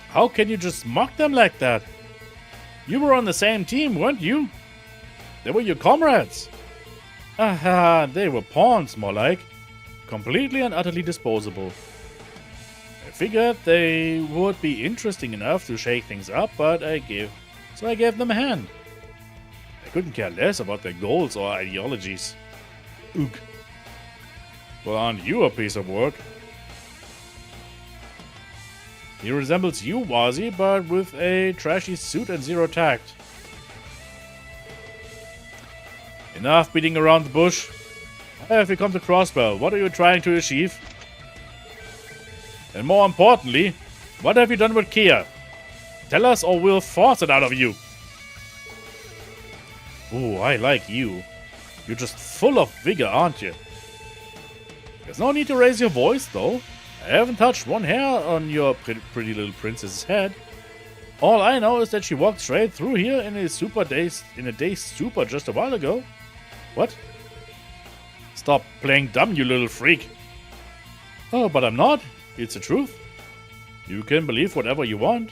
How can you just mock them like that? You were on the same team, weren't you? They were your comrades. Aha, they were pawns, more like. Completely and utterly disposable. I figured they would be interesting enough to shake things up, but I gave them a hand. I couldn't care less about their goals or ideologies. Ugh. Well, aren't you a piece of work? He resembles you, Wazi, but with a trashy suit and zero tact. Enough beating around the bush. Why have you come to Crossbell? What are you trying to achieve? And more importantly, what have you done with Kia? Tell us or we'll force it out of you. Ooh, I like you. You're just full of vigor, aren't you? There's no need to raise your voice, though. I haven't touched one hair on your pretty little princess's head. All I know is that she walked straight through here in a day's stupor just a while ago. What? Stop playing dumb, you little freak. Oh, but I'm not. It's the truth. You can believe whatever you want.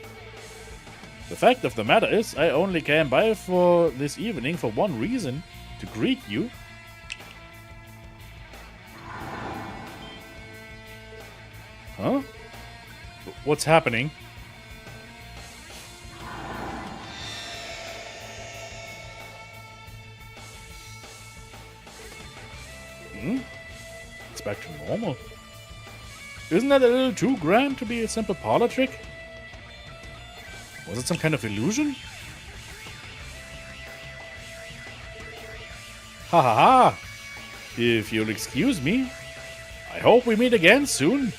The fact of the matter is, I only came by for this evening for one reason. To greet you. Huh? What's happening? It's back to normal. Isn't that a little too grand to be a simple parlor trick? Was it some kind of illusion? Ha ha ha! If you'll excuse me, I hope we meet again soon.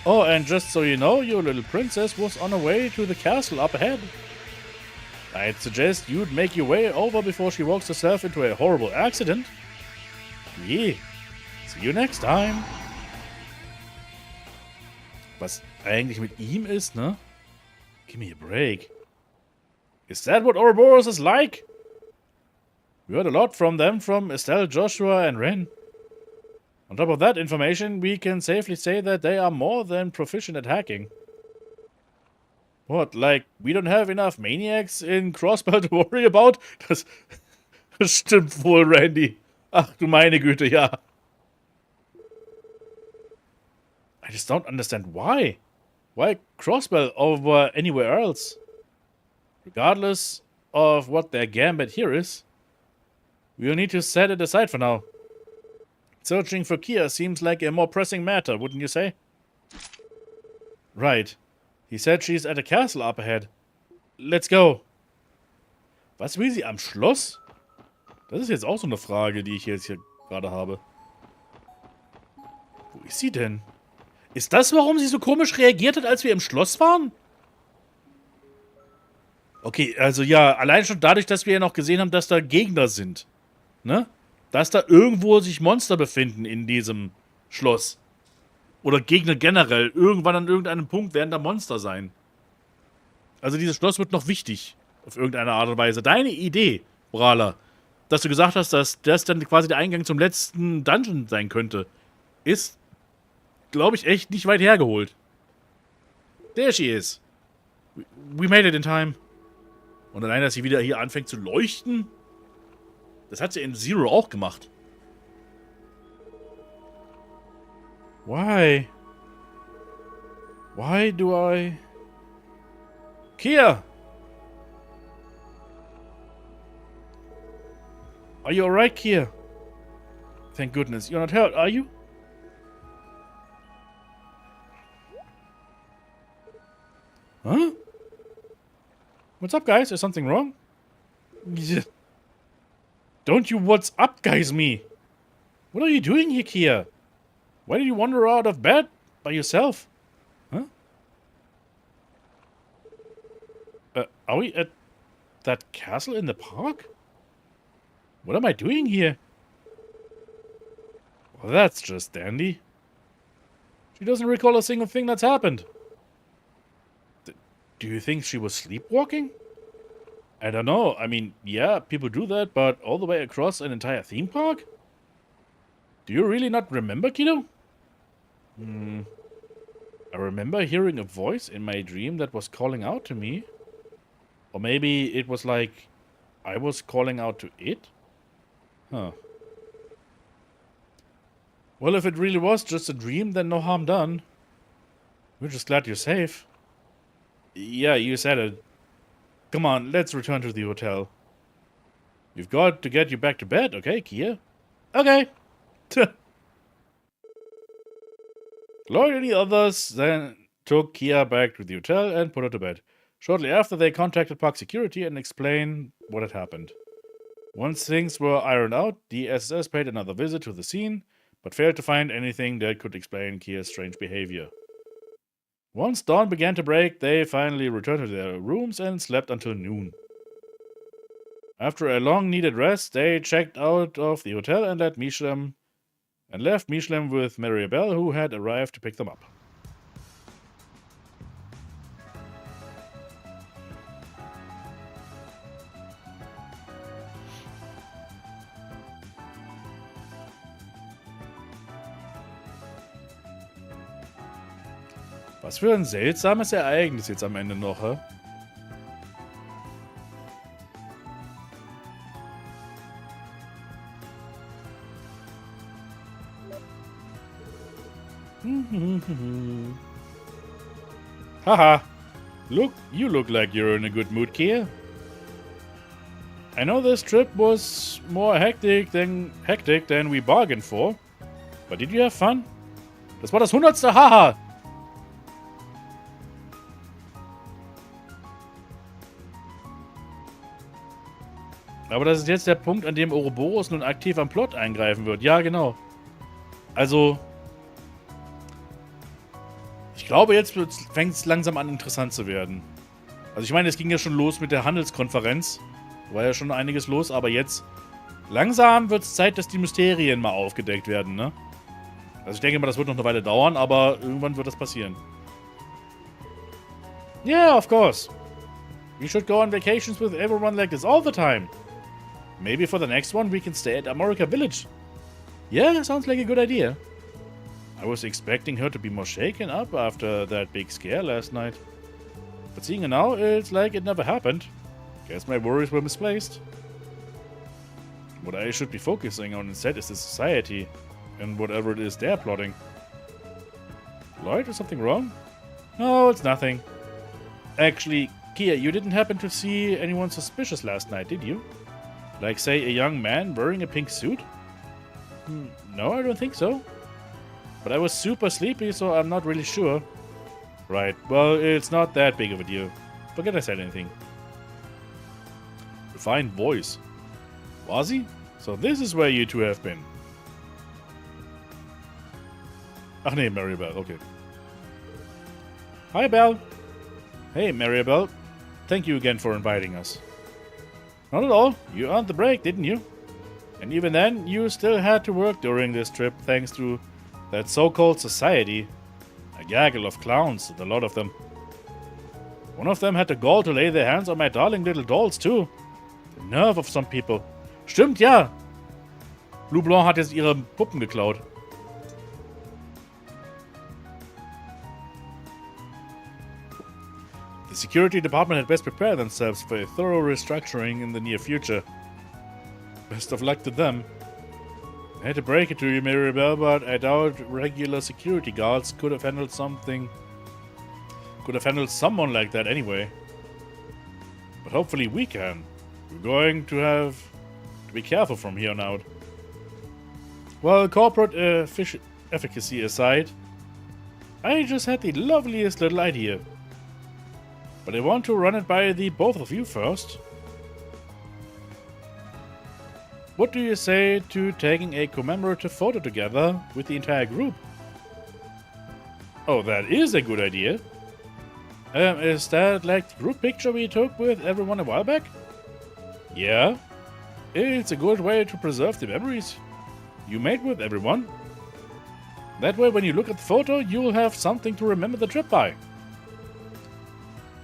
Oh, and just so you know, your little princess was on her way to the castle up ahead. I'd suggest you'd make your way over before she walks herself into a horrible accident. Yeah. See you next time. Was eigentlich mit ihm ist, ne? Give me a break. Is that what Ouroboros is like? We heard a lot from them from Estelle, Joshua, and Ren. On top of that information, we can safely say that they are more than proficient at hacking. What, like, we don't have enough maniacs in Crossbell to worry about? Das stimmt wohl, Randy. Ach du meine Güte, ja. I just don't understand why. Why Crossbell over anywhere else? Regardless of what their gambit here is, we'll need to set it aside for now. Searching for Kia seems like a more pressing matter, wouldn't you say? Right. He said she's at a castle up ahead. Let's go. Was will sie am Schloss? Das ist jetzt auch so eine Frage, die ich jetzt hier gerade habe. Wo ist sie denn? Ist das, warum sie so komisch reagiert hat, als wir im Schloss waren? Okay, also ja, allein schon dadurch, dass wir ja noch gesehen haben, dass da Gegner sind. Ne? Dass da irgendwo sich Monster befinden in diesem Schloss. Oder Gegner generell. Irgendwann an irgendeinem Punkt werden da Monster sein. Also dieses Schloss wird noch wichtig. Auf irgendeine Art und Weise. Deine Idee, Brala, dass du gesagt hast, dass das dann quasi der Eingang zum letzten Dungeon sein könnte, ist, glaube ich, echt nicht weit hergeholt. There she is. We made it in time. Und allein, dass sie wieder hier anfängt zu leuchten, das hat sie in Zero auch gemacht. Why? Why do I... Kia! Are you alright, Kia? Thank goodness. You're not hurt, are you? Huh? What's up, guys? Is something wrong? Don't you what's up, guys, me? What are you doing here, Kia? Why did you wander out of bed by yourself? Huh? Are we at that castle in the park? What am I doing here? Well, that's just dandy. She doesn't recall a single thing that's happened. Do you think she was sleepwalking? I don't know. I mean, yeah, people do that, but all the way across an entire theme park? Do you really not remember, kiddo? I remember hearing a voice in my dream that was calling out to me. Or maybe it was like I was calling out to it? Huh. Well, if it really was just a dream, then no harm done. We're just glad you're safe. Yeah, you said it. Come on, let's return to the hotel. We've got to get you back to bed, okay, Kia? Okay. Lloyd and the others then took Kia back to the hotel and put her to bed. Shortly after, they contacted park security and explained what had happened. Once things were ironed out, the SSS paid another visit to the scene, but failed to find anything that could explain Kia's strange behavior. Once dawn began to break, they finally returned to their rooms and slept until noon. After a long-needed rest, they checked out of the hotel and left Michelin with Maribel, who had arrived to pick them up. Was für ein seltsames Ereignis jetzt am Ende noch, hä? Haha. You look like you're in a good mood, Kia. I know this trip was more hectic than we bargained for. But did you have fun? Das war das 100. Haha. Aber das ist jetzt der Punkt, an dem Ouroboros nun aktiv am Plot eingreifen wird. Ja, genau. Also, ich glaube, jetzt fängt es langsam an, interessant zu werden. Also ich meine, es ging ja schon los mit der Handelskonferenz. War ja schon einiges los, aber jetzt langsam wird es Zeit, dass die Mysterien mal aufgedeckt werden, ne? Also ich denke mal, das wird noch eine Weile dauern, aber irgendwann wird das passieren. Yeah, of course. We should go on vacations with everyone like this all the time. Maybe for the next one we can stay at Amorica Village. Yeah, sounds like a good idea. I was expecting her to be more shaken up after that big scare last night. But seeing her now, it's like it never happened. Guess my worries were misplaced. What I should be focusing on instead is the society, and whatever it is they're plotting. Lloyd, is something wrong? No, it's nothing. Actually, Kia, you didn't happen to see anyone suspicious last night, did you? Like, say, a young man wearing a pink suit? No, I don't think so. But I was super sleepy, so I'm not really sure. Right, well, it's not that big of a deal. Forget I said anything. Refined voice. Was he? So this is where you two have been. Ach nee, Maribel, okay. Hi, Belle. Hey, Maribel. Thank you again for inviting us. Not at all. You earned the break, didn't you? And even then, you still had to work during this trip thanks to that so-called society. A gaggle of clowns, a lot of them. One of them had the gall to lay their hands on my darling little dolls, too. The nerve of some people. Stimmt, ja. Blue Blanc hat jetzt ihre Puppen geklaut. The security department had best prepare themselves for a thorough restructuring in the near future. Best of luck to them. I had to break it to you, Maribel, but I doubt regular security guards could have handled someone like that anyway. But hopefully we can. We're going to have to be careful from here on out. Well, corporate efficacy aside, I just had the loveliest little idea. But I want to run it by the both of you first. What do you say to taking a commemorative photo together with the entire group? Oh, that is a good idea. Is that like the group picture we took with everyone a while back? Yeah. It's a good way to preserve the memories you made with everyone. That way, when you look at the photo, you'll have something to remember the trip by.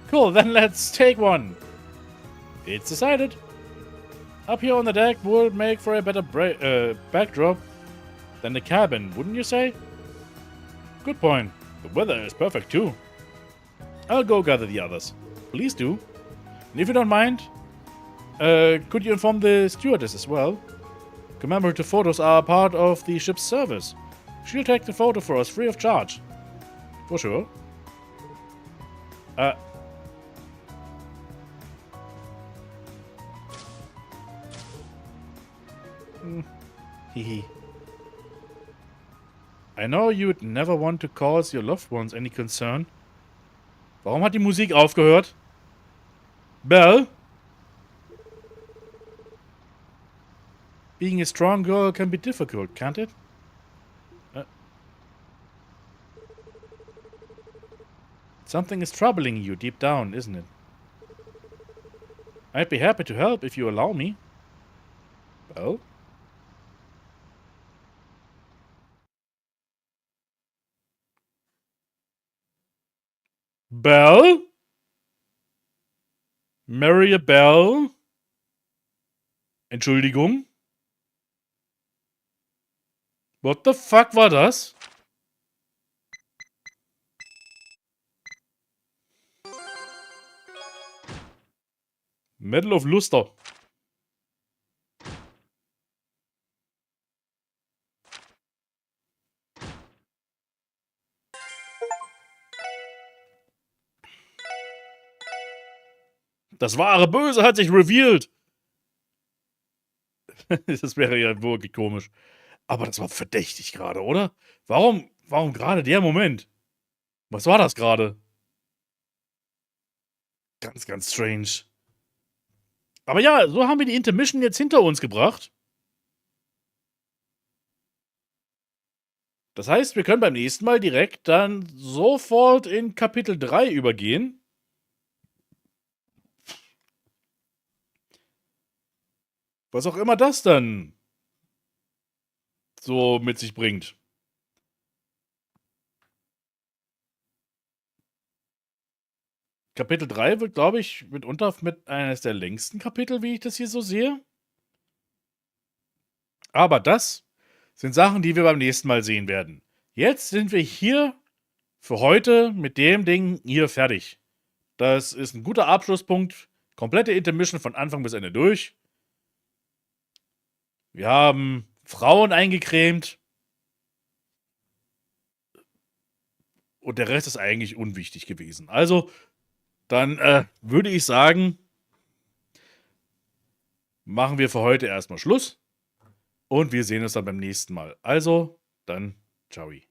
Cool, then let's take one. It's decided. Up here on the deck would make for a better backdrop than the cabin, wouldn't you say? Good point. The weather is perfect too. I'll go gather the others. Please do. And if you don't mind, could you inform the stewardess as well? Commemorative photos are part of the ship's service. She'll take the photo for us free of charge. For sure. Hehe. I know you'd never want to cause your loved ones any concern. Warum hat die Musik aufgehört? Belle? Being a strong girl can be difficult, can't it? Something is troubling you deep down, isn't it? I'd be happy to help if you allow me. Belle? Belle? Marry a Belle? Entschuldigung? What the fuck war das? Medal of Luster. Das wahre Böse hat sich revealed. Das wäre ja wirklich komisch. Aber das war verdächtig gerade, oder? Warum gerade der Moment? Was war das gerade? Ganz, ganz strange. Aber ja, so haben wir die Intermission jetzt hinter uns gebracht. Das heißt, wir können beim nächsten Mal direkt dann sofort in Kapitel 3 übergehen. Was auch immer das dann so mit sich bringt. Kapitel 3 wird, glaube ich, mitunter mit eines der längsten Kapitel, wie ich das hier so sehe. Aber das sind Sachen, die wir beim nächsten Mal sehen werden. Jetzt sind wir hier für heute mit dem Ding hier fertig. Das ist ein guter Abschlusspunkt. Komplette Intermission von Anfang bis Ende durch. Wir haben Frauen eingecremt. Und der Rest ist eigentlich unwichtig gewesen. Also, dann würde ich sagen, machen wir für heute erstmal Schluss. Und wir sehen uns dann beim nächsten Mal. Also, dann, ciao.